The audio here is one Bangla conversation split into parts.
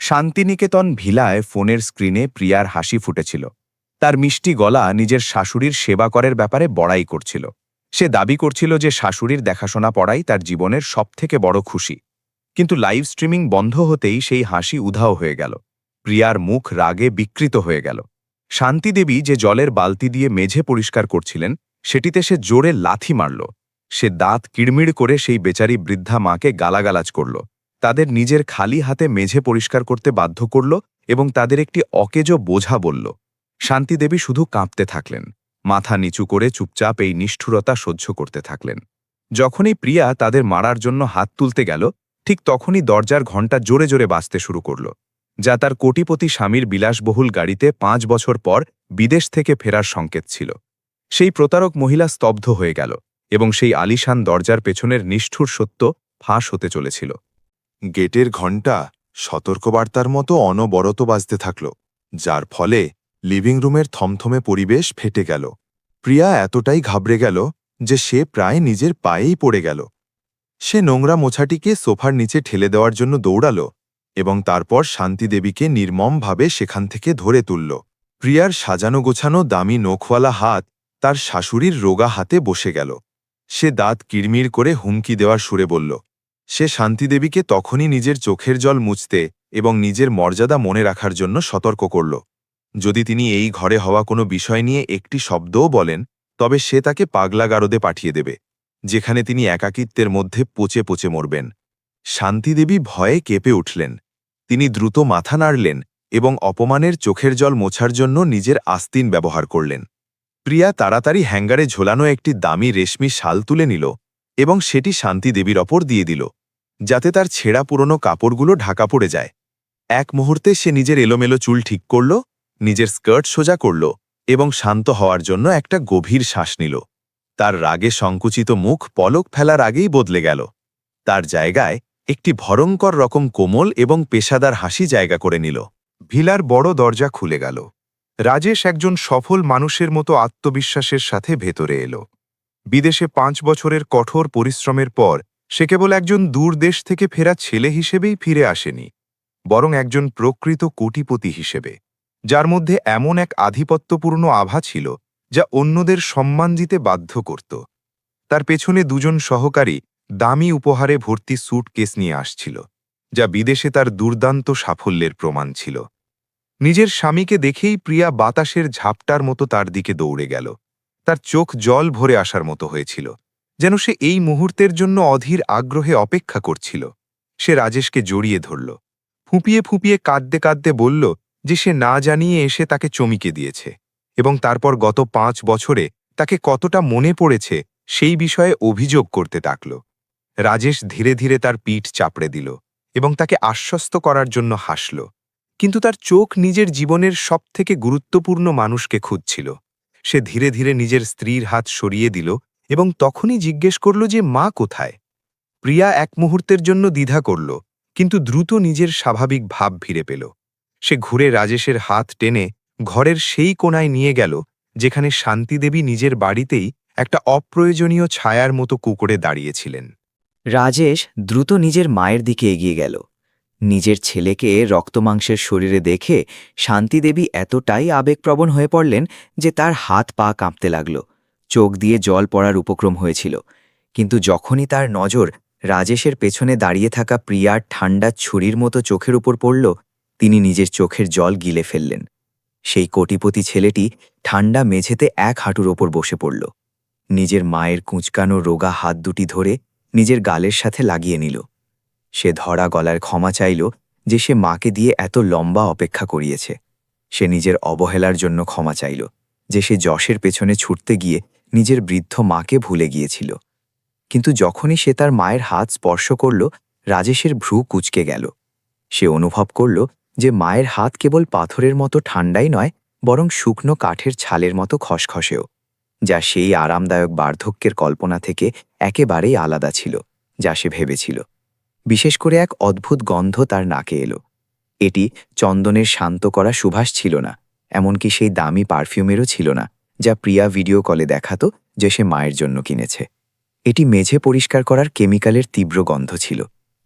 শান্তিনিকেতন ভিলায় ফোনের স্ক্রিনে প্রিয়ার হাসি ফুটেছিল। তার মিষ্টি গলা নিজের শাশুড়ির সেবা করার ব্যাপারে বড়াই করছিল। সে দাবি করছিল যে শাশুড়ির দেখাশোনা পড়াই তার জীবনের সবথেকে বড় খুশি। কিন্তু লাইভ স্ট্রিমিং বন্ধ হতেই সেই হাসি উধাও হয়ে গেল। প্রিয়ার মুখ রাগে বিকৃত হয়ে গেল। শান্তিদেবী যে জলের বালতি দিয়ে মেঝে পরিষ্কার করছিলেন, সেটিতে সে জোরে লাথি মারল। সে দাঁত কিড়মিড় করে সেই বেচারি বৃদ্ধা মাকে গালাগালাজ করল। তাদের নিজের খালি হাতে মেঝে পরিষ্কার করতে বাধ্য করল এবং তাদের একটি অকেজো বোঝা বলল। শান্তিদেবী শুধু কাঁপতে থাকলেন, মাথা নিচু করে চুপচাপ এই নিষ্ঠুরতা সহ্য করতে থাকলেন। যখনই প্রিয়া তাদের মারার জন্য হাত তুলতে গেল, ঠিক তখনই দরজার ঘণ্টা জোরে জোরে বাজতে শুরু করল, যা তার কোটিপতি স্বামীর বিলাসবহুল গাড়িতে 5 বছর পর বিদেশ থেকে ফেরার সংকেত ছিল। সেই প্রতারক মহিলা স্তব্ধ হয়ে গেল এবং সেই আলিশান দরজার পেছনের নিষ্ঠুর সত্য ফাঁস হতে চলেছিল। গেটের ঘণ্টা সতর্কবার্তার মতো অনবরত বাজতে থাকল, যার ফলে লিভিং রুমের থমথমে পরিবেশ ফেটে গেল। প্রিয়া এতটাই ঘাবড়ে গেল যে সে প্রায় নিজের পায়েই পড়ে গেল। সে নোংরা মোছাটিকে সোফার নিচে ঠেলে দেওয়ার জন্য দৌড়াল এবং তারপর শান্তিদেবীকে নির্মমভাবে সেখান থেকে ধরে তুলল। প্রিয়ার সাজানো গোছানো দামি নখওয়ালা হাত তার শাশুড়ির রোগা হাতে বসে গেল। সে দাঁত কিড়মিড় করে হুমকি দেওয়ার সুরে বলল। সে শান্তিদেবীকে তখনই নিজের চোখের জল মুছতে এবং নিজের মর্যাদা মনে রাখার জন্য সতর্ক করল। যদি তিনি এই ঘরে হওয়া কোনো বিষয় নিয়ে একটি শব্দও বলেন, তবে সে তাকে পাগলাগারদে পাঠিয়ে দেবে, যেখানে তিনি একাকিত্বের মধ্যে পচে পচে মরবেন। শান্তিদেবী ভয়ে কেঁপে উঠলেন। তিনি দ্রুত মাথা নাড়লেন এবং অপমানের চোখের জল মোছার জন্য নিজের আস্তিন ব্যবহার করলেন। প্রিয়া তাড়াতাড়ি হ্যাঙ্গারে ঝোলানো একটি দামি রেশমি শাল তুলে নিল এবং সেটি শান্তিদেবীর ওপর দিয়ে দিল, যাতে তার ছেঁড়া পুরনো কাপড়গুলো ঢাকা পড়ে যায়। এক মুহূর্তে সে নিজের এলোমেলো চুল ঠিক করল, নিজের স্কার্ট সোজা করল এবং শান্ত হওয়ার জন্য একটা গভীর শ্বাস নিল। তার রাগে সংকুচিত মুখ পলক ফেলার আগেই বদলে গেল। তার জায়গায় একটি ভয়ঙ্কর রকম কোমল এবং পেশাদার হাসি জায়গা করে নিল। ভিলার বড় দরজা খুলে গেল। রাজেশ একজন সফল মানুষের মতো আত্মবিশ্বাসের সাথে ভেতরে এলো। বিদেশে 5 বছরের কঠোর পরিশ্রমের পর সে কেবল একজন দূর দেশ থেকে ফেরা ছেলে হিসেবেই ফিরে আসেনি, বরং একজন প্রকৃত কোটিপতি হিসেবে, যার মধ্যে এমন এক আধিপত্যপূর্ণ আভা ছিল যা অন্যদের সম্মান দিতে বাধ্য করত। তার পেছনে 2 জন সহকারী দামি উপহারে ভর্তি স্যুটকেস নিয়ে আসছিল, যা বিদেশে তার দুর্দান্ত সাফল্যের প্রমাণ ছিল। নিজের স্বামীকে দেখেই প্রিয়া বাতাসের ঝাপটার মতো তার দিকে দৌড়ে গেল। তার চোখ জল ভরে আসার মতো হয়েছিল, যেন সে এই মুহূর্তের জন্য অধীর আগ্রহে অপেক্ষা করছিল। সে রাজেশকে জড়িয়ে ধরল, ফুঁপিয়ে ফুঁপিয়ে কাঁদতে কাঁদতে বলল যে সে না জানিয়ে এসে তাকে চমকে দিয়েছে এবং তারপর গত 5 বছরে তাকে কতটা মনে পড়েছে সেই বিষয়ে অভিযোগ করতে থাকল। রাজেশ ধীরে ধীরে তার পিঠ চাপড়ে দিল এবং তাকে আশ্বস্ত করার জন্য হাসল, কিন্তু তার চোখ নিজের জীবনের সবথেকে গুরুত্বপূর্ণ মানুষকে খুঁজছিল। সে ধীরে ধীরে নিজের স্ত্রীর হাত সরিয়ে দিল এবং তখনই জিজ্ঞেস করল যে মা কোথায়। প্রিয়া এক মুহূর্তের জন্য দ্বিধা করল, কিন্তু দ্রুত নিজের স্বাভাবিক ভাব ফিরে পেল। সে ঘুরে রাজেশের হাত টেনে ঘরের সেই কোণায় নিয়ে গেল যেখানে শান্তিদেবী নিজের বাড়িতেই একটা অপ্রয়োজনীয় ছায়ার মতো কুকুরে দাঁড়িয়েছিলেন। রাজেশ দ্রুত নিজের মায়ের দিকে এগিয়ে গেল। নিজের ছেলেকে রক্তমাংসের শরীরে দেখে শান্তিদেবী এতটাই আবেগপ্রবণ হয়ে পড়লেন যে তার হাত পা কাঁপতে লাগল, চোখ দিয়ে জল পড়ার উপক্রম হয়েছিল। কিন্তু যখনই তার নজর রাজেশের পেছনে দাঁড়িয়ে থাকা প্রিয়ার ঠান্ডা ছুরির মতো চোখের উপর পড়ল, তিনি নিজের চোখের জল গিলে ফেললেন। সেই কোটিপতি ছেলেটি ঠান্ডা মেঝেতে এক হাঁটুর ওপর বসে পড়ল। নিজের মায়ের কুঁচকানো রোগা হাত দুটি ধরে নিজের গালের সাথে লাগিয়ে নিল। সে ধরা গলার ক্ষমা চাইল যে সে মাকে দিয়ে এত লম্বা অপেক্ষা করিয়েছে। সে নিজের অবহেলার জন্য ক্ষমা চাইল যে সে যশের পেছনে ছুটতে গিয়ে নিজের বৃদ্ধ মাকে ভুলে গিয়েছিল। কিন্তু যখনই সে তার মায়ের হাত স্পর্শ করল, রাজেশের ভ্রু কুঁচকে গেল। সে অনুভব করল যে মায়ের হাত কেবল পাথরের মতো ঠান্ডাই নয়, বরং শুকনো কাঠের ছালের মতো খসখসেও, যা সেই আরামদায়ক বার্ধক্যের কল্পনা থেকে একেবারেই আলাদা ছিল যা সে ভেবেছিল। বিশেষ করে এক অদ্ভুত গন্ধ তার নাকে এলো। এটি চন্দনের শান্ত করা সুবাস ছিল না, এমনকি সেই দামি পারফিউমেরও ছিল না যা প্রিয়া ভিডিও কলে দেখাতো যে সে মায়ের জন্য কিনেছে। এটি মেঝে পরিষ্কার করার কেমিক্যালের তীব্র গন্ধ ছিল,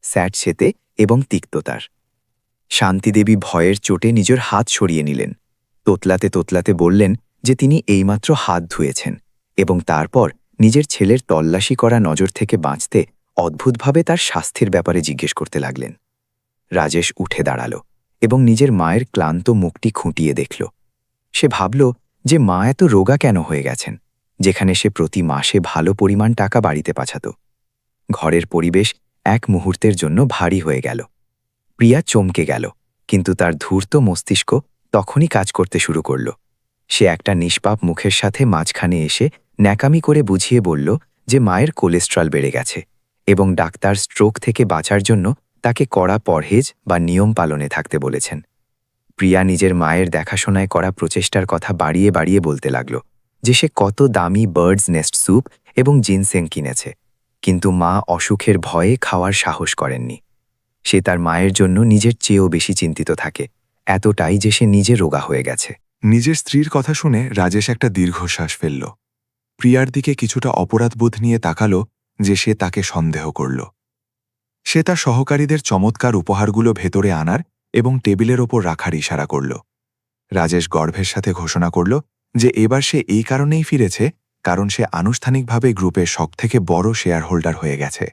স্যাঁতসেঁতে এবং তিক্ততার। শান্তিদেবী ভয়ের চোটে নিজের হাত সরিয়ে নিলেন। তোতলাতে তোতলাতে বললেন যে তিনি এইমাত্র হাত ধুয়েছেন এবং তারপর নিজের ছেলের তল্লাশি করা নজর থেকে বাঁচতে অদ্ভুতভাবে তার স্বাস্থ্যের ব্যাপারে জিজ্ঞেস করতে লাগলেন। রাজেশ উঠে দাঁড়াল এবং নিজের মায়ের ক্লান্ত মুখটি খুঁটিয়ে দেখল। সে ভাবল যে মা এত রোগা কেন হয়ে গেছেন, যেখানে সে প্রতি মাসে ভালো পরিমাণ টাকা বাড়িতে পাঠাত। ঘরের পরিবেশ এক মুহূর্তের জন্য ভারী হয়ে গেল। প্রিয়া চমকে গেল, কিন্তু তার ধূর্ত মস্তিষ্ক তখনই কাজ করতে শুরু করল। সে একটা নিষ্পাপ মুখের সাথে মাঝখানে এসে ন্যাকামি করে বুঝিয়ে বলল যে মায়ের কোলেস্ট্রল বেড়ে গেছে এবং ডাক্তার স্ট্রোক থেকে বাঁচার জন্য তাকে কড়া পরহেজ বা নিয়ম পালনে থাকতে বলেছেন। প্রিয়া নিজের মায়ের দেখাশোনায় করা প্রচেষ্টার কথা বাড়িয়ে বাড়িয়ে বলতে লাগল যে সে কত দামি বার্ডস নেস্ট স্যুপ এবং জিনসেং কিনেছে, কিন্তু মা অসুখের ভয়ে খাওয়ার সাহস করেননি। সে তার মায়ের জন্য নিজের চেয়েও বেশি চিন্তিত থাকে, এতটাই যে সে নিজে রোগা হয়ে গেছে। নিজের স্ত্রীর কথা শুনে রাজেশ একটা দীর্ঘশ্বাস ফেলল। প্রিয়ার দিকে কিছুটা অপরাধবোধ নিয়ে তাকালো যে সে তাকে সন্দেহ করল। সে তার সহকারীদের চমৎকার উপহারগুলো ভেতরে আনার এবং টেবিলের ওপর রাখার ইশারা করল। রাজেশ গর্বের সাথে ঘোষণা করল যে এবার সে এই কারণেই ফিরেছে কারণ সে আনুষ্ঠানিকভাবে গ্রুপের সবথেকে বড় শেয়ার হোল্ডার হয়ে গেছে।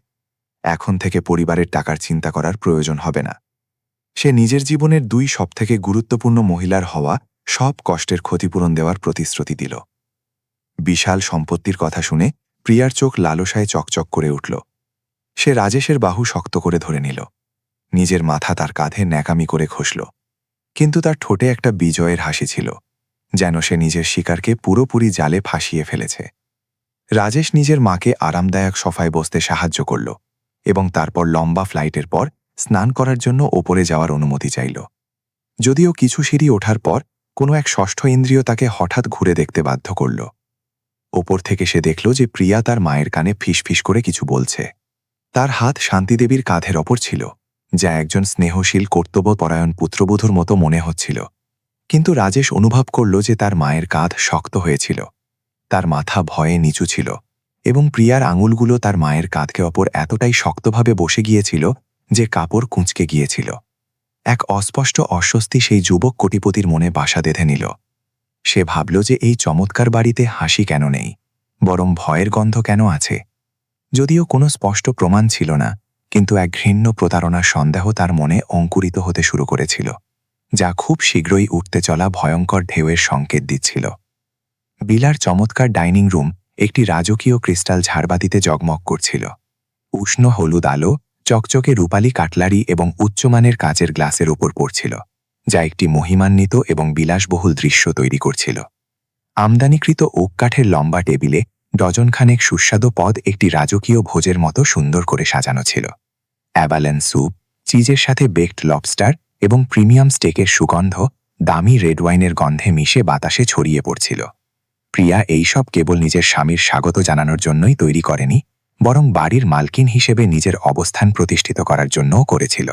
এখন থেকে পরিবারের টাকার চিন্তা করার প্রয়োজন হবে না। সে নিজের জীবনের 2 সবথেকে গুরুত্বপূর্ণ মহিলার হওয়া সব কষ্টের ক্ষতিপূরণ দেওয়ার প্রতিশ্রুতি দিল। বিশাল সম্পত্তির কথা শুনে প্রিয়ার চোখ লালসায় চকচক করে উঠল। সে রাজেশের বাহু শক্ত করে ধরে নিল, নিজের মাথা তার কাঁধে ন্যাকামি করে ঘষল, কিন্তু তার ঠোঁটে একটা বিজয়ের হাসি ছিল, যেন সে নিজের শিকারকে পুরোপুরি জালে ফাঁসিয়ে ফেলেছে। রাজেশ নিজের মাকে আরামদায়ক সোফায় বসতে সাহায্য করল এবং তারপর লম্বা ফ্লাইটের পর স্নান করার জন্য ওপরে যাওয়ার অনুমতি চাইল। যদিও কিছু সিঁড়ি ওঠার পর কোনো এক ষষ্ঠ ইন্দ্রিয় তাকে হঠাৎ ঘুরে দেখতে বাধ্য করল। ওপর থেকে সে দেখল যে প্রিয়া তার মায়ের কানে ফিসফিস করে কিছু বলছে। তার হাত শান্তিদেবীর কাঁধের ওপর ছিল, যা একজন স্নেহশীল কর্তব্যপরায়ণ পুত্রবধূর মতো মনে হচ্ছিল। কিন্তু রাজেশ অনুভব করল যে তার মায়ের কাঁধ শক্ত হয়েছিল, তার মাথা ভয়ে নিচু ছিল এবং প্রিয়ার আঙুলগুলো তার মায়ের কাঁধকে ওপর এতটাই শক্তভাবে বসে গিয়েছিল যে কাপড় কুঁচকে গিয়েছিল। এক অস্পষ্ট অস্বস্তি সেই যুবক কোটিপতির মনে বাসা বেঁধে নিল। সে ভাবল যে এই চমৎকার বাড়িতে হাসি কেন নেই, বরং ভয়ের গন্ধ কেন আছে। যদিও কোনো স্পষ্ট প্রমাণ ছিল না, কিন্তু এক ঘৃণ্য প্রতারণার সন্দেহ তার মনে অঙ্কুরিত হতে শুরু করেছিল, যা খুব শীঘ্রই উঠতে চলা ভয়ঙ্কর ঢেউয়ের সংকেত দিচ্ছিল। বিলার চমৎকার ডাইনিং রুম একটি রাজকীয় ক্রিস্টাল ঝাড়বাতিতে জগমগ করছিল। উষ্ণ হলুদ আলো চকচকে রূপালী কাটলারি এবং উচ্চমানের কাচের গ্লাসের ওপর পড়ছিল, যা একটি মহিমান্বিত এবং বিলাসবহুল দৃশ্য তৈরি করছিল। আমদানিকৃত ওক কাঠের লম্বা টেবিলে ডজনখানেক সুস্বাদু পদ একটি রাজকীয় ভোজের মতো সুন্দর করে সাজানো ছিল। অ্যাবালেন স্যুপ, চিজের সাথে বেকড লবস্টার এবং প্রিমিয়াম স্টেকের সুগন্ধ দামি রেড ওয়াইনের গন্ধে মিশে বাতাসে ছড়িয়ে পড়ছিল। প্রিয়া এইসব কেবল নিজের স্বামীর স্বাগত জানানোর জন্যই তৈরি করেনি, বরং বাড়ির মালকিন হিসেবে নিজের অবস্থান প্রতিষ্ঠিত করার জন্যও করেছিল।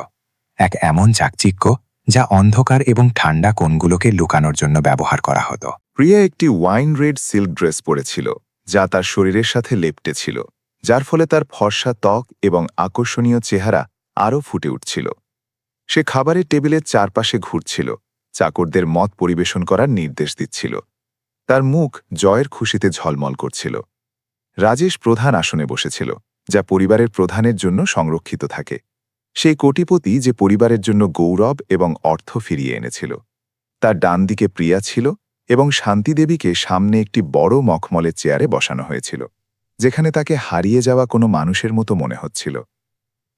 এক এমন চাকচিক্য যা অন্ধকার এবং ঠান্ডা কোণগুলোকে লুকানোর জন্য ব্যবহার করা হতো। প্রিয়া একটি ওয়াইন রেড সিল্ক ড্রেস পরেছিল, যা তার শরীরের সাথে লেপ্টে ছিল, যার ফলে তার ফর্সা ত্বক এবং আকর্ষণীয় চেহারা আরও ফুটে উঠছিল। সে খাবারের টেবিলের চারপাশে ঘুরছিল, চাকরদের মদ পরিবেশন করার নির্দেশ দিচ্ছিল। তার মুখ জয়ের খুশিতে ঝলমল করছিল। রাজেশ প্রধান আসনে বসেছিল, যা পরিবারের প্রধানের জন্য সংরক্ষিত থাকে। সেই কোটিপতি যে পরিবারের জন্য গৌরব এবং অর্থ ফিরিয়ে এনেছিল। তার ডান দিকে প্রিয়া ছিল এবং শান্তিদেবীকে সামনে একটি বড় মখমলের চেয়ারে বসানো হয়েছিল, যেখানে তাকে হারিয়ে যাওয়া কোনো মানুষের মতো মনে হচ্ছিল।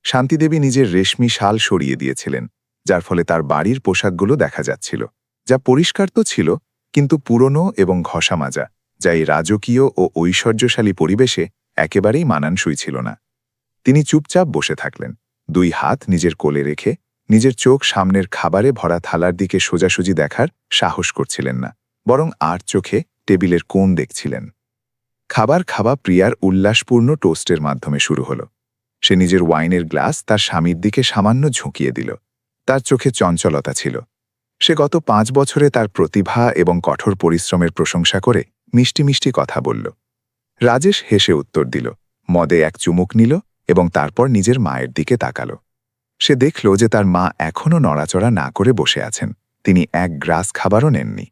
শান্তিদেবী নিজের রেশমি শাল সরিয়ে দিয়েছিলেন, যার ফলে তার বাড়ির পোশাকগুলো দেখা যাচ্ছিল, যা পরিষ্কার তো ছিল কিন্তু পুরনো এবং ঘষা মাজা, যা এই রাজকীয় ও ঐশ্বর্যশালী পরিবেশে একেবারেই মানানসই ছিল না। তিনি চুপচাপ বসে থাকলেন, 2 হাত নিজের কোলে রেখে, নিজের চোখ সামনের খাবারে ভরা থালার দিকে সোজাসুজি দেখার সাহস করছিলেন না, বরং আর চোখে টেবিলের কোণ দেখছিলেন। খাবার খাওয়া প্রিয়ার উল্লাসপূর্ণ টোস্টের মাধ্যমে শুরু হলো। সে নিজের ওয়াইনের গ্লাস তার স্বামীর দিকে সামান্য ঝুঁকিয়ে দিল। তার চোখে চঞ্চলতা ছিল। সে গত 5 বছরে তার প্রতিভা এবং কঠোর পরিশ্রমের প্রশংসা করে মিষ্টি মিষ্টি কথা বলল। রাজেশ হেসে উত্তর দিল, মদে এক চুমুক নিল এবং তারপর নিজের মায়ের দিকে তাকাল। সে দেখল যে তার মা এখনও নড়াচড়া না করে বসে আছেন। তিনি এক গ্রাস খাবারও নেননি।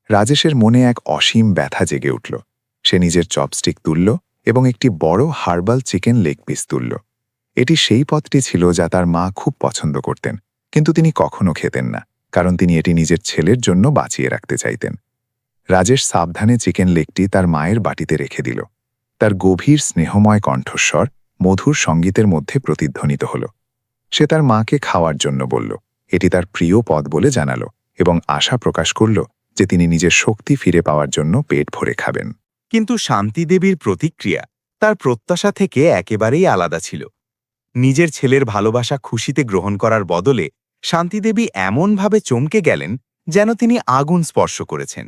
রাজেশের মনে এক অসীম ব্যথা জেগে উঠল। সে নিজের চপস্টিক তুলল এবং একটি বড় হার্বাল চিকেন লেগ পিস তুলল। এটি সেই পদটি ছিল যা তার মা খুব পছন্দ করতেন, কিন্তু তিনি কখনো খেতেন না, কারণ তিনি এটি নিজের ছেলের জন্য বাঁচিয়ে রাখতে চাইতেন। রাজেশ সাবধানে চিকেন লেগটি তার মায়ের বাটিতে রেখে দিল। তার গভীর স্নেহময় কণ্ঠস্বর মধুর সঙ্গীতের মধ্যে প্রতিধ্বনিত হল। সে তার মাকে খাওয়ার জন্য বলল, এটি তার প্রিয় পদ বলে জানালো এবং আশা প্রকাশ করল যে তিনি নিজের শক্তি ফিরে পাওয়ার জন্য পেট ভরে খাবেন। কিন্তু শান্তি দেবীর প্রতিক্রিয়া তার প্রত্যাশা থেকে একেবারেই আলাদা ছিল। নিজের ছেলের ভালোবাসা খুশিতে গ্রহণ করার বদলে শান্তিদেবী এমনভাবে চমকে গেলেন যেন তিনি আগুন স্পর্শ করেছেন।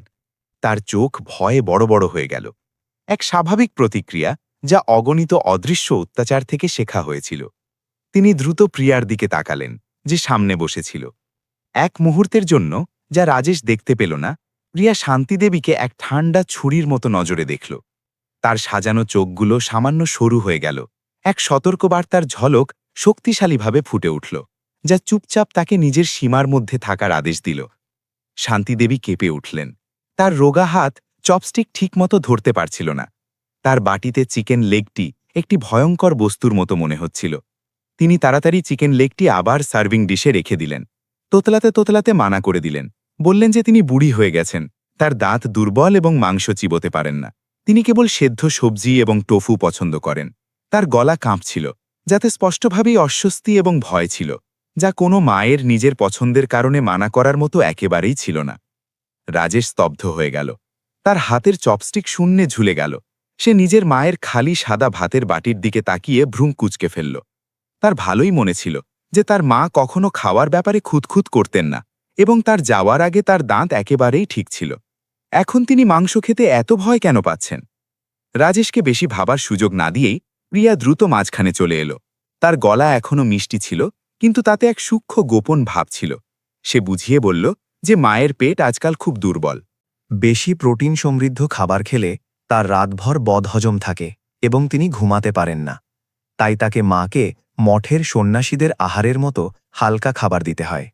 তার চোখ ভয়ে বড় বড় হয়ে গেল, এক স্বাভাবিক প্রতিক্রিয়া যা অগণিত অদৃশ্য অত্যাচার থেকে শেখা হয়েছিল। তিনি দ্রুত প্রিয়ার দিকে তাকালেন, যে সামনে বসেছিল। এক মুহূর্তের জন্য, যা রাজেশ দেখতে পেল না, প্রিয়া শান্তিদেবীকে এক ঠান্ডা ছুরির মতো নজরে দেখল। তার সাজানো চোখগুলো সামান্য সরু হয়ে গেল। এক সতর্কবার্তার ঝলক শক্তিশালীভাবে ফুটে উঠল, যা চুপচাপ তাকে নিজের সীমার মধ্যে থাকার আদেশ দিল। শান্তিদেবী কেঁপে উঠলেন। তার রোগা হাত চপস্টিক ঠিকমতো ধরতে পারছিল না। তার বাটিতে চিকেন লেগটি একটি ভয়ঙ্কর বস্তুর মতো মনে হচ্ছিল। তিনি তাড়াতাড়ি চিকেন লেগটি আবার সার্ভিং ডিশে রেখে দিলেন। তোতলাতে তোতলাতে মানা করে দিলেন, বললেন যে তিনি বুড়ি হয়ে গেছেন, তার দাঁত দুর্বল এবং মাংস চিবোতে পারেন না। তিনি কেবল সেদ্ধ সবজি এবং টোফু পছন্দ করেন। তার গলা কাঁপছিল, যাতে স্পষ্টভাবেই অস্বস্তি এবং ভয় ছিল, যা কোনো মায়ের নিজের পছন্দের কারণে মানা করার মতো একেবারেই ছিল না। রাজেশ স্তব্ধ হয়ে গেল। তার হাতের চপস্টিক শূন্যে ঝুলে গেল। সে নিজের মায়ের খালি সাদা ভাতের বাটির দিকে তাকিয়ে ভ্রূম কুঁচকে ফেলল। তার ভালোই মনে ছিল যে তার মা কখনো খাওয়ার ব্যাপারে খুঁতখুত করতেন না, এবং তার যাওয়ার আগে তার দাঁত একেবারেই ঠিক ছিল। এখন তিনি মাংস খেতে এত ভয় কেন পাচ্ছেন? রাজেশকে বেশি ভাবার সুযোগ না দিয়েই প্রিয়া দ্রুত মাঝখানে চলে এলো। তার গলা এখনো মিষ্টি ছিল, কিন্তু তাতে এক সূক্ষ্ম গোপন ভাব ছিল। সে বুঝিয়ে বলল যে মায়ের পেট আজকাল খুব দুর্বল। বেশি প্রোটিন সমৃদ্ধ খাবার খেলে তার রাতভর বদহজম থাকে এবং তিনি ঘুমাতে পারেন না। তাই তাকে মাকে মঠের সন্ন্যাসীদের আহারের মতো হালকা খাবার দিতে হয়।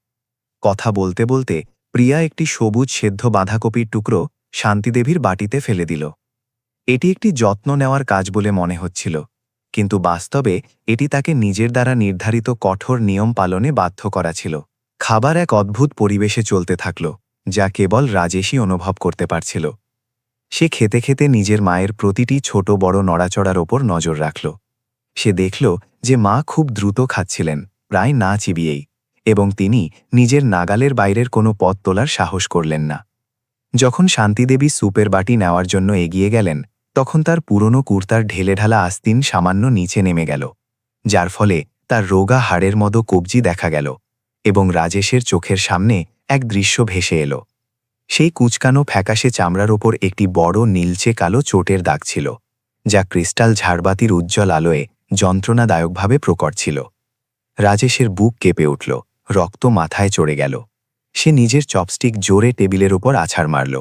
কথা বলতে বলতে প্রিয়া একটি সবুজ সেদ্ধ বাঁধাকপির টুকরো শান্তিদেবীর বাটিতে ফেলে দিল। এটি একটি যত্ন নেওয়ার কাজ বলে মনে হচ্ছিল, কিন্তু বাস্তবে এটি তাকে নিজের দ্বারা নির্ধারিত কঠোর নিয়ম পালনে বাধ্য করা ছিল। খাবার এক অদ্ভুত পরিবেশে চলতে থাকল, যা কেবল রাজেশই অনুভব করতে পারছিল। সে খেতে খেতে নিজের মায়ের প্রতিটি ছোট বড় নড়াচড়ার ওপর নজর রাখল। সে দেখল যে মা খুব দ্রুত খাচ্ছিলেন, প্রায় না চিবিয়েই, এবং তিনি নিজের নাগালের বাইরের কোনো পথ তোলার সাহস করলেন না। যখন শান্তিদেবী স্যুপের বাটি নেওয়ার জন্য এগিয়ে গেলেন, তখন তার পুরনো কুর্তার ঢেলেঢালা আস্তিন সামান্য নিচে নেমে গেল, যার ফলে তার রোগা হাড়ের মতো কবজি দেখা গেল, এবং রাজেশের চোখের সামনে এক দৃশ্য ভেসে এলো। সেই কুঁচকানো ফ্যাকাশে চামড়ার ওপর একটি বড় নীলচে কালো চোটের দাগ ছিল, যা ক্রিস্টাল ঝাড়বাতির উজ্জ্বল আলোয় যন্ত্রণাদায়কভাবে প্রকট ছিল। রাজেশের বুক কেঁপে উঠল, রক্ত মাথায় চড়ে গেল। সে নিজের চপস্টিক জোরে টেবিলের ওপর আছাড় মারল।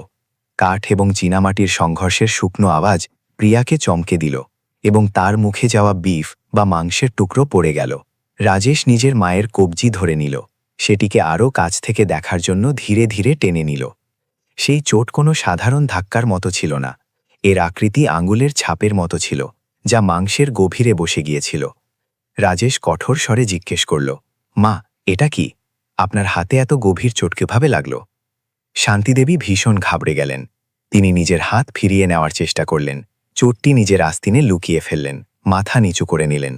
কাঠ এবং চীনামাটির সংঘর্ষের শুকনো আওয়াজ প্রিয়াকে চমকে দিল, এবং তার মুখে যাওয়া বিফ বা মাংসের টুকরো পড়ে গেল। রাজেশ নিজের মায়ের কবজি ধরে নিল, সেটিকে আরও কাছ থেকে দেখার জন্য ধীরে ধীরে টেনে নিল। সেই চোট কোনো সাধারণ ধাক্কার মতো ছিল না। এর আকৃতি আঙুলের ছাপের মতো ছিল, যা মাংসের গভীরে বসে গিয়েছিল। রাজেশ কঠোর স্বরে জিজ্ঞেস করল, মা, এটা কি? আপনার হাতে এত গভীর চোট কিভাবে লাগল? শান্তিদেবী ভীষণ ঘাবড়ে গেলেন। তিনি নিজের হাত ফিরিয়ে নেওয়ার চেষ্টা করলেন, চোটটি নিজের আস্তিনে লুকিয়ে ফেললেন, মাথা নিচু করে নিলেন।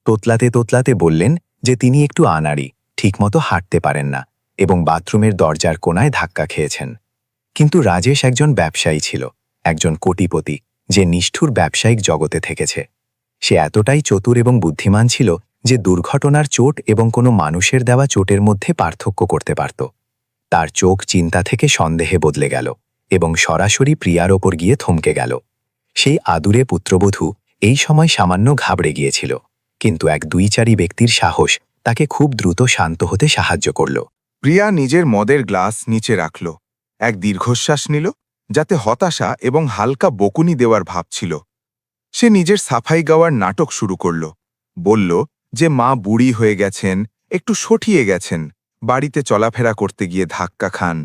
তোতলাতে তোতলাতে বললেন যে তিনি একটু আনাড়ি, ঠিকমতো হাঁটতে পারেন না, এবং বাথরুমের দরজার কোণায় ধাক্কা খেয়েছেন। কিন্তু রাজেশ একজন ব্যবসায়ী ছিল, একজন কোটিপতি, যে নিষ্ঠুর ব্যবসায়িক জগতে থেকেছে। সে এতটাই চতুর এবং বুদ্ধিমান ছিল যে দুর্ঘটনার চোট এবং কোনো মানুষের দেওয়া চোটের মধ্যে পার্থক্য করতে পারত। তার চোখ চিন্তা থেকে সন্দেহে বদলে গেল এবং সরাসরি প্রিয়ার ওপর গিয়ে থমকে গেল। সেই আদুরে পুত্রবধূ এই সময় সামান্য ঘাবড়ে গিয়েছিল, কিন্তু এক দুইচারি ব্যক্তির সাহস তাকে খুব দ্রুত শান্ত হতে সাহায্য করল। প্রিয়া নিজের মদের গ্লাস নিচে রাখল, এক দীর্ঘশ্বাস নিল, যাতে হতাশা এবং হালকা বকুনি দেওয়ার ভাব ছিল। সে নিজের সাফাই গাওয়ার নাটক শুরু করল, বলল যে মা বুড়ি হয়ে গেছেন একটু সঠিয়ে গেছেন, বাড়িতে চলাফেরা করতে গিয়ে ধাক্কা খান।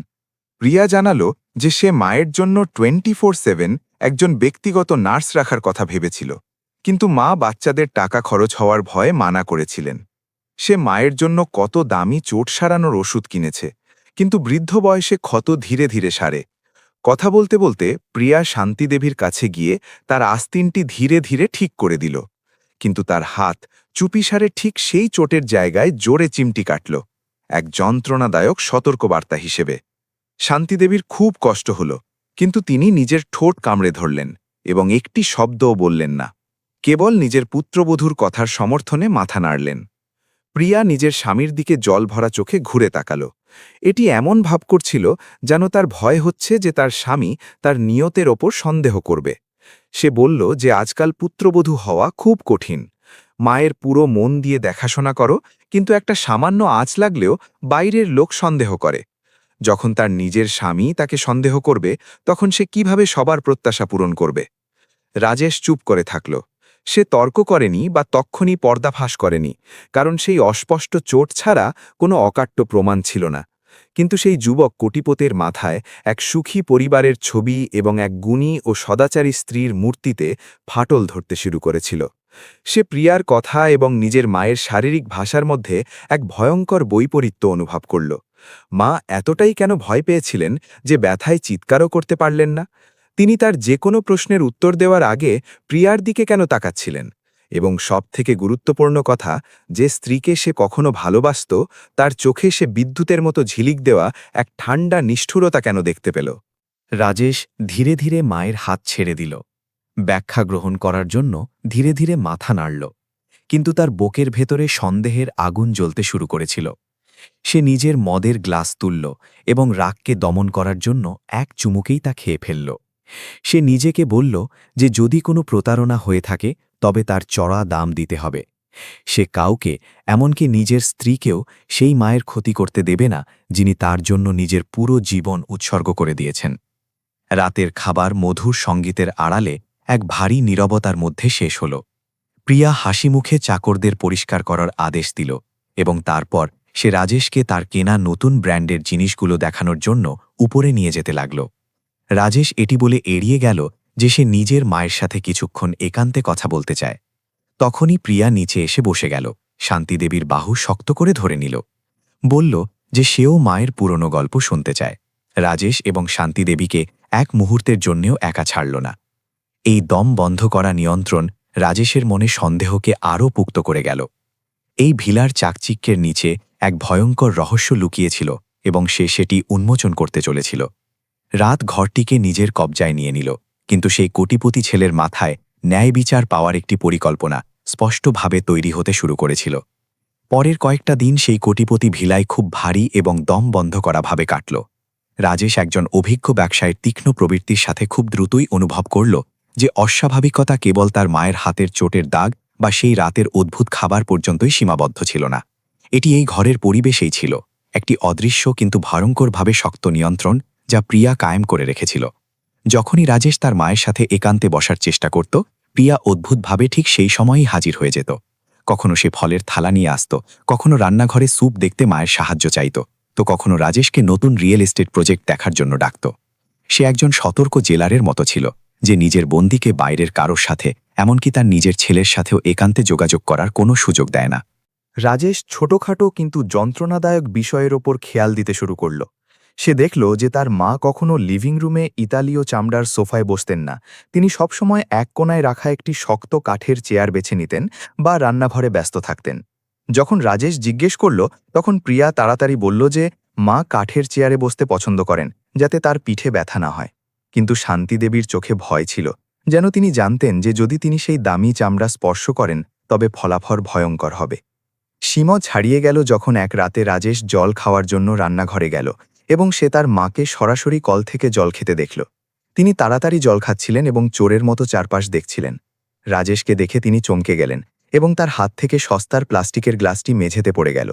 প্রিয়া জানালো যে সে মায়ের জন্য 24/7 একজন ব্যক্তিগত নার্স রাখার কথা ভেবেছিল, কিন্তু মা বাচ্চাদের টাকা খরচ হওয়ার ভয়ে মানা করেছিলেন। সে মায়ের জন্য কত দামি চোট সারানোর ওষুধ কিনেছে, কিন্তু বৃদ্ধ বয়সে ক্ষত ধীরে ধীরে সারে। কথা বলতে বলতে প্রিয়া শান্তিদেবীর কাছে গিয়ে তার আস্তিনটি ধীরে ধীরে ঠিক করে দিল, কিন্তু তার হাত চুপিসারে ঠিক সেই চোটের জায়গায় জোরে চিমটি কাটল, এক যন্ত্রণাদায়ক সতর্কবার্তা হিসেবে। শান্তিদেবীর খুব কষ্ট হল, কিন্তু তিনি নিজের ঠোঁট কামড়ে ধরলেন এবং একটি শব্দও বললেন না, কেবল নিজের পুত্রবধূর কথার সমর্থনে মাথা নাড়লেন। প্রিয়া নিজের স্বামীর দিকে জল ভরা চোখে ঘুরে তাকাল। এটি এমন ভাব করছিল যেন তার ভয় হচ্ছে যে তার স্বামী তার নিয়তের ওপর সন্দেহ করবে। সে বলল যে আজকাল পুত্রবধূ হওয়া খুব কঠিন। মায়ের পুরো মন দিয়ে দেখাশোনা করো, কিন্তু একটা সামান্য আঁচ লাগলেও বাইরের লোক সন্দেহ করে। যখন তার নিজের স্বামী তাকে সন্দেহ করবে, তখন সে কিভাবে সবার প্রত্যাশা পূরণ করবে? রাজেশ চুপ করে থাকল। সে তর্ক করেনি বা তক্ষণই পর্দাফাঁস করেনি, কারণ সেই অস্পষ্ট চোট ছাড়া কোনো অকাট্য প্রমাণ ছিল না। কিন্তু সেই যুবক কোটিপতির মাথায় এক সুখী পরিবারের ছবি এবং এক গুণী ও সদাচারী স্ত্রীর মূর্তিতে ফাটল ধরতে শুরু করেছিল। সে প্রিয়ার কথা এবং নিজের মায়ের শারীরিক ভাষার মধ্যে এক ভয়ঙ্কর বৈপরীত্য অনুভব করল। মা এতটাই কেন ভয় পেয়েছিলেন যে ব্যথায় চিৎকারও করতে পারলেন না? তিনি তার যে কোনো প্রশ্নের উত্তর দেওয়ার আগে প্রিয়ার দিকে কেন তাকাচ্ছিলেন? এবং সবথেকে গুরুত্বপূর্ণ কথা, যে স্ত্রীকে সে কখনো ভালোবাসত, তার চোখে সে বিদ্যুতের মতো ঝিলিক দেওয়া এক ঠান্ডা নিষ্ঠুরতা কেন দেখতে পেল? রাজেশ ধীরে ধীরে মায়ের হাত ছেড়ে দিল। ব্যাখ্যা গ্রহণ করার জন্য ধীরে ধীরে মাথা নাড়ল, কিন্তু তার বুকের ভেতরে সন্দেহের আগুন জ্বলতে শুরু করেছিল। সে নিজের মদের গ্লাস তুলল এবং রাগকে দমন করার জন্য এক চুমুকেই তা খেয়ে ফেলল। সে নিজেকে বলল যে যদি কোনো প্রতারণা হয়ে থাকে তবে তার চড়া দাম দিতে হবে। সে কাউকে, এমনকি নিজের স্ত্রীকেও, সেই মায়ের ক্ষতি করতে দেবে না যিনি তার জন্য নিজের পুরো জীবন উৎসর্গ করে দিয়েছেন। রাতের খাবার মধুর সঙ্গীতের আড়ালে এক ভারী নীরবতার মধ্যে শেষ হল। প্রিয়া হাসি মুখে চাকরদের পরিষ্কার করার আদেশ দিল এবং তারপর সে রাজেশকে তার কেনা নতুন ব্র্যান্ডের জিনিসগুলো দেখানোর জন্য উপরে নিয়ে যেতে লাগল। রাজেশ এটি বলে এড়িয়ে গেল যে সে নিজের মায়ের সাথে কিছুক্ষণ একান্তে কথা বলতে চায়। তখনই প্রিয়া নিচে এসে বসে গেল, শান্তিদেবীর বাহু শক্ত করে ধরে নিল, বলল যে সেও মায়ের পুরনো গল্প শুনতে চায়। রাজেশ এবং শান্তিদেবীকে এক মুহূর্তের জন্যেও একা ছাড়ল না। এই দম বন্ধ করা নিয়ন্ত্রণ রাজেশের মনে সন্দেহকে আরও পুক্ত করে গেল। এই ভিলার চাকচিক্যের নিচে এক ভয়ঙ্কর রহস্য লুকিয়েছিল এবং সে সেটি উন্মোচন করতে চলেছিল। রাত ঘরটিকে নিজের কবজায় নিয়ে নিল, কিন্তু সেই কোটিপতি ছেলের মাথায় ন্যায় বিচার পাওয়ার একটি পরিকল্পনা স্পষ্টভাবে তৈরি হতে শুরু করেছিল। পরের কয়েকটা দিন সেই কোটিপতি ভিলায় খুব ভারী এবং দম বন্ধ করাভাবে কাটল। রাজেশ একজন অভিজ্ঞ ব্যবসায়ীর তীক্ষ্ণ প্রবৃত্তির সাথে খুব দ্রুতই অনুভব করল যে অস্বাভাবিকতা কেবল তার মায়ের হাতের চোটের দাগ বা সেই রাতের অদ্ভুত খাবার পর্যন্তই সীমাবদ্ধ ছিল না। এটি এই ঘরের পরিবেশেই ছিল, একটি অদৃশ্য কিন্তু ভয়ঙ্করভাবে শক্ত নিয়ন্ত্রণ যা প্রিয়া কায়েম করে রেখেছিল। যখনই রাজেশ তার মায়ের সাথে একান্তে বসার চেষ্টা করত, প্রিয়া অদ্ভুতভাবে ঠিক সেই সময়ই হাজির হয়ে যেত। কখনো সে ফলের থালা নিয়ে আসত, কখনো রান্নাঘরে স্যুপ দেখতে মায়ের সাহায্য চাইত, তো কখনো রাজেশকে নতুন রিয়েল এস্টেট প্রজেক্ট দেখার জন্য ডাকত। সে একজন সতর্ক জেলারের মতো ছিল, যে নিজের বন্দীকে বাইরের কারোর সাথে, এমনকি তার নিজের ছেলের সাথেও একান্তে যোগাযোগ করার কোনো সুযোগ দেয় না। রাজেশ ছোটখাটো কিন্তু যন্ত্রণাদায়ক বিষয়ের ওপর খেয়াল দিতে শুরু করল। সে দেখল যে তার মা কখনো লিভিং রুমে ইতালীয় চামড়ার সোফায় বসতেন না, তিনি সবসময় এক কোণায় রাখা একটি শক্ত কাঠের চেয়ার বেছে নিতেন বা রান্নাঘরে ব্যস্ত থাকতেন। যখন রাজেশ জিজ্ঞেস করল, তখন প্রিয়া তাড়াতাড়ি বলল যে মা কাঠের চেয়ারে বসতে পছন্দ করেন, যাতে তার পিঠে ব্যথা না হয়। কিন্তু শান্তিদেবীর চোখে ভয় ছিল, যেন তিনি জানতেন যে যদি তিনি সেই দামি চামড়া স্পর্শ করেন তবে ফলাফল ভয়ঙ্কর হবে। সীমা ছাড়িয়ে গেল যখন এক রাতে রাজেশ জল খাওয়ার জন্য রান্নাঘরে গেল এবং সে তার মাকে সরাসরি কল থেকে জল খেতে দেখল। তিনি তাড়াতাড়ি জল খাচ্ছিলেন এবং চোরের মতো চারপাশ দেখছিলেন। রাজেশকে দেখে তিনি চমকে গেলেন এবং তার হাত থেকে সস্তার প্লাস্টিকের গ্লাসটি মেঝেতে পড়ে গেল।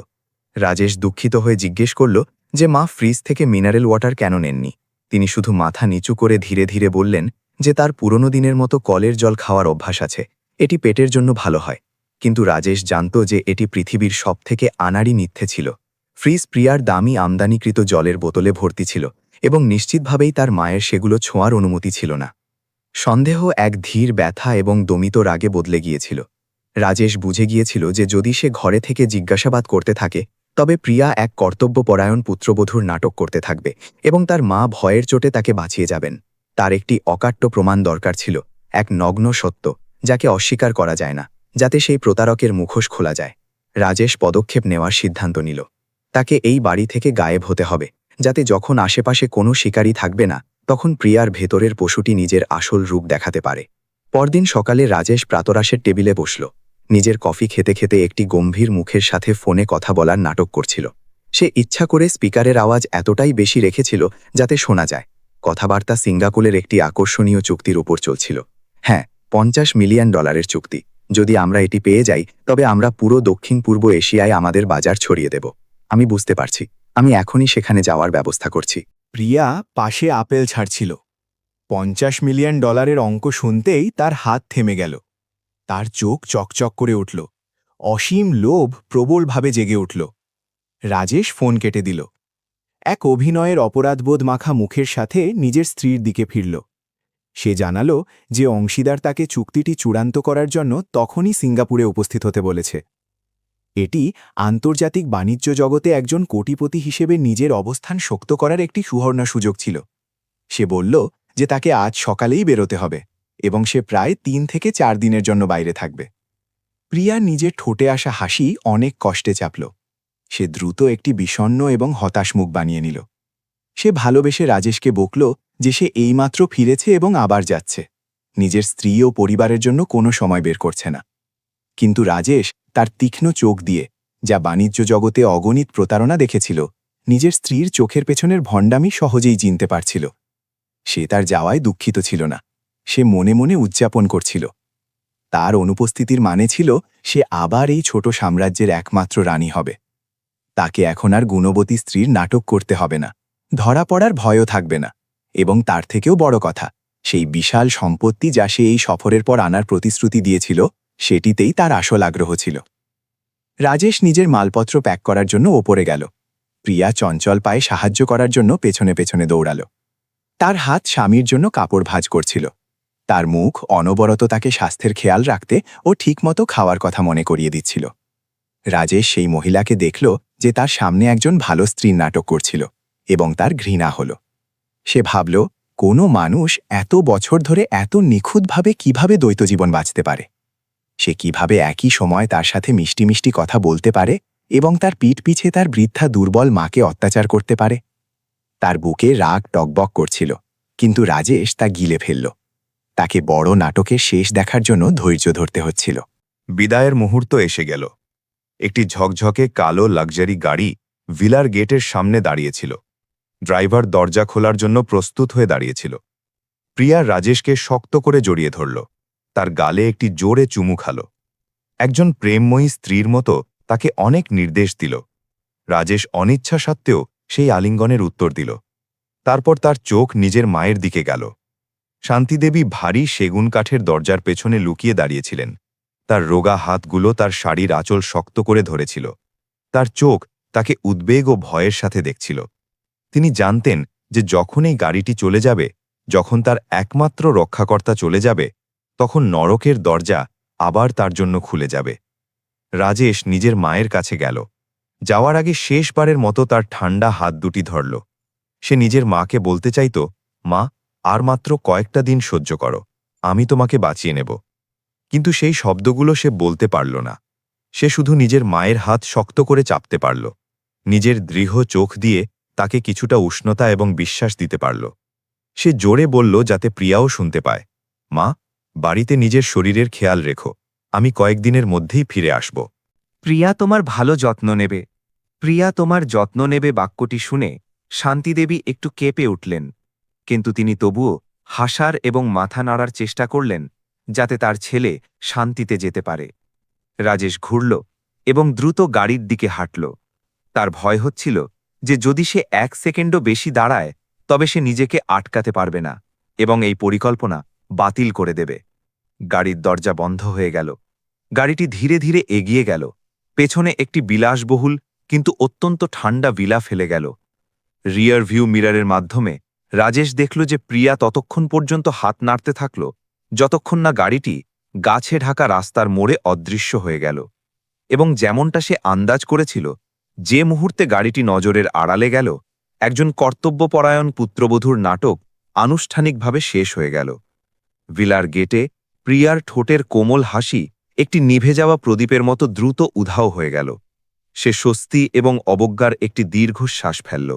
রাজেশ দুঃখিত হয়ে জিজ্ঞেস করল যে মা ফ্রিজ থেকে মিনারেল ওয়াটার কেন নেননি। তিনি শুধু মাথা নিচু করে ধীরে ধীরে বললেন যে তার পুরনো দিনের মতো কলের জল খাওয়ার অভ্যাস আছে, এটি পেটের জন্য ভালো হয়। কিন্তু রাজেশ জানত যে এটি পৃথিবীর সবথেকে আনাড়ি মিথ্যে ছিল। ফ্রিজ প্রিয়ার দামি আমদানিকৃত জলের বোতলে ভর্তি ছিল এবং নিশ্চিতভাবেই তার মায়ের সেগুলো ছোঁয়ার অনুমতি ছিল না। সন্দেহ এক ধীর ব্যথা এবং দমিত রাগে বদলে গিয়েছিল। রাজেশ বুঝে গিয়েছিল যে যদি সে ঘরে থেকে জিজ্ঞাসাবাদ করতে থাকে তবে প্রিয়া এক কর্তব্যপরায়ণ পুত্রবধূর নাটক করতে থাকবে এবং তার মা ভয়ের চোটে তাকে বাঁচিয়ে যাবেন। তার একটি অকাট্য প্রমাণ দরকার ছিল, এক নগ্ন সত্য যাকে অস্বীকার করা যায় না, যাতে সেই প্রতারকের মুখোশ খোলা যায়। রাজেশ পদক্ষেপ নেওয়ার সিদ্ধান্ত নিল। তাকে এই বাড়ি থেকে গায়েব হতে হবে, যাতে যখন আশেপাশে কোনো শিকারী থাকবে না তখন প্রিয়ার ভেতরের পশুটি নিজের আসল রূপ দেখাতে পারে। পরদিন সকালে রাজেশ প্রাতরাশের টেবিলে বসল। নিজের কফি খেতে খেতে একটি গম্ভীর মুখের সাথে ফোনে কথা বলার নাটক করছিল। সে ইচ্ছা করে স্পিকারের আওয়াজ এতটাই বেশি রেখেছিল যাতে শোনা যায়। কথাবার্তা সিঙ্গাপুরের একটি আকর্ষণীয় চুক্তির উপর চলছিল। হ্যাঁ, $50 মিলিয়ন চুক্তি। যদি আমরা এটি পেয়ে যাই তবে আমরা পুরো দক্ষিণ পূর্ব এশিয়ায় আমাদের বাজার ছড়িয়ে দেব। আমি বুঝতে পারছি, আমি এখনই সেখানে যাওয়ার ব্যবস্থা করছি। প্রিয়া পাশে আপেল ছাড়ছিল। $50 মিলিয়ন অঙ্ক শুনতেই তার হাত থেমে গেল। তার চোখ চকচক করে উঠল। অসীম লোভ প্রবলভাবে জেগে উঠল। রাজেশ ফোন কেটে দিল। এক অভিনয়ের অপরাধবোধ মাখা মুখের সাথে নিজের স্ত্রীর দিকে ফিরল। সে জানালো যে অংশীদার তাকে চুক্তিটি চূড়ান্ত করার জন্য তখনই সিঙ্গাপুরে উপস্থিত হতে বলেছে। এটি আন্তর্জাতিক বাণিজ্য জগতে একজন কোটিপতি হিসেবে নিজের অবস্থান শক্ত করার একটি সুবর্ণ সুযোগ ছিল। সে বলল যে তাকে আজ সকালেই বেরোতে হবে এবং সে প্রায় 3 থেকে 4 দিনের জন্য বাইরে থাকবে। প্রিয়া নিজের ঠোঁটে আসা হাসি অনেক কষ্টে চাপল। সে দ্রুত একটি বিষণ্ণ এবং হতাশ মুখ বানিয়ে নিল। সে ভালোবেসে রাজেশকে বকল যে সে এইমাত্র ফিরেছে এবং আবার যাচ্ছে, নিজের স্ত্রী ও পরিবারের জন্য কোনো সময় বের করছে না। কিন্তু রাজেশ তার তীক্ষ্ণ চোখ দিয়ে, যা বাণিজ্য জগতে অগণিত প্রতারণা দেখেছিল, নিজের স্ত্রীর চোখের পেছনের ভণ্ডামি সহজেই চিনতে পারছিল। সে তার যাওয়ায় দুঃখিত ছিল না, সে মনে মনে উদযাপন করছিল। তার অনুপস্থিতির মানে ছিল সে আবার এই ছোট সাম্রাজ্যের একমাত্র রানী হবে। তাকে এখন আর গুণবতী স্ত্রীর নাটক করতে হবে না, ধরা পড়ার ভয়ও থাকবে না, এবং তার থেকেও বড় কথা, সেই বিশাল সম্পত্তি যা সে এই সফরের পর আনার প্রতিশ্রুতি দিয়েছিল, সেটিতেই তার আসল আগ্রহ ছিল। রাজেশ নিজের মালপত্র প্যাক করার জন্য ওপরে গেল। প্রিয়া চঞ্চল পায়ে সাহায্য করার জন্য পেছনে পেছনে দৌড়াল। তার হাত স্বামীর জন্য কাপড় ভাঁজ করছিল। তার মুখ অনবরত তাকে স্বাস্থ্যের খেয়াল রাখতে ও ঠিকমতো খাওয়ার কথা মনে করিয়ে দিচ্ছিল। রাজেশ সেই মহিলাকে দেখল যে তার সামনে একজন ভালো স্ত্রীর নাটক করছিল এবং তার ঘৃণা হল। সে ভাবল, কোনো মানুষ এত বছর ধরে এত নিখুঁতভাবে কিভাবে দ্বৈত জীবন বাঁচতে পারে? সে কিভাবে একই সময় তার সাথে মিষ্টি মিষ্টি কথা বলতে পারে এবং তার পিঠ পিছে তার বৃদ্ধা দুর্বল মাকে অত্যাচার করতে পারে? তার বুকে রাগ টকবক করছিল, কিন্তু রাজেশ তা গিলে ফেলল। তাকে বড় নাটকের শেষ দেখার জন্য ধৈর্য ধরতে হচ্ছিল। বিদায়ের মুহূর্ত এসে গেল। একটি ঝকঝকে কালো লাক্সারি গাড়ি ভিলার গেটের সামনে দাঁড়িয়েছিল। ড্রাইভার দরজা খোলার জন্য প্রস্তুত হয়ে দাঁড়িয়েছিল। প্রিয়া রাজেশকে শক্ত করে জড়িয়ে ধরল, তার গালে একটি জোরে চুমু খাল। একজন প্রেমময়ী স্ত্রীর মতো তাকে অনেক নির্দেশ দিল। রাজেশ অনিচ্ছা সত্ত্বেও সেই আলিঙ্গনের উত্তর দিল। তারপর তার চোখ নিজের মায়ের দিকে গেল। শান্তিদেবী ভারী সেগুন কাঠের দরজার পেছনে লুকিয়ে দাঁড়িয়েছিলেন। তার রোগা হাতগুলো তার শাড়ির আঁচল শক্ত করে ধরেছিল। তার চোখ তাকে উদ্বেগ ও ভয়ের সাথে দেখছিল। তিনি জানতেন যে যখন এই গাড়িটি চলে যাবে, যখন তার একমাত্র রক্ষাকর্তা চলে যাবে, তখন নরকের দরজা আবার তার জন্য খুলে যাবে। রাজেশ নিজের মায়ের কাছে গেল। যাওয়ার আগে শেষবারের মতো তার ঠান্ডা হাত দুটি ধরল। সে নিজের মাকে বলতে চাইত, মা, আর মাত্র কয়েকটা দিন সহ্য করো, আমি তোমাকে বাঁচিয়ে নেব। কিন্তু সেই শব্দগুলো সে বলতে পারল না। সে শুধু নিজের মায়ের হাত শক্ত করে চাপতে পারল। নিজের দৃঢ় চোখ দিয়ে তাকে কিছুটা উষ্ণতা এবং বিশ্বাস দিতে পারল। সে জোরে বলল যাতে প্রিয়াও শুনতে পায়, মা, বাড়িতে নিজের শরীরের খেয়াল রেখো, আমি কয়েকদিনের মধ্যেই ফিরে আসব। প্রিয়া তোমার ভালো যত্ন নেবে, প্রিয়া তোমার যত্ন নেবে। বাক্যটি শুনে শান্তিদেবী একটু কেঁপে উঠলেন, কিন্তু তিনি তবুও হাসার এবং মাথা নাড়ার চেষ্টা করলেন যাতে তার ছেলে শান্তিতে যেতে পারে। রাজেশ ঘুরল এবং দ্রুত গাড়ির দিকে হাঁটল। তার ভয় হচ্ছিল যে যদি সে 1 সেকেন্ডও বেশি দাঁড়ায় তবে সে নিজেকে আটকাতে পারবে না এবং এই পরিকল্পনা বাতিল করে দেবে। গাড়ির দরজা বন্ধ হয়ে গেল। গাড়িটি ধীরে ধীরে এগিয়ে গেল। পেছনে একটি বিলাসবহুল কিন্তু অত্যন্ত ঠান্ডা ভিলা ফেলে গেল। রিয়ার ভিউ মিররের মাধ্যমে রাজেশ দেখল যে প্রিয়া ততক্ষণ পর্যন্ত হাত নাড়তে থাকল যতক্ষণ না গাড়িটি গাছে ঢাকা রাস্তার মোড়ে অদৃশ্য হয়ে গেল। এবং যেমনটা সে আন্দাজ করেছিল, যে মুহূর্তে গাড়িটি নজরের আড়ালে গেল, একজন কর্তব্যপরায়ণ পুত্রবধূর নাটক আনুষ্ঠানিকভাবে শেষ হয়ে গেল। ভিলার গেটে প্রিয়ার ঠোঁটের কোমল হাসি একটি নিভে যাওয়া প্রদীপের মতো দ্রুত উধাও হয়ে গেল। সে স্বস্তি এবং অবজ্ঞার একটি দীর্ঘশ্বাস ফেলল।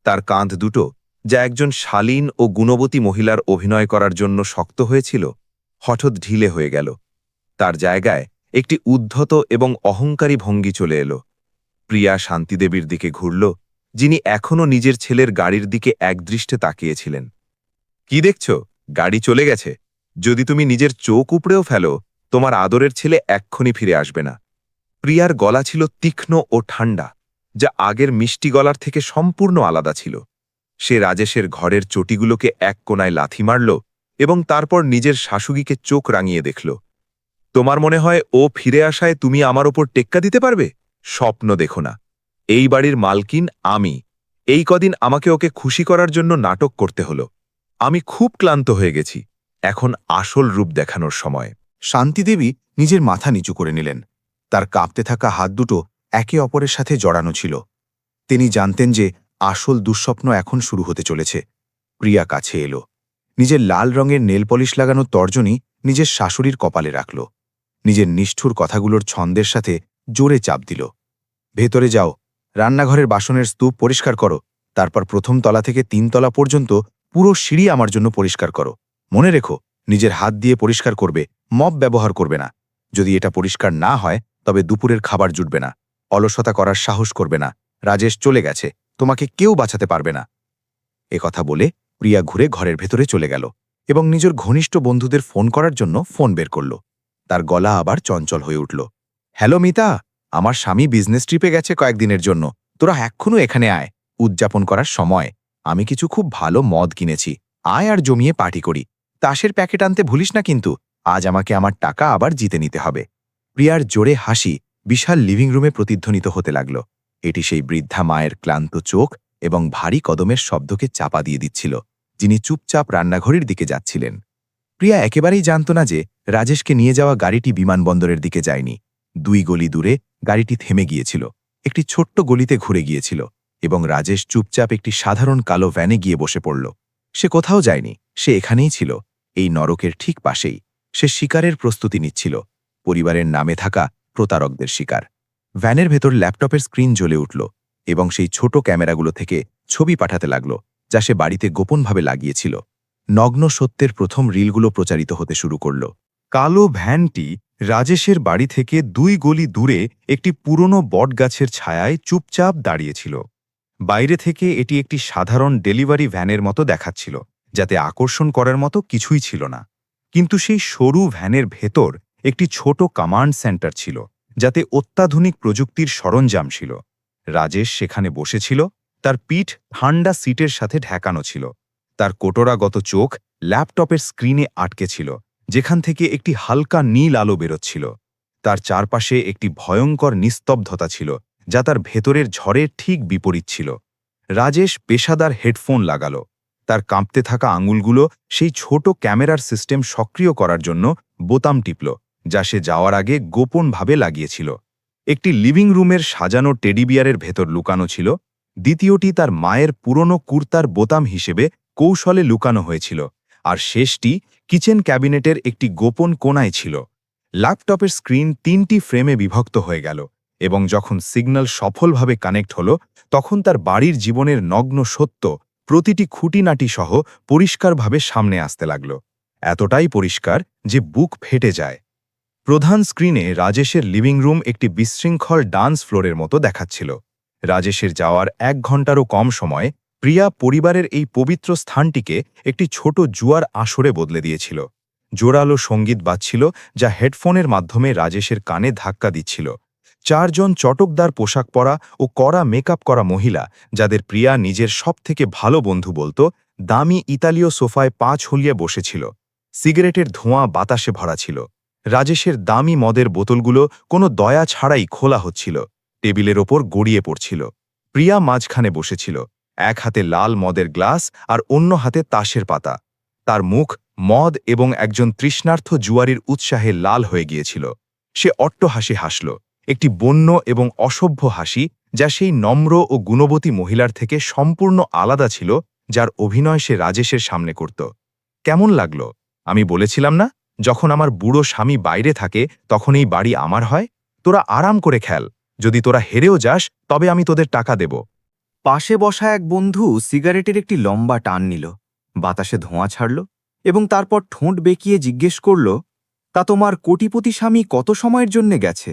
তার কাঁধ দুটো, যা একজন শালীন ও গুণবতী মহিলার অভিনয় করার জন্য শক্ত হয়েছিল, হঠাৎ ঢিলে হয়ে গেল। তার জায়গায় একটি উদ্ধত এবং অহংকারী ভঙ্গি চলে এলো। প্রিয়া শান্তিদেবীর দিকে ঘুরল, যিনি এখনও নিজের ছেলের গাড়ির দিকে একদৃষ্টে তাকিয়েছিলেন। কি দেখছ? গাড়ি চলে গেছে। যদি তুমি নিজের চোখ উপড়েও ফেলো, তোমার আদরের ছেলে এক্ষুনি ফিরে আসবে না। প্রিয়ার গলা ছিল তীক্ষ্ণ ও ঠান্ডা, যা আগের মিষ্টি গলার থেকে সম্পূর্ণ আলাদা ছিল। সে রাজেশের ঘরের চটিগুলোকে এক কোণায় লাথি মারল এবং তারপর নিজের শাশুড়িকে চোখ রাঙিয়ে দেখল। তোমার মনে হয় ও ফিরে আসায় তুমি আমার ওপর টেক্কা দিতে পারবে? স্বপ্ন দেখো না। এই বাড়ির মালকিন আমি। এই কদিন আমাকে ওকে খুশি করার জন্য নাটক করতে হলো। আমি খুব ক্লান্ত হয়ে গেছি। এখন আসল রূপ দেখানোর সময়। শান্তিদেবী নিজের মাথা নিচু করে নিলেন। তার কাঁপতে থাকা হাত দুটো একে অপরের সাথে জড়ানো ছিল। তিনি জানতেন যে আসল দুঃস্বপ্ন এখন শুরু হতে চলেছে। প্রিয়া কাছে এলো। নিজের লাল রঙের নেল পলিশ লাগানো তর্জনী নিজের শাশুড়ির কপালে রাখল। নিজের নিষ্ঠুর কথাগুলোর ছন্দের সাথে জোরে চাপ দিল। ভেতরে যাও, রান্নাঘরের বাসনের স্তূপ পরিষ্কার করো, তারপর প্রথম তলা থেকে 3 তলা পর্যন্ত পুরো সিঁড়ি আমার জন্য পরিষ্কার করো। মনে রেখো, নিজের হাত দিয়ে পরিষ্কার করবে, মপ ব্যবহার করবে না। যদি এটা পরিষ্কার না হয়, তবে দুপুরের খাবার জুটবে না। অলসতা করার সাহস করবে না। রাজেশ চলে গেছে, তোমাকে কেউ বাঁচাতে পারবে না। কথা বলে প্রিয়া ঘুরে ঘরের ভেতরে চলে গেল এবং নিজের ঘনিষ্ঠ বন্ধুদের ফোন করার জন্য ফোন বের করল। তার গলা আবার চঞ্চল হয়ে উঠল। হ্যালো মিতা, আমার স্বামী বিজনেস ট্রিপে গেছে কয়েকদিনের জন্য। তোরা এক্ষুনি এখানে আয়। উদযাপন করার সময়। আমি কিছু খুব ভালো মদ কিনেছি। আয় আর জমিয়ে পার্টি করি। তাসের প্যাকেট আনতে ভুলিস না কিন্তু। আজ আমাকে আমার টাকা আবার জিতে নিতে হবে। প্রিয়ার জোরে হাসি বিশাল লিভিং রুমে প্রতিধ্বনিত হতে লাগল। এটি সেই বৃদ্ধা মায়ের ক্লান্ত চোখ এবং ভারী কদমের শব্দকে চাপা দিয়ে দিচ্ছিল, যিনি চুপচাপ রান্নাঘরের দিকে যাচ্ছিলেন। প্রিয়া একেবারেই জানত না যে রাজেশকে নিয়ে যাওয়া গাড়িটি বিমানবন্দরের দিকে যায়নি। 2 গলি দূরে গাড়িটি থেমে গিয়েছিল, একটি ছোট্ট গলিতে ঘুরে গিয়েছিল এবং রাজেশ চুপচাপ একটি সাধারণ কালো ভ্যানে গিয়ে বসে পড়ল। সে কোথাও যায়নি, সে এখানেই ছিল, এই নরকের ঠিক পাশেই। সে শিকারের প্রস্তুতি নিচ্ছিল, পরিবারের নামে থাকা প্রতারকদের শিকার। ভ্যানের ভেতর ল্যাপটপের স্ক্রিন জ্বলে উঠল এবং সেই ছোট ক্যামেরাগুলো থেকে ছবি পাঠাতে লাগল, যা সে বাড়িতে গোপনভাবে লাগিয়েছিল। নগ্ন সত্যের প্রথম রিলগুলো প্রচারিত হতে শুরু করল। কালো ভ্যানটি রাজেশের বাড়ি থেকে 2 গলি দূরে একটি পুরনো বটগাছের ছায়ায় চুপচাপ দাঁড়িয়েছিল। বাইরে থেকে এটি একটি সাধারণ ডেলিভারি ভ্যানের মতো দেখাচ্ছিল, যাতে আকর্ষণ করার মতো কিছুই ছিল না। কিন্তু সেই সরু ভ্যানের ভেতর একটি ছোট কমান্ড সেন্টার ছিল, যাতে অত্যাধুনিক প্রযুক্তির সরঞ্জাম ছিল। রাজেশ সেখানে বসেছিল, তার পিঠ ঠান্ডা সিটের সাথে ঢাকানো ছিল। তার কোটরাগত চোখ ল্যাপটপের স্ক্রিনে আটকে ছিল, যেখান থেকে একটি হালকা নীল আলো বেরোচ্ছিল। তার চারপাশে একটি ভয়ঙ্কর নিস্তব্ধতা ছিল, যা তার ভেতরের ঝড়ের ঠিক বিপরীত ছিল। রাজেশ পেশাদার হেডফোন লাগালো। তার কাঁপতে থাকা আঙুলগুলো সেই ছোট ক্যামেরার সিস্টেম সক্রিয় করার জন্য বোতাম টিপল, যা সে যাওয়ার আগে গোপনভাবে লাগিয়েছিল। একটি লিভিং রুমের সাজানো টেডিবিয়ারের ভেতর লুকানো ছিল, দ্বিতীয়টি তার মায়ের পুরনো কুর্তার বোতাম হিসেবে কৌশলে লুকানো হয়েছিল, আর শেষটি কিচেন ক্যাবিনেটের একটি গোপন কোণায় ছিল। ল্যাপটপের স্ক্রিন 3টি ফ্রেমে বিভক্ত হয়ে গেল এবং যখন সিগন্যাল সফলভাবে কানেক্ট হল, তখন তার বাড়ির জীবনের নগ্ন সত্য প্রতিটি খুঁটিনাটি সহ পরিষ্কারভাবে সামনে আসতে লাগল। এতটাই পরিষ্কার যে বুক ফেটে যায়। প্রধান স্ক্রিনে রাজেশের লিভিং রুম একটি বিশৃঙ্খল ডান্স ফ্লোরের মতো দেখাচ্ছিল। রাজেশের যাওয়ার 1 ঘন্টারও কম সময়ে প্রিয়া পরিবারের এই পবিত্র স্থানটিকে একটি ছোট জুয়ার আসরে বদলে দিয়েছিল। জোরালো সঙ্গীত বাজছিল, যা হেডফোনের মাধ্যমে রাজেশের কানে ধাক্কা দিচ্ছিল। 4 জন চটকদার পোশাক পরা ও কড়া মেকআপ করা মহিলা, যাদের প্রিয়া নিজের সবথেকে ভালো বন্ধু বলত, দামি ইতালীয় সোফায় 5 হলিয়ে বসেছিল। সিগারেটের ধোঁয়া বাতাসে ভরা ছিল। রাজেশের দামি মদের বোতলগুলো কোনো দয়া ছাড়াই খোলা হচ্ছিল, টেবিলের ওপর গড়িয়ে পড়ছিল। প্রিয়া মাঝখানে বসেছিল, এক হাতে লাল মদের গ্লাস আর অন্য হাতে তাসের পাতা। তার মুখ মদ এবং একজন তৃষ্ণার্থ জুয়ারির উৎসাহে লাল হয়ে গিয়েছিল। সে অট্টহাসি হাসল, একটি বন্য এবং অসভ্য হাসি, যা সেই নম্র ও গুণবতী মহিলার থেকে সম্পূর্ণ আলাদা ছিল, যার অভিনয় সে রাজেশের সামনে করত। কেমন লাগল? আমি বলেছিলাম না, যখন আমার বুড়ো স্বামী বাইরে থাকে তখন এই বাড়ি আমার হয়। তোরা আরাম করে খেল, যদি তোরা হেরেও যাস তবে আমি তোদের টাকা দেব। পাশে বসা এক বন্ধু সিগারেটের একটি লম্বা টান নিল, বাতাসে ধোঁয়া ছাড়ল এবং তারপর ঠোঁট বেঁকিয়ে জিজ্ঞেস করল, তা তোমার কোটিপতি স্বামী কত সময়ের জন্যে গেছে?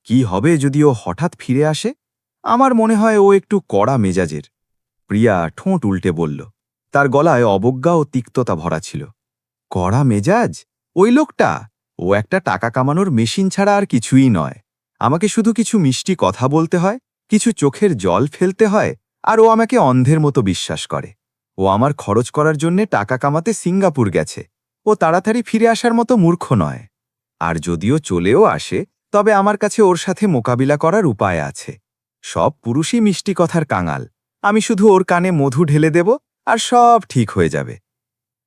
কি হবে যদি ও হঠাৎ ফিরে আসে? আমার মনে হয় ও একটু কড়া মেজাজের। প্রিয়া ঠোঁট উল্টে বলল, তার গলায় অবজ্ঞা ও তিক্ততা ভরা ছিল। কড়া মেজাজ? ওই লোকটা? ও একটা টাকা কামানোর মেশিন ছাড়া আর কিছুই নয়। আমাকে শুধু কিছু মিষ্টি কথা বলতে হয়, কিছু চোখের জল ফেলতে হয়, আর ও আমাকে অন্ধের মতো বিশ্বাস করে। ও আমার খরচ করার জন্যে টাকা কামাতে সিঙ্গাপুর গেছে। ও তাড়াতাড়ি ফিরে আসার মতো মূর্খ নয়। আর যদিও চলেও আসে, তবে আমার কাছে ওর সাথে মোকাবিলা করার উপায় আছে। সব পুরুষই মিষ্টি কথার কাঙাল। আমি শুধু ওর কানে মধু ঢেলে দেব আর সব ঠিক হয়ে যাবে।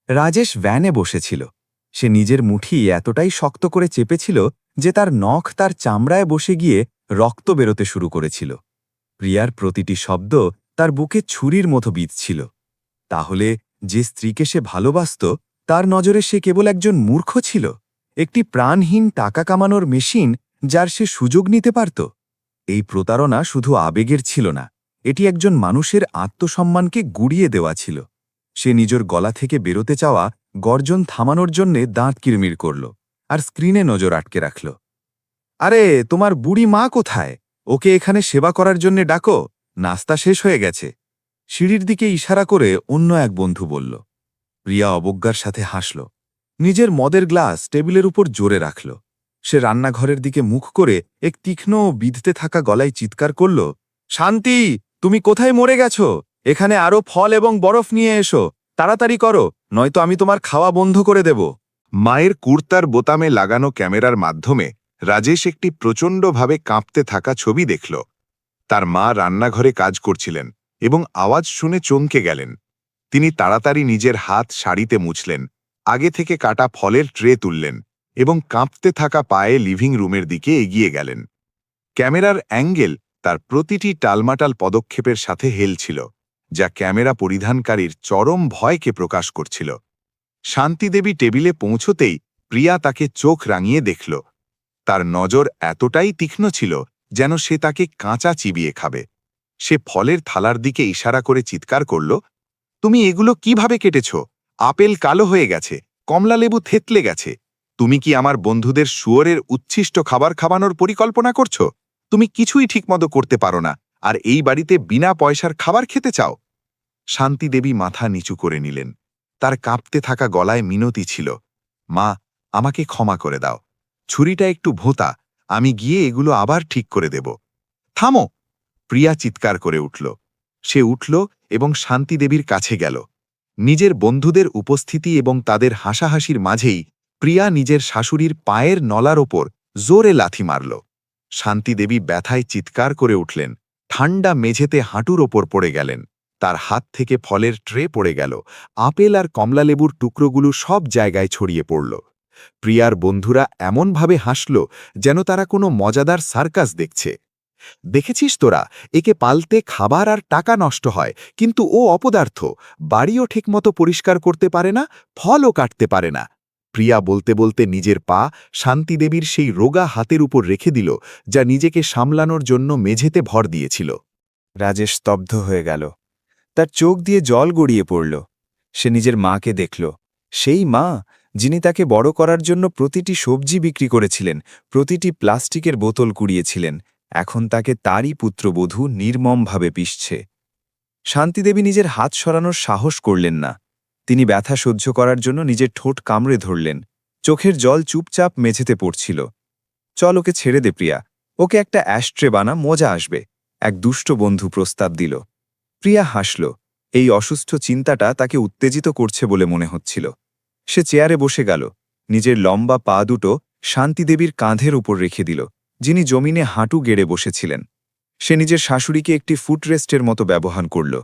রাজেশ ভ্যানে বসেছিল। সে নিজের মুঠি এতটাই শক্ত করে চেপেছিল যে তার নখ তার চামড়ায় বসে গিয়ে রক্ত বেরোতে শুরু করেছিল। প্রিয়ার প্রতিটি শব্দ তার বুকে ছুরির মতো বিঁধছিল। তাহলে যে স্ত্রীকে সে ভালোবাসত, তার নজরে সে কেবল একজন মূর্খ ছিল, একটি প্রাণহীন টাকা কামানোর মেশিন যার সে সুযোগ নিতে পারত। এই প্রতারণা শুধু আবেগের ছিল না, এটি একজন মানুষের আত্মসম্মানকে গুড়িয়ে দেওয়া ছিল। সে নিজের গলা থেকে বেরোতে চাওয়া গর্জন থামানোর জন্যে দাঁত কিরমির করল আর স্ক্রিনে নজর আটকে রাখল। আরে, তোমার বুড়ি মা কোথায়? ওকে এখানে সেবা করার জন্যে ডাকো, নাস্তা শেষ হয়ে গেছে। সিঁড়ির দিকে ইশারা করে অন্য এক বন্ধু বলল। প্রিয়া অবজ্ঞার সাথে হাসল, নিজের মদের গ্লাস টেবিলের উপর জোরে রাখল। সে রান্নাঘরের দিকে মুখ করে এক তীক্ষ্ণ ও বিঁধতে থাকা গলায় চিৎকার করল, শান্তি, তুমি কোথায় মরে গেছো? এখানে আরও ফল এবং বরফ নিয়ে এসো, তাড়াতাড়ি করো, নয়তো আমি তোমার খাওয়া বন্ধ করে দেব। মায়ের কুর্তার বোতামে লাগানো ক্যামেরার মাধ্যমে রাজেশ একটি প্রচণ্ডভাবে কাঁপতে থাকা ছবি দেখল। তার মা রান্নাঘরে কাজ করছিলেন এবং আওয়াজ শুনে চমকে গেলেন। তিনি তাড়াতাড়ি নিজের হাত শাড়িতে মুছলেন, আগে থেকে কাটা ফলের ট্রে তুললেন এবং কাঁপতে থাকা পায়ে লিভিং রুমের দিকে এগিয়ে গেলেন। ক্যামেরার অ্যাঙ্গেল তার প্রতিটি টালমাটাল পদক্ষেপের সাথে হেলছিল, যা ক্যামেরা পরিধানকারীর চরম ভয়কে প্রকাশ করছিল। শান্তিদেবী টেবিলে পৌঁছতেই প্রিয়া তাকে চোখ রাঙিয়ে দেখল। তার নজর এতটাই তীক্ষ্ণ ছিল যেন সে তাকে কাঁচা চিবিয়ে খাবে। সে ফলের থালার দিকে ইশারা করে চিৎকার করল, তুমি এগুলো কিভাবে কেটেছ? আপেল কালো হয়ে গেছে, কমলালেবু থেতলে গেছে। তুমি কি আমার বন্ধুদের শুয়োরের উচ্ছিষ্ট খাবার খাওয়ানোর পরিকল্পনা করছো? তুমি কিছুই ঠিকমতো করতে পারো না, আর এই বাড়িতে বিনা পয়সার খাবার খেতে চাও? শান্তিদেবী মাথা নিচু করে নিলেন। তার কাঁপতে থাকা গলায় মিনতি ছিল, মা, আমাকে ক্ষমা করে দাও। ছুরিটা একটু ভোঁতা, আমি গিয়ে এগুলো আবার ঠিক করে দেব। থামো! প্রিয়া চিৎকার করে উঠল। সে উঠল এবং শান্তিদেবীর কাছে গেল। নিজের বন্ধুদের উপস্থিতি এবং তাদের হাসাহাসির মাঝেই প্রিয়া নিজের শাশুড়ির পায়ের নলার ওপর জোরে লাথি মারল। শান্তিদেবী ব্যথায় চিৎকার করে উঠলেন, ঠান্ডা মেঝেতে হাঁটুর ওপর পড়ে গেলেন। তার হাত থেকে ফলের ট্রে পড়ে গেল, আপেল আর কমলালেবুর টুকরোগুলো সব জায়গায় ছড়িয়ে পড়ল। প্রিয়ার বন্ধুরা এমনভাবে হাসল যেন তারা কোনো মজাদার সার্কাস দেখছে। দেখেছিস তোরা, একে পালতে খাবার আর টাকা নষ্ট হয়, কিন্তু ও অপদার্থ, বাড়িও ঠিকমতো পরিষ্কার করতে পারে না, ফলও কাটতে পারে না। প্রিয়া বলতে বলতে নিজের পা শান্তিদেবীর সেই রোগা হাতের উপর রেখে দিল, যা নিজেকে সামলানোর জন্য মেঝেতে ভর দিয়েছিল। রাজেশ স্তব্ধ হয়ে গেল। তার চোখ দিয়ে জল গড়িয়ে পড়ল। সে নিজের মাকে দেখল, সেই মা যিনি তাকে বড় করার জন্য প্রতিটি সবজি বিক্রি করেছিলেন, প্রতিটি প্লাস্টিকের বোতল কুড়িয়েছিলেন। এখন তাকে তারই পুত্রবধূ নির্মমভাবে পিষছে। শান্তিদেবী নিজের হাত সরানোর সাহস করলেন না। তিনি ব্যথা সহ্য করার জন্য নিজের ঠোঁট কামড়ে ধরলেন। চোখের জল চুপচাপ মেঝেতে পড়ছিল। চল, ওকে ছেড়ে দে প্রিয়া, ওকে একটা অ্যাশট্রে বানা, মজা আসবে, এক দুষ্ট বন্ধু প্রস্তাব দিল। প্রিয়া হাসল। এই অসুস্থ চিন্তাটা তাকে উত্তেজিত করছে বলে মনে হচ্ছিল। সে চেয়ারে বসে গেল, নিজের লম্বা পা দুটো শান্তিদেবীর কাঁধের উপর রেখে দিল, যিনি জমিনে হাঁটু গেড়ে বসেছিলেন। সে নিজের শাশুড়িকে একটি ফুটরেস্টের মতো ব্যবহার করল,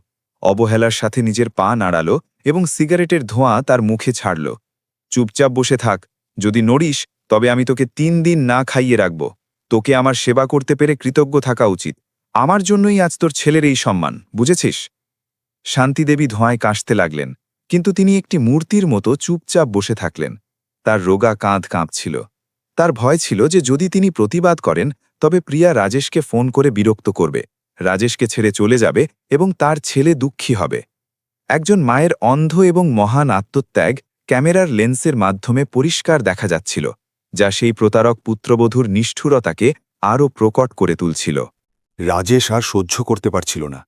অবহেলার সাথে নিজের পা নাড়াল এবং সিগারেটের ধোঁয়া তার মুখে ছাড়ল। চুপচাপ বসে থাক, যদি নড়িস তবে আমি তোকে 3 দিন না খাইয়ে রাখব। তোকে আমার সেবা করতে পেরে কৃতজ্ঞ থাকা উচিত। আমার জন্যই আজ তোর ছেলের এই সম্মান, বুঝেছিস? শান্তিদেবী ধোঁয়ায় কাশতে লাগলেন, কিন্তু তিনি একটি মূর্তির মতো চুপচাপ বসে থাকলেন। তার রোগা কাঁধ কাঁপছিল। তার ভয় ছিল যে যদি তিনি প্রতিবাদ করেন তবে প্রিয়া রাজেশকে ফোন করে বিরক্ত করবে, রাজেশকে ছেড়ে চলে যাবে এবং তার ছেলে দুঃখী হবে। একজন মায়ের অন্ধ এবং মহান আত্মত্যাগ ক্যামেরার লেন্সের মাধ্যমে পরিষ্কার দেখা যাচ্ছিল, যা সেই প্রতারক পুত্রবধূর নিষ্ঠুরতাকে আরও প্রকট করে তুলছিল। রাজেশ আর সহ্য করতে পারছিল না।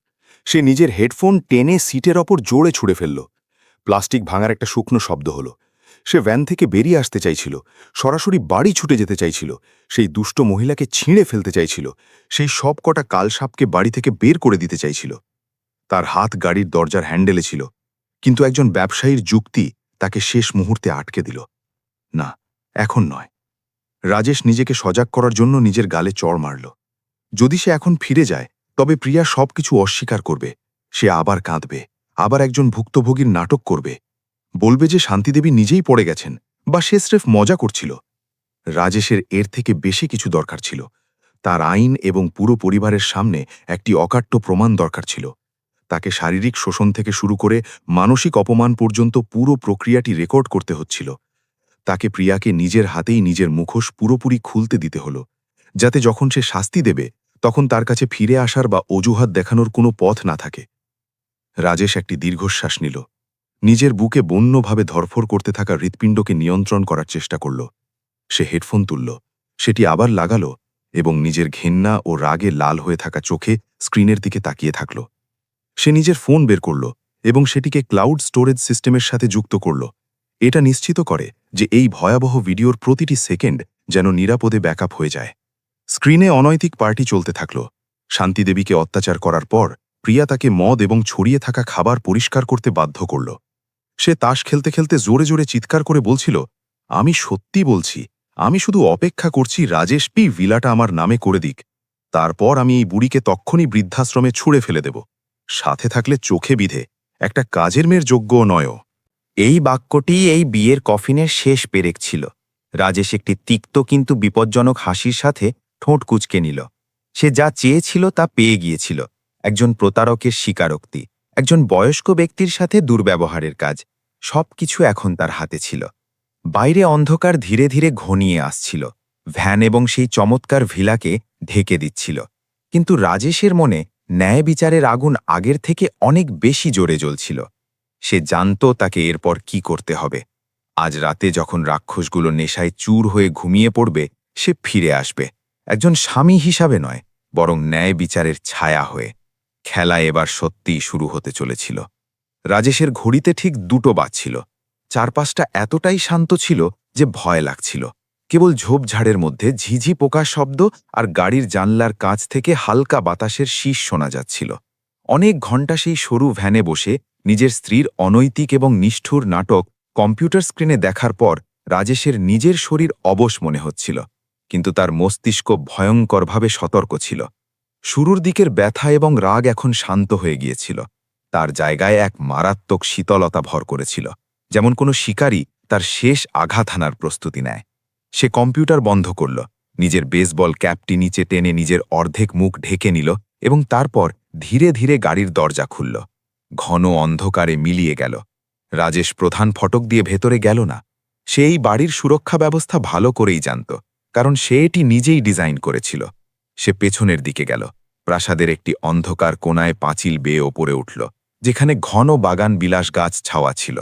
সে নিজের হেডফোন টেনে সিটের ওপর জোরে ছুঁড়ে ফেলল। প্লাস্টিক ভাঙার একটা শুকনো শব্দ হলো। সে ভ্যান থেকে বেরিয়ে আসতে চাইছিল, সরাসরি বাড়ি ছুটে যেতে চাইছিল, সেই দুষ্ট মহিলাকে ছিঁড়ে ফেলতে চাইছিল, সেই সব কটা কালসাপকে বাড়ি থেকে বের করে দিতে চাইছিল। তার হাত গাড়ির দরজার হ্যান্ডেলে ছিল, কিন্তু একজন ব্যবসায়ীর যুক্তি তাকে শেষ মুহূর্তে আটকে দিল। না, এখন নয়। রাজেশ নিজেকে সজাগ করার জন্য নিজের গালে চড় মারল। যদি সে এখন ফিরে যায় তবে প্রিয়া সবকিছু অস্বীকার করবে। সে আবার কাঁদবে, আবার একজন ভুক্তভোগীর নাটক করবে, বলবে যে শান্তিদেবী নিজেই পড়ে গেছেন বা সে স্রেফ মজা করছিল। রাজেশের এর থেকে বেশি কিছু দরকার ছিল। তার আইন এবং পুরো পরিবারের সামনে একটি অকাট্য প্রমাণ দরকার ছিল। তাকে শারীরিক শোষণ থেকে শুরু করে মানসিক অপমান পর্যন্ত পুরো প্রক্রিয়াটি রেকর্ড করতে হচ্ছিল। তাকে প্রিয়াকে নিজের হাতেই নিজের মুখোশ পুরোপুরি খুলতে দিতে হলো, যাতে যখন সে শাস্তি দেবে তখন তার কাছে ফিরে আসার বা অজুহাত দেখানোর কোনো পথ না থাকে। রাজেশ একটি দীর্ঘশ্বাস নিল, নিজের বুকে বন্যভাবে ধরফড় করতে থাকা হৃৎপিণ্ডকে নিয়ন্ত্রণ করার চেষ্টা করল। সে হেডফোন তুলল, সেটি আবার লাগাল এবং নিজের ঘেন্না ও রাগে লাল হয়ে থাকা চোখে স্ক্রিনের দিকে তাকিয়ে থাকল। সে নিজের ফোন বের করল এবং সেটিকে ক্লাউড স্টোরেজ সিস্টেমের সাথে যুক্ত করল। এটা নিশ্চিত করে যে এই ভয়াবহ ভিডিওর প্রতিটি সেকেন্ড যেন নিরাপদে ব্যাকআপ হয়ে যায়। স্ক্রিনে অনৈতিক পার্টি চলতে থাকল। শান্তিদেবীকে অত্যাচার করার পর প্রিয়া তাকে মদ এবং ছড়িয়ে থাকা খাবার পরিষ্কার করতে বাধ্য করল। সে তাস খেলতে খেলতে জোরে জোরে চিৎকার করে বলছিল, আমি সত্যি বলছি, আমি শুধু অপেক্ষা করছি রাজেশ পি ভিলাটা আমার নামে করে দিক, তারপর আমি এই বুড়িকে তক্ষুনি বৃদ্ধাশ্রমে ছুঁড়ে ফেলে দেব, সাথে থাকলে চোখে বিধে, একটা কাজের মেয়ের যোগ্যও নয়। এই বাক্যটি এই বিয়ের কফিনের শেষ পেরেক ছিল। রাজেশ একটি তিক্ত কিন্তু বিপজ্জনক হাসির সাথে ঠোঁট কুঁচকে নিল। সে যা চেয়েছিল তা পেয়ে গিয়েছিল, একজন প্রতারকের স্বীকারোক্তি, একজন বয়স্ক ব্যক্তির সাথে দুর্ব্যবহারের কাজ। সবকিছু এখন তার হাতে ছিল। বাইরে অন্ধকার ধীরে ধীরে ঘনিয়ে আসছিল, ভ্যান এবং সেই চমৎকার ভিলাকে ঢেকে দিচ্ছিল। কিন্তু রাজেশের মনে ন্যায় বিচারের আগুন আগের থেকে অনেক বেশি জোরে জ্বলছিল। সে জানত তাকে এরপর কি করতে হবে। আজ রাতে যখন রাক্ষসগুলো নেশায় চুর হয়ে ঘুমিয়ে পড়বে, সে ফিরে আসবে, একজন স্বামী হিসাবে নয়, বরং ন্যায় বিচারের ছায়া হয়ে। খেলা এবার সত্যিই শুরু হতে চলেছিল। রাজেশের ঘড়িতে ঠিক 2টো বাজছিল। চারপাশটা এতটাই শান্ত ছিল যে ভয় লাগছিল। কেবল ঝোপঝাড়ের মধ্যে ঝিঝি পোকার শব্দ আর গাড়ির জানলার কাছ থেকে হালকা বাতাসের শীষ শোনা যাচ্ছিল। অনেক ঘণ্টা সেই সরু ভ্যানে বসে নিজের স্ত্রীর অনৈতিক এবং নিষ্ঠুর নাটক কম্পিউটার স্ক্রিনে দেখার পর রাজেশের নিজের শরীর অবশ মনে হচ্ছিল, কিন্তু তার মস্তিষ্ক ভয়ঙ্করভাবে সতর্ক ছিল। শুরুর দিকের ব্যথা এবং রাগ এখন শান্ত হয়ে গিয়েছিল। তার জায়গায় এক মারাত্মক শীতলতা ভর করেছিল, যেমন কোনো শিকারী তার শেষ আঘাত হানার প্রস্তুতি নেয়। সে কম্পিউটার বন্ধ করল, নিজের বেসবল ক্যাপটি নিচে টেনে নিজের অর্ধেক মুখ ঢেকে নিল এবং তারপর ধীরে ধীরে গাড়ির দরজা খুলল। ঘন অন্ধকারে মিলিয়ে গেল। রাজেশ প্রধান ফটক দিয়ে ভেতরে গেল না। সে এই বাড়ির সুরক্ষা ব্যবস্থা ভালো করেই জানত, কারণ সে এটি নিজেই ডিজাইন করেছিল। সে পেছনের দিকে গেল। প্রাসাদের একটি অন্ধকার কোণায় পাঁচিল বেয়ে ওপরে উঠল, যেখানে ঘন বাগান বিলাস গাছ ছাওয়া ছিল।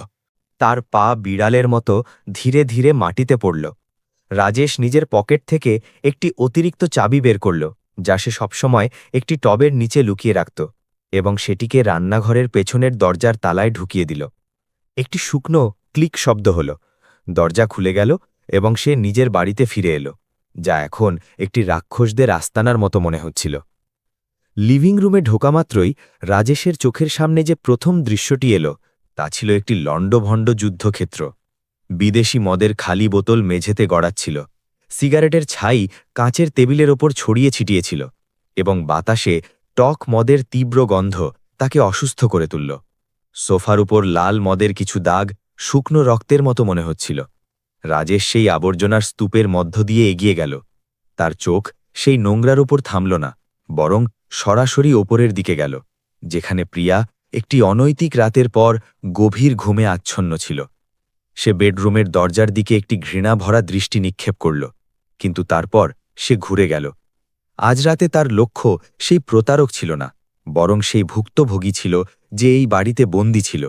তার পা বিড়ালের মতো ধীরে ধীরে মাটিতে পড়ল। রাজেশ নিজের পকেট থেকে একটি অতিরিক্ত চাবি বের করল, যা সে সবসময় একটি টবের নিচে লুকিয়ে রাখত, এবং সেটিকে রান্নাঘরের পেছনের দরজার তালায় ঢুকিয়ে দিল। একটি শুকনো ক্লিক শব্দ হল, দরজা খুলে গেল এবং সে নিজের বাড়িতে ফিরে এলো, যা এখন একটি রাক্ষসদের আস্তানার মতো মনে হচ্ছিল। লিভিং রুমে ঢোকামাত্রই রাজেশের চোখের সামনে যে প্রথম দৃশ্যটি এলো তা ছিল একটি লণ্ডভণ্ড যুদ্ধক্ষেত্র। বিদেশি মদের খালি বোতল মেঝেতে গড়াচ্ছিল সিগারেটের ছাই কাঁচের টেবিলের ওপর ছড়িয়ে ছিটিয়েছিল এবং বাতাসে টক মদের তীব্র গন্ধ তাকে অসুস্থ করে তুলল। সোফার উপর লাল মদের কিছু দাগ শুকনো রক্তের মতো মনে হচ্ছিল। রাজেশ সেই আবর্জনার স্তূপের মধ্য দিয়ে এগিয়ে গেল। তার চোখ সেই নোংরার উপর থামল না, বরং সরাসরি ওপরের দিকে গেল, যেখানে প্রিয়া একটি অনৈতিক রাতের পর গভীর ঘুমে আচ্ছন্ন ছিল। সে বেডরুমের দরজার দিকে একটি ঘৃণা ভরা দৃষ্টি নিক্ষেপ করল, কিন্তু তারপর সে ঘুরে গেল। আজ রাতে তার লক্ষ্য সেই প্রতারক ছিল না, বরং সেই ভুক্তভোগী ছিল যে এই বাড়িতে বন্দী ছিল।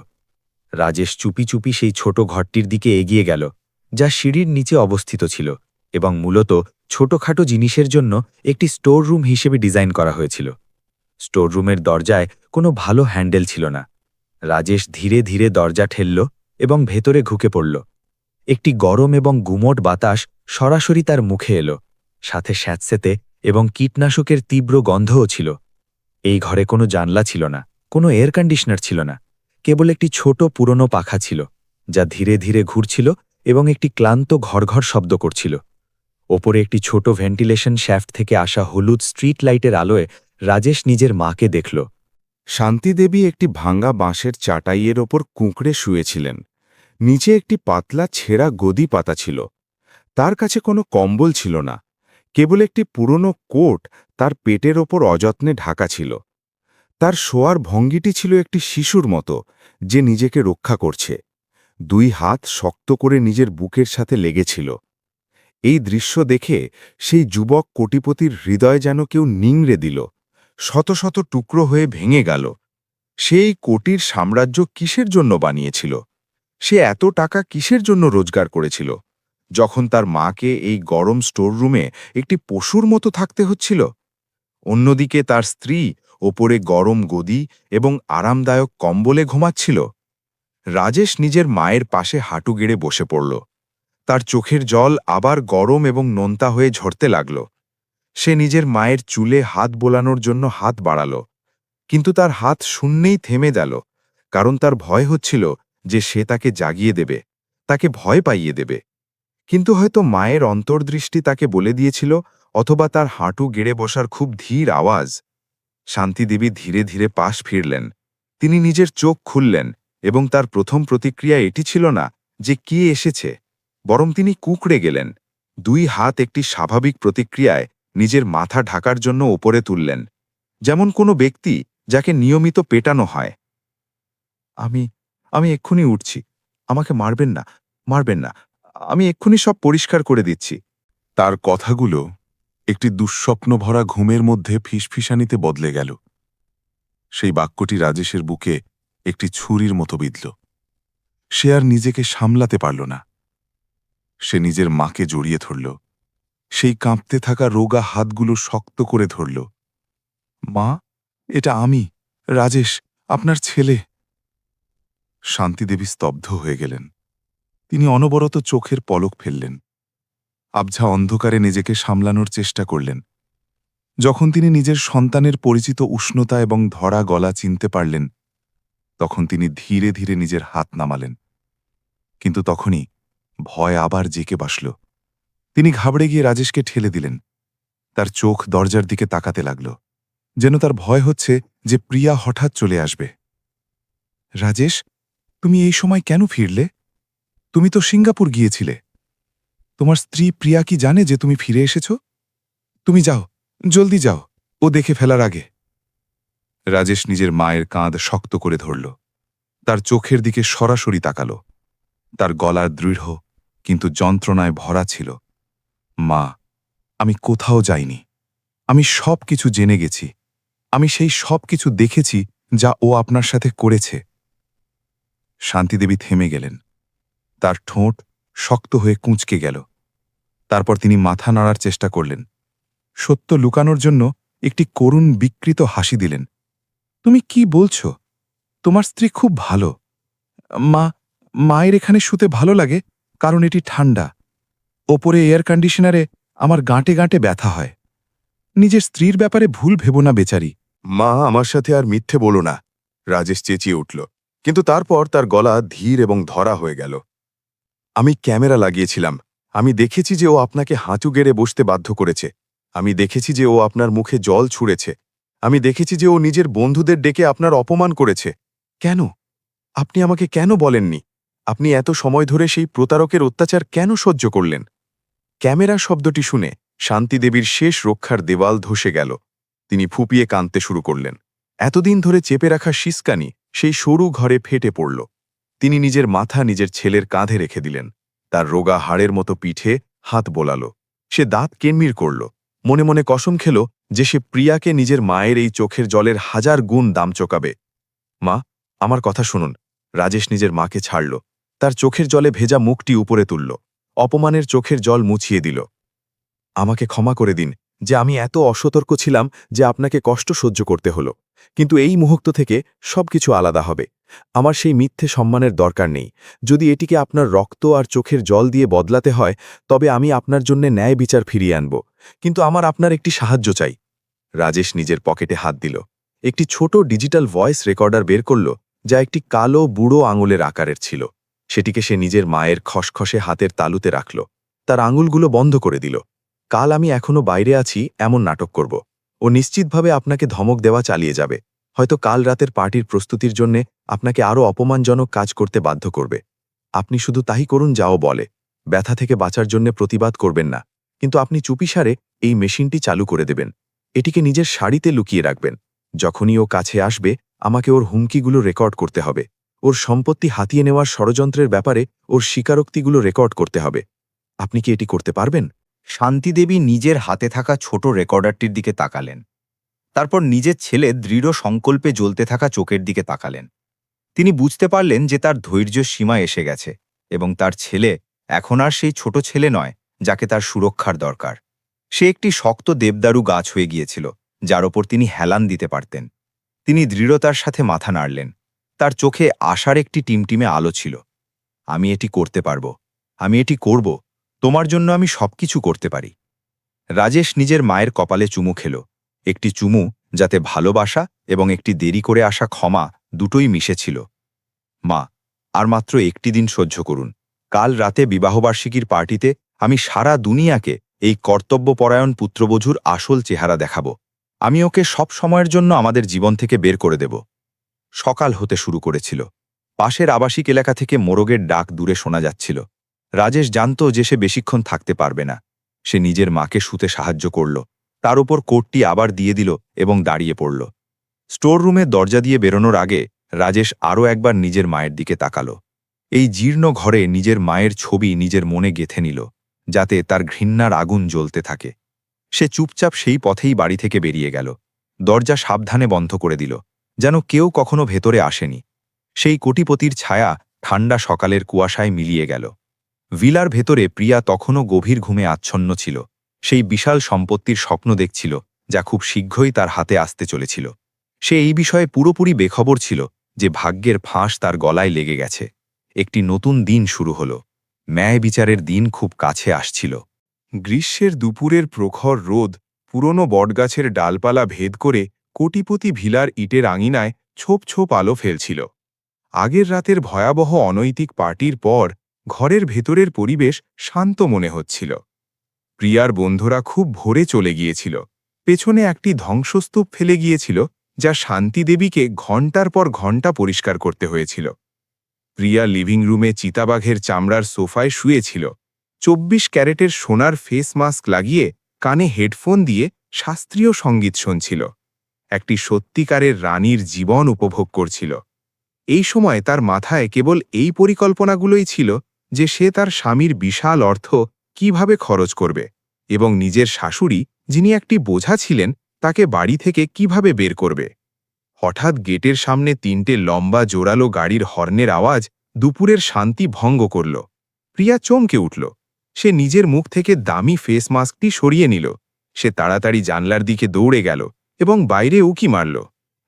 রাজেশ চুপি চুপি সেই ছোট ঘরটির দিকে এগিয়ে গেল, যা সিঁড়ির নিচে অবস্থিত ছিল এবং মূলত ছোটখাটো জিনিসের জন্য একটি স্টোর রুম হিসেবে ডিজাইন করা হয়েছিল। স্টোর রুমের দরজায় কোনো ভালো হ্যান্ডেল ছিল না। রাজেশ ধীরে ধীরে দরজা ঠেলল এবং ভেতরে ঢুকে পড়ল। একটি গরম এবং গুমোট বাতাস সরাসরি তার মুখে এলো, সাথে স্যাঁতসেঁতে এবং কীটনাশকের তীব্র গন্ধও ছিল। এই ঘরে কোনো জানলা ছিল না, কোনো এয়ার কন্ডিশনার ছিল না, কেবল একটি ছোট পুরনো পাখা ছিল, যা ধীরে ধীরে ঘুরছিল এবং একটি ক্লান্ত ঘরঘর শব্দ করছিল। ওপরে একটি ছোট ভেন্টিলেশন শ্যাফট থেকে আসা হলুদ স্ট্রিট লাইটের আলোয় রাজেশ নিজের মাকে দেখল। শান্তিদেবী একটি ভাঙা বাঁশের চাটাইয়ের ওপর কুঁকড়ে শুয়েছিলেন। নিচে একটি পাতলা ছেঁড়া গদি পাতা ছিল। তার কাছে কোনো কম্বল ছিল না, কেবল একটি পুরনো কোট তার পেটের ওপর অযত্নে ঢাকা ছিল। তার শোয়ার ভঙ্গিটি ছিল একটি শিশুর মতো, যে নিজেকে রক্ষা করছে। দুই হাত শক্ত করে নিজের বুকের সাথে লেগেছিল। এই দৃশ্য দেখে সেই যুবক কোটিপতির হৃদয় যেন কেউ নিংড়ে দিল, শত শত টুকরো হয়ে ভেঙে গেল। সেই কোটির সাম্রাজ্য কিসের জন্য বানিয়েছিল? সে এত টাকা কিসের জন্য রোজগার করেছিল, যখন তার মাকে এই গরম স্টোররুমে একটি পশুর মতো থাকতে হচ্ছিল? অন্যদিকে তার স্ত্রী ওপরে গরম গদি এবং আরামদায়ক কম্বলে ঘুমাচ্ছিল। রাজেশ নিজের মায়ের পাশে হাঁটু গেড়ে বসে পড়ল। তার চোখের জল আবার গরম এবং নোনতা হয়ে ঝরতে লাগল। সে নিজের মায়ের চুলে হাত বোলানোর জন্য হাত বাড়াল, কিন্তু তার হাত শূন্যেই থেমে গেল, কারণ তার ভয় হচ্ছিল যে সে তাকে জাগিয়ে দেবে, তাকে ভয় পাইয়ে দেবে। কিন্তু হয়তো মায়ের অন্তর্দৃষ্টি তাকে বলে দিয়েছিল, অথবা তার হাঁটু গেড়ে বসার খুব ধীর আওয়াজ। শান্তিদেবী ধীরে ধীরে পাশ ফিরলেন। তিনি নিজের চোখ খুললেন এবং তার প্রথম প্রতিক্রিয়া এটি ছিল না যে কি এসেছে, বরং তিনি কুঁকড়ে গেলেন। দুই হাত একটি স্বাভাবিক প্রতিক্রিয়ায় নিজের মাথা ঢাকার জন্য ওপরে তুললেন, যেমন কোনো ব্যক্তি যাকে নিয়মিত পেটানো হয়। আমি এক্ষুনি উঠছি, আমাকে মারবেন না, মারবেন না, আমি এক্ষুনি সব পরিষ্কার করে দিচ্ছি। তার কথাগুলো একটি দুঃস্বপ্ন ভরা ঘুমের মধ্যে ফিসফিসানিতে বদলে গেল। সেই বাক্যটি রাজেশের বুকে একটি ছুরির মতো বিঁধল। সে আর নিজেকে সামলাতে পারল না। সে নিজের মাকে জড়িয়ে ধরল, সেই কাঁপতে থাকা রোগা হাতগুলো শক্ত করে ধরল। মা, এটা আমি, রাজেশ, আপনার ছেলে। শান্তিদেবী স্তব্ধ হয়ে গেলেন। তিনি অনবরত চোখের পলক ফেললেন। আবঝা অন্ধকারে নিজেকে সামলানোর চেষ্টা করলেন। যখন তিনি নিজের সন্তানের পরিচিত উষ্ণতা এবং ধরা গলা চিনতে পারলেন, তখন তিনি ধীরে ধীরে নিজের হাত নামালেন। কিন্তু তখনই ভয় আবার জেঁকে বসল। তিনি ঘাবড়ে গিয়ে রাজেশকে ঠেলে দিলেন। তার চোখ দরজার দিকে তাকাতে লাগল, যেন তার ভয় হচ্ছে যে প্রিয়া হঠাৎ চলে আসবে। রাজেশ, তুমি এই সময় কেন ফিরলে? তুমি তো সিঙ্গাপুর গিয়েছিলে। তোমার স্ত্রী প্রিয়া কি জানে যে তুমি ফিরে এসেছ? তুমি যাও, জলদি যাও, ও দেখে ফেলার আগে। রাজেশ নিজের মায়ের কাঁধ শক্ত করে ধরল, তার চোখের দিকে সরাসরি তাকাল। তার গলার দৃঢ় কিন্তু যন্ত্রণায় ভরা ছিল। মা, আমি কোথাও যাইনি। আমি সব কিছু জেনে গেছি। আমি সেই সব কিছু দেখেছি যা ও আপনার সাথে করেছে। শান্তিদেবী থেমে গেলেন। তার ঠোঁট শক্ত হয়ে কুঁচকে গেল। তারপর তিনি মাথা নাড়ার চেষ্টা করলেন। সত্য লুকানোর জন্য একটি করুণ বিকৃত হাসি দিলেন। তুমি কি বলছ? তোমার স্ত্রী খুব ভালো। মায়ের এখানে শুতে ভালো লাগে কারণ এটি ঠান্ডা। ওপরে এয়ার কন্ডিশনারে আমার গাঁটে গাঁটে ব্যথা হয়। নিজের স্ত্রীর ব্যাপারে ভুল ভেবো না বেচারি। মা, আমার সাথে আর মিথ্যে বলো না, রাজেশ চেঁচিয়ে উঠল। কিন্তু তারপর তার গলা ধীর এবং ধরা হয়ে গেল। আমি ক্যামেরা লাগিয়েছিলাম, আমি দেখেছি যে ও আপনাকে হাঁটু গেড়ে বসতে বাধ্য করেছে। আমি দেখেছি যে ও আপনার মুখে জল ছুঁড়েছে। আমি দেখেছি যে ও নিজের বন্ধুদের ডেকে আপনার অপমান করেছে। কেন? আপনি আমাকে কেন বলেননি? আপনি এত সময় ধরে সেই প্রতারকের অত্যাচার কেন সহ্য করলেন? ক্যামেরা শব্দটি শুনে শান্তি দেবীর শেষ রক্ষার দেওয়াল ধসে গেল। তিনি ফুপিয়ে কাঁদতে শুরু করলেন। এতদিন ধরে চেপে রাখা শিসকানি সেই সরু ঘরে ফেটে পড়ল। তিনি নিজের মাথা নিজের ছেলের কাঁধে রেখে দিলেন। তার রোগা হাড়ের মতো পিঠে হাত বোলাল। সে দাঁত কেনমির করল। মনে মনে কসম খেল যে সে প্রিয়াকে নিজের মায়ের এই চোখের জলের 1000 গুণ দাম চোকাবে। মা, আমার কথা শুনুন। রাজেশ নিজের মাকে ছাড়ল। তার চোখের জলে ভেজা মুখটি উপরে তুলল। অপমানের চোখের জল মুছিয়ে দিল। আমাকে ক্ষমা করে দিন যে আমি এত অসতর্ক ছিলাম যে আপনাকে কষ্ট সহ্য করতে হলো। কিন্তু এই মুহূর্ত থেকে সবকিছু আলাদা হবে। আমার সেই মিথ্যে সম্মানের দরকার নেই। যদি এটিকে আপনার রক্ত আর চোখের জল দিয়ে বদলাতে হয়, তবে আমি আপনার জন্য ন্যায় বিচার ফিরিয়ে আনব। কিন্তু আমার আপনার একটি সাহায্য চাই। রাজেশ নিজের পকেটে হাত দিল। একটি ছোট ডিজিটাল ভয়েস রেকর্ডার বের করল, যা একটি কালো বুড়ো আঙুলের আকারের ছিল। সেটিকে সে নিজের মায়ের খসখসে হাতের তালুতে রাখল। তার আঙুলগুলো বন্ধ করে দিল। কাল আমি এখনো বাইরে আছি এমন নাটক করব। ও নিশ্চিতভাবে আপনাকে ধমক দেওয়া চালিয়ে যাবে। হয়তো কাল রাতের পার্টির প্রস্তুতির জন্যে আপনাকে আরও অপমানজনক কাজ করতে বাধ্য করবে। আপনি শুধু তাই করুন যাও বলে। ব্যথা থেকে বাঁচার জন্য প্রতিবাদ করবেন না, কিন্তু আপনি চুপিসারে এই মেশিনটি চালু করে দেবেন। এটিকে নিজের শাড়িতে লুকিয়ে রাখবেন। যখনই ও কাছে আসবে, আমাকে ওর হুমকিগুলো রেকর্ড করতে হবে। ওর সম্পত্তি হাতিয়ে নেওয়ার ষড়যন্ত্রের ব্যাপারে ওর স্বীকারোক্তিগুলো রেকর্ড করতে হবে। আপনি কি এটি করতে পারবেন? শান্তিদেবী নিজের হাতে থাকা ছোট রেকর্ডারটির দিকে তাকালেন। তারপর নিজের ছেলে দৃঢ় সংকল্পে জ্বলতে থাকা চোখের দিকে তাকালেন। তিনি বুঝতে পারলেন যে তার ধৈর্যের সীমা এসে গেছে এবং তার ছেলে এখন আর সেই ছোট ছেলে নয় যাকে তার সুরক্ষার দরকার। সে একটি শক্ত দেবদারু গাছ হয়ে গিয়েছিল, যার ওপর তিনি হেলান দিতে পারতেন। তিনি দৃঢ়তার সাথে মাথা নাড়লেন। তার চোখে আশার একটি টিমটিমে আলো ছিল। আমি এটি করতে পারব। আমি এটি করব। তোমার জন্য আমি সবকিছু করতে পারি। রাজেশ নিজের মায়ের কপালে চুমু খেল। একটি চুমু যাতে ভালোবাসা এবং একটি দেরি করে আসা ক্ষমা দুটোই মিশেছিল। মা, আর মাত্র একটি দিন সহ্য করুন। কাল রাতে বিবাহবার্ষিকীর পার্টিতে আমি সারা দুনিয়াকে এই কর্তব্যপরায়ণ পুত্রবধূর আসল চেহারা দেখাব। আমি ওকে সব সময়ের জন্য আমাদের জীবন থেকে বের করে দেব। সকাল হতে শুরু করেছিল। পাশের আবাসিক এলাকা থেকে মোরগের ডাক দূরে শোনা যাচ্ছিল। রাজেশ জানত যে সে বেশিক্ষণ থাকতে পারবে না। সে নিজের মাকে শুতে সাহায্য করল। তার উপর কোটটি আবার দিয়ে দিল এবং দাঁড়িয়ে পড়ল। স্টোর রুমের দরজা দিয়ে বেরোনোর আগে রাজেশ আরও একবার নিজের মায়ের দিকে তাকাল। এই জীর্ণ ঘরে নিজের মায়ের ছবি নিজের মনে গেঁথে নিল, যাতে তার ঘৃণার আগুন জ্বলতে থাকে। সে চুপচাপ সেই পথেই বাড়ি থেকে বেরিয়ে গেল। দরজা সাবধানে বন্ধ করে দিল, যেন কেউ কখনো ভেতরে আসেনি। সেই কোটিপতির ছায়া ঠান্ডা সকালের কুয়াশায় মিলিয়ে গেল। ভিলার ভেতরে প্রিয়া তখনও গভীর ঘুমে আচ্ছন্ন ছিল। সেই বিশাল সম্পত্তির স্বপ্ন দেখছিল, যা খুব শীঘ্রই তার হাতে আসতে চলেছিল। সে এই বিষয়ে পুরোপুরি বেখবর ছিল যে ভাগ্যের ফাঁস তার গলায় লেগে গেছে। একটি নতুন দিন শুরু হল। ন্যায় বিচারের দিন খুব কাছে আসছিল। গ্রীষ্মের দুপুরের প্রখর রোদ পুরনো বটগাছের ডালপালা ভেদ করে কোটিপতি ভিলার ইটের আঙিনায় ছোপ ছোপ আলো ফেলছিল। আগের রাতের ভয়াবহ অনৈতিক পার্টির পর ঘরের ভেতরের পরিবেশ শান্ত মনে হচ্ছিল। প্রিয়ার বন্ধুরা খুব ভোরে চলে গিয়েছিল। পেছনে একটি ধ্বংসস্তূপ ফেলে গিয়েছিল, যা শান্তিদেবীকে ঘণ্টার পর ঘণ্টা পরিষ্কার করতে হয়েছিল। প্রিয়া লিভিং রুমে চিতাবাঘের চামড়ার সোফায় শুয়েছিল। 24 ক্যারেটের সোনার ফেস মাস্ক লাগিয়ে কানে হেডফোন দিয়ে শাস্ত্রীয় সঙ্গীত শুনছিল। একটি সত্যিকারের রানীর জীবন উপভোগ করছিল। এই সময় তার মাথায় কেবল এই পরিকল্পনাগুলোই ছিল যে সে তার স্বামীর বিশাল অর্থ কিভাবে খরচ করবে এবং নিজের শাশুড়ি, যিনি একটি বোঝা ছিলেন, তাকে বাড়ি থেকে কিভাবে বের করবে। হঠাৎ গেটের সামনে 3টে লম্বা জোরালো গাড়ির হর্নের আওয়াজ দুপুরের শান্তি ভঙ্গ করল। প্রিয়া চমকে উঠল। সে নিজের মুখ থেকে দামি ফেস মাস্কটি সরিয়ে নিল। সে তাড়াতাড়ি জানলার দিকে দৌড়ে গেল এবং বাইরে উকি মারল।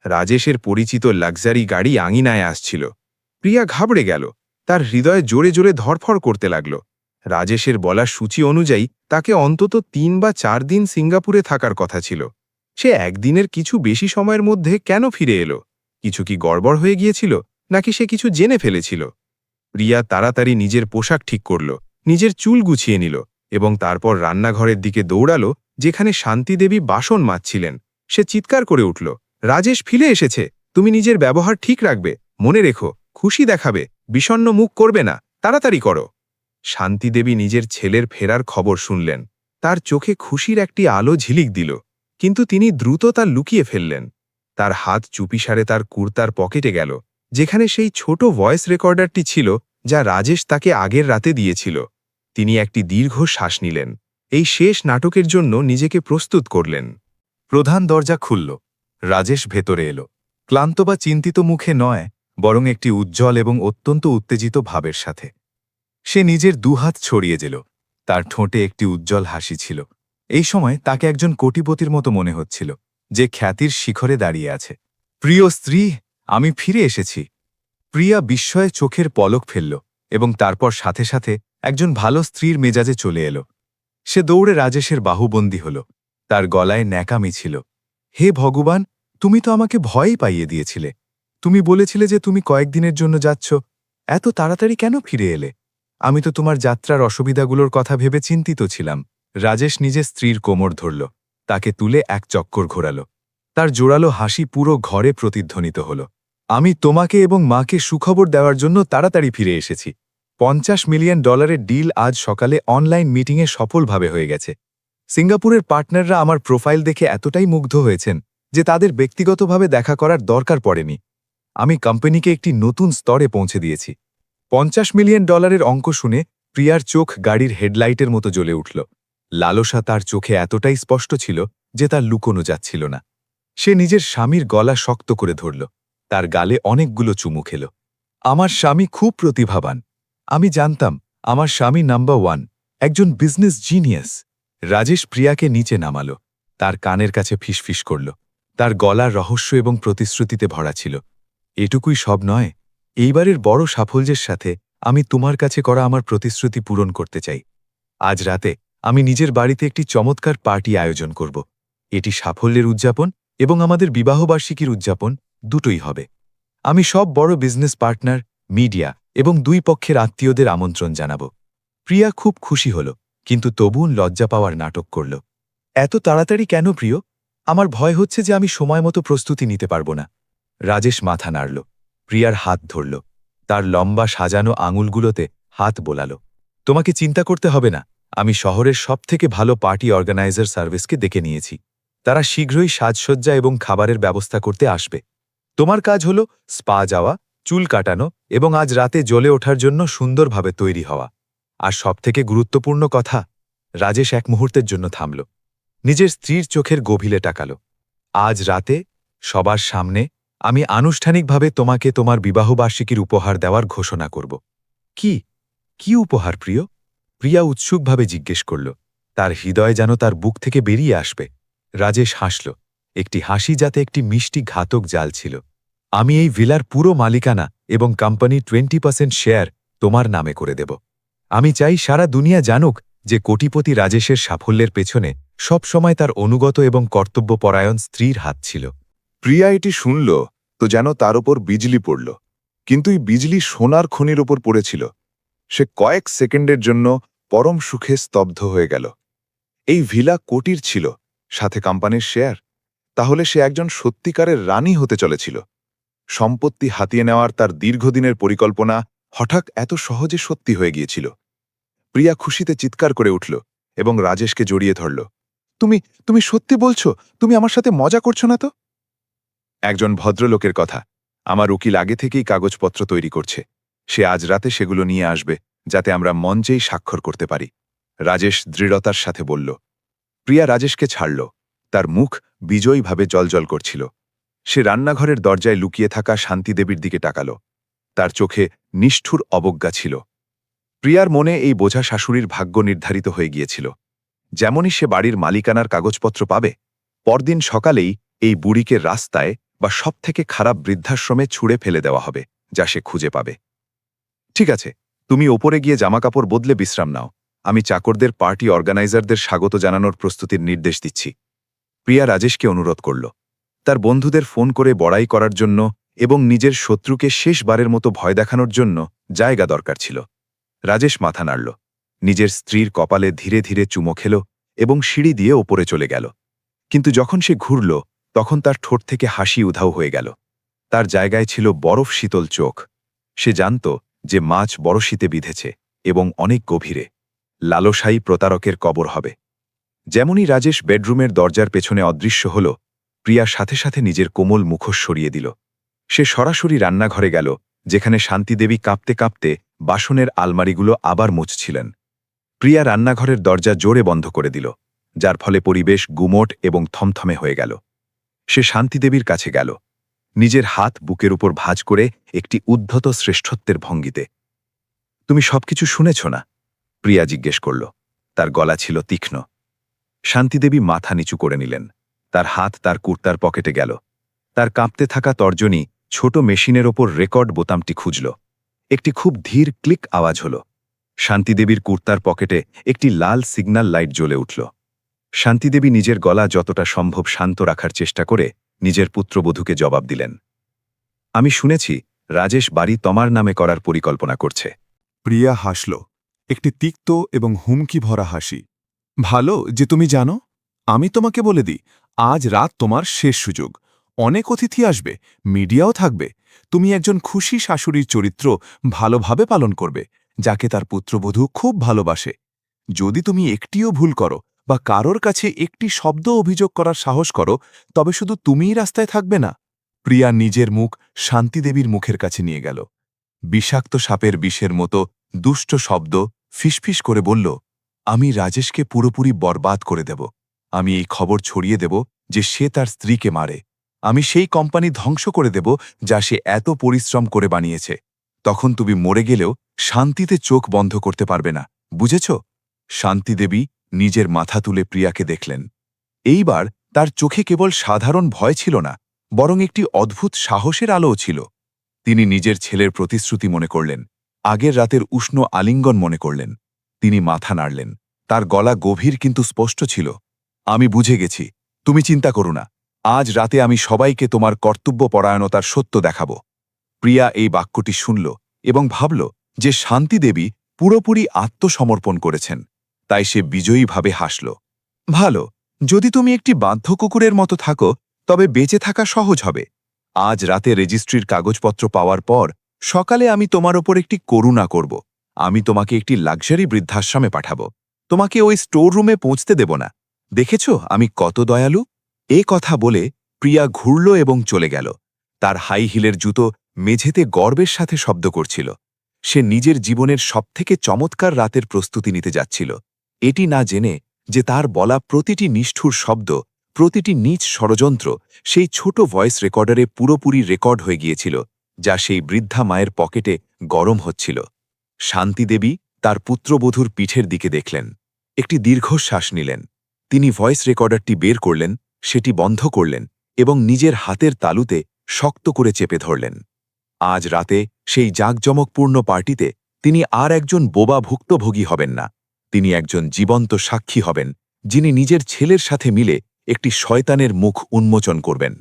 রাজেশের পরিচিত লাক্সারি গাড়ি আঙিনায় আসছিল। প্রিয়া ঘাবড়ে গেল। তার হৃদয় জোরে জোরে ধড়ফড় করতে লাগল। রাজেশের বলা সূচি অনুযায়ী তাকে অন্তত 3 বা 4 দিন সিঙ্গাপুরে থাকার কথা ছিল। সে একদিনের কিছু বেশি সময়ের মধ্যে কেন ফিরে এলো? কিছু কি গড়বড় হয়ে গিয়েছিল, নাকি সে কিছু জেনে ফেলেছিল? প্রিয়া তাড়াতাড়ি নিজের পোশাক ঠিক করল, নিজের চুল গুছিয়ে নিল এবং তারপর রান্নাঘরের দিকে দৌড়ালো, যেখানে শান্তি দেবী বাসন মাজছিলেন। সে চিৎকার করে উঠল, রাজেশ ফিরে এসেছে, তুমি নিজের ব্যবহার ঠিক রাখবে, মনে রেখো, খুশি দেখাবে, বিষণ্ণ মুখ করবে না, তাড়াতাড়ি করো। শান্তি দেবী নিজের ছেলের ফেরার খবর শুনলেন। তার চোখে খুশির একটি আলো ঝিলিক দিল, কিন্তু তিনি দ্রুত তা লুকিয়ে ফেললেন। তার হাত চুপিসারে তার কুর্তার পকেটে গেল, যেখানে সেই ছোট ভয়েস রেকর্ডারটি ছিল যা রাজেশ তাকে আগের রাতে দিয়েছিল। তিনি একটি দীর্ঘ শ্বাস নিলেন। এই শেষ নাটকের জন্য নিজেকে প্রস্তুত করলেন। প্রধান দরজা খুলল। রাজেশ ভেতরে এলো, ক্লান্ত বা চিন্তিত মুখে নয়, বরং একটি উজ্জ্বল এবং অত্যন্ত উত্তেজিত ভাবের সাথে। সে নিজের দুহাত ছড়িয়ে দিল। তার ঠোঁটে একটি উজ্জ্বল হাসি ছিল। এই সময় তাকে একজন কোটিপতির মতো মনে হচ্ছিল, যে খ্যাতির শিখরে দাঁড়িয়ে আছে। প্রিয় স্ত্রী, আমি ফিরে এসেছি। প্রিয়া বিস্ময়ে চোখের পলক ফেলল এবং তারপর সাথে সাথে একজন ভালো স্ত্রীর মেজাজে চলে এলো। সে দৌড়ে রাজেশের বাহুবন্দী হল। তার গলায় ন্যাকামি ছিল। হে ভগবান, তুমি তো আমাকে ভয়ই পাইয়ে দিয়েছিলে। তুমি বলেছিলে যে তুমি কয়েকদিনের জন্য যাচ্ছ। এত তাড়াতাড়ি কেন ফিরে এলে? আমি তো তোমার যাত্রার অসুবিধাগুলোর কথা ভেবে চিন্তিত ছিলাম। রাজেশ নিজের স্ত্রীর কোমর ধরল, তাকে তুলে এক চক্কর ঘোরাল। তার জোরালো হাসি পুরো ঘরে প্রতিধ্বনিত হল। আমি তোমাকে এবং মাকে সুখবর দেওয়ার জন্য তাড়াতাড়ি ফিরে এসেছি। $50 মিলিয়ন ডিল আজ সকালে অনলাইন মিটিংয়ে সফলভাবে হয়ে গেছে। সিঙ্গাপুরের পার্টনাররা আমার প্রোফাইল দেখে এতটাই মুগ্ধ হয়েছেন যে তাদের ব্যক্তিগতভাবে দেখা করার দরকার পড়েনি। আমি কোম্পানিকে একটি নতুন স্তরে পৌঁছে দিয়েছি। $50 মিলিয়ন অঙ্ক শুনে প্রিয়ার চোখ গাড়ির হেডলাইটের মতো জ্বলে উঠল। লালসা তার চোখে এতটাই স্পষ্ট ছিল যে তার লুকোনো যাচ্ছিল না। সে নিজের স্বামীর গলা শক্ত করে ধরল, তার গালে অনেকগুলো চুমু খেল। আমার স্বামী খুব প্রতিভাবান। আমি জানতাম আমার স্বামী নাম্বার 1, একজন বিজনেস জিনিয়াস। রাজেশ প্রিয়াকে নিচে নামালো, তার কানের কাছে ফিসফিস করল। তার গলার রহস্য এবং প্রতিশ্রুতিতে ভরা ছিল। এটুকুই সব নয়, এইবারের বড় সাফল্যের সাথে আমি তোমার কাছে করা আমার প্রতিশ্রুতি পূরণ করতে চাই। আজ রাতে আমি নিজের বাড়িতে একটি চমৎকার পার্টি আয়োজন করব। এটি সাফল্যের উদযাপন এবং আমাদের বিবাহবার্ষিকীর উদযাপন দুটোই হবে। আমি সব বড় বিজনেস পার্টনার, মিডিয়া এবং দুই পক্ষের আত্মীয়দের আমন্ত্রণ জানাব। প্রিয়া খুব খুশি হল, কিন্তু তবুও লজ্জা পাওয়ার নাটক করল। এত তাড়াতাড়ি কেন প্রিয়? আমার ভয় হচ্ছে যে আমি সময়মতো প্রস্তুতি নিতে পারব না। রাজেশ মাথা নাড়ল, প্রিয়ার হাত ধরল, তার লম্বা সাজানো আঙুলগুলোতে হাত বোলাল। তোমাকে চিন্তা করতে হবে না, আমি শহরের সবথেকে ভালো পার্টি অর্গানাইজার সার্ভিসকে ডেকে নিয়েছি। তারা শীঘ্রই সাজসজ্জা এবং খাবারের ব্যবস্থা করতে আসবে। তোমার কাজ হল স্পা যাওয়া, চুল কাটানো এবং আজ রাতে জ্বলে ওঠার জন্য সুন্দরভাবে তৈরি হওয়া। আর সবথেকে গুরুত্বপূর্ণ কথা, রাজেশ এক মুহূর্তের জন্য থামল, নিজের স্ত্রীর চোখের গভীরে তাকাল। আজ রাতে সবার সামনে আমি আনুষ্ঠানিকভাবে তোমাকে তোমার বিবাহবার্ষিকীর উপহার দেওয়ার ঘোষণা করব। কি উপহার প্রিয়? প্রিয়া উৎসুকভাবে জিজ্ঞেস করল। তার হৃদয় যেন তার বুক থেকে বেরিয়ে আসবে। রাজেশ হাসল, একটি হাসি যাতে একটি মিষ্টি ঘাতক জাল ছিল। আমি এই ভিলার পুরো মালিকানা এবং কোম্পানির 20% শেয়ার তোমার নামে করে দেব। আমি চাই সারা দুনিয়া জানুক যে কোটিপতি রাজেশের সাফল্যের পেছনে সবসময় তার অনুগত এবং কর্তব্যপরায়ণ স্ত্রীর হাত ছিল। প্রিয়া এটি শুনল তো যেন তার ওপর বিজলি পড়ল, কিন্তু এই বিজলি সোনার খনির ওপর পড়েছিল। সে কয়েক সেকেন্ডের জন্য পরম সুখে স্তব্ধ হয়ে গেল। এই ভিলা কোটির ছিল, সাথে কোম্পানির শেয়ার। তাহলে সে একজন সত্যিকারের রানী হতে চলেছিল। সম্পত্তি হাতিয়ে নেওয়ার তার দীর্ঘদিনের পরিকল্পনা হঠাৎ এত সহজে সত্যি হয়ে গিয়েছিল। প্রিয়া খুশিতে চিৎকার করে উঠল এবং রাজেশকে জড়িয়ে ধরল। তুমি সত্যি বলছো? তুমি আমার সাথে মজা করছো না তো? একজন ভদ্রলোকের কথা। আমার উকিল আগে থেকেই কাগজপত্র তৈরি করছে। সে আজ রাতে সেগুলো নিয়ে আসবে, যাতে আমরা মঞ্চেই স্বাক্ষর করতে পারি। রাজেশ দৃঢ়তার সাথে বলল। প্রিয়া রাজেশকে ছাড়ল। তার মুখ বিজয়ীভাবে জ্বলজ্বল করছিল। সে রান্নাঘরের দরজায় লুকিয়ে থাকা শান্তিদেবীর দিকে তাকাল। তার চোখে নিষ্ঠুর অবজ্ঞা ছিল। প্রিয়ার মনে এই বোঝা শাশুড়ির ভাগ্য নির্ধারিত হয়ে গিয়েছিল। যেমনই সে বাড়ির মালিকানার কাগজপত্র পাবে, পরদিন সকালেই এই বুড়িকে রাস্তায় বা সবথেকে খারাপ বৃদ্ধাশ্রমে ছুঁড়ে ফেলে দেওয়া হবে, যা সে খুঁজে পাবে। ঠিক আছে, তুমি ওপরে গিয়ে জামাকাপড় বদলে বিশ্রাম নাও। আমি চাকরদের পার্টি অর্গানাইজারদের স্বাগত জানানোর প্রস্তুতির নির্দেশ দিচ্ছি। প্রিয়া রাজেশকে অনুরোধ করল, তার বন্ধুদের ফোন করে বড়াই করার জন্য এবং নিজের শত্রুকে শেষবারের মতো ভয় দেখানোর জন্য জায়গা দরকার ছিল। রাজেশ মাথা নাড়ল। নিজের স্ত্রীর কপালে ধীরে ধীরে চুমো খেল এবং সিঁড়ি দিয়ে ওপরে চলে গেল। কিন্তু যখন সে ঘুরল তখন তার ঠোঁট থেকে হাসি উধাও হয়ে গেল। তার জায়গায় ছিল বরফ শীতল চোখ। সে জানত যে মাছ বড় শীতে বিঁধেছে এবং অনেক গভীরে। লালসাই প্রতারকের কবর হবে। যেমনই রাজেশ বেডরুমের দরজার পেছনে অদৃশ্য হল, প্রিয়া সাথে সাথে নিজের কোমল মুখোশ সরিয়ে দিল। সে সরাসরি রান্নাঘরে গেল, যেখানে শান্তিদেবী কাঁপতে কাঁপতে বাসনের আলমারিগুলো আবার মুছছিলেন। প্রিয়া রান্নাঘরের দরজা জোরে বন্ধ করে দিল, যার ফলে পরিবেশ গুমোট এবং থমথমে হয়ে গেল। সে শান্তিদেবীর কাছে গেল, নিজের হাত বুকের উপর ভাঁজ করে একটি উদ্ধত শ্রেষ্ঠত্বের ভঙ্গিতে। তুমি সবকিছু শুনেছ না? প্রিয়া জিজ্ঞেস করল। তার গলা ছিল তীক্ষ্ণ। শান্তিদেবী মাথা নিচু করে নিলেন। তার হাত তার কুর্তার পকেটে গেল। তার কাঁপতে থাকা তর্জনী ছোট মেশিনের ওপর রেকর্ড বোতামটি খুঁজল। একটি খুব ধীর ক্লিক আওয়াজ হল। শান্তিদেবীর কুর্তার পকেটে একটি লাল সিগন্যাল লাইট জ্বলে উঠল। শান্তিদেবী নিজের গলা যতটা সম্ভব শান্ত রাখার চেষ্টা করে নিজের পুত্রবধূকে জবাব দিলেন। আমি শুনেছি রাজেশ বাড়ি তোমার নামে করার পরিকল্পনা করছে। প্রিয়া হাসল, একটি তিক্ত এবং হুমকি ভরা হাসি। ভালো যে তুমি জানো। আমি তোমাকে বলে দিই, আজ রাত তোমার শেষ সুযোগ। অনেক অতিথি আসবে, মিডিয়াও থাকবে। তুমি একজন খুশি শাশুড়ির চরিত্র ভালোভাবে পালন করবে, যাকে তার পুত্রবধূ খুব ভালোবাসে। যদি তুমি একটিও ভুল করো বা কারোর কাছে একটি শব্দ অভিযোগ করার সাহস করো, তবে শুধু তুমিই রাস্তায় থাকবে না। প্রিয়া নিজের মুখ শান্তিদেবীর মুখের কাছে নিয়ে গেল। বিষাক্ত সাপের বিষের মতো দুষ্ট শব্দ ফিসফিস করে বলল, আমি রাজেশকে পুরোপুরি বরবাদ করে দেব। আমি এই খবর ছড়িয়ে দেব যে সে তার স্ত্রীকে মারে। আমি সেই কোম্পানি ধ্বংস করে দেব যা সে এত পরিশ্রম করে বানিয়েছে। তখন তুমি মরে গেলেও শান্তিতে চোখ বন্ধ করতে পারবে না, বুঝেছ? শান্তিদেবী নিজের মাথা তুলে প্রিয়াকে দেখলেন। এইবার তার চোখে কেবল সাধারণ ভয় ছিল না, বরং একটি অদ্ভুত সাহসের আলোও ছিল। তিনি নিজের ছেলের প্রতিশ্রুতি মনে করলেন, আগের রাতের উষ্ণ আলিঙ্গন মনে করলেন। তিনি মাথা নাড়লেন। তার গলা গভীর কিন্তু স্পষ্ট ছিল। আমি বুঝে গেছি, তুমি চিন্তা করো না। আজ রাতে আমি সবাইকে তোমার কর্তব্যপরায়ণতার সত্য দেখাব। প্রিয়া এই বাক্যটি শুনল এবং ভাবল যে শান্তিদেবী পুরোপুরি আত্মসমর্পণ করেছেন। তাই সে বিজয়ীভাবে হাসল। ভালো, যদি তুমি একটি বাধ্য কুকুরের মতো থাকো তবে বেঁচে থাকা সহজ হবে। আজ রাতে রেজিস্ট্রির কাগজপত্র পাওয়ার পর সকালে আমি তোমার ওপর একটি করুণা করব। আমি তোমাকে একটি লাক্সারি বৃদ্ধাশ্রমে পাঠাবো। তোমাকে ওই স্টোর রুমে পৌঁছতে দেব না। দেখেছ আমি কত দয়ালু? এ কথা বলে প্রিয়া ঘুরল এবং চলে গেল। তার হাই হিলের জুতো মেঝেতে গর্বের সাথে শব্দ করছিল। সে নিজের জীবনের সবথেকে চমৎকার রাতের প্রস্তুতি নিতে যাচ্ছিল, এটি না জেনে যে তার বলা প্রতিটি নিষ্ঠুর শব্দ, প্রতিটি নীচ ষড়যন্ত্র সেই ছোট ভয়েস রেকর্ডারে পুরোপুরি রেকর্ড হয়ে গিয়েছিল, যা সেই বৃদ্ধা মায়ের পকেটে গরম হচ্ছিল। শান্তিদেবী তার পুত্রবধূর পিঠের দিকে দেখলেন, একটি দীর্ঘশ্বাস নিলেন। তিনি ভয়েস রেকর্ডারটি বের করলেন, সেটি বন্ধ করলেন এবং নিজের হাতের তালুতে শক্ত করে চেপে ধরলেন। আজ রাতে সেই জাঁকজমকপূর্ণ পার্টিতে তিনি আর একজন বোবা ভুক্তভোগী হবেন না। তিনি একজন জীবন্ত সাক্ষী হবেন, যিনি নিজের ছেলের সাথে মিলে একটি শয়তানের মুখ উন্মোচন করবেন।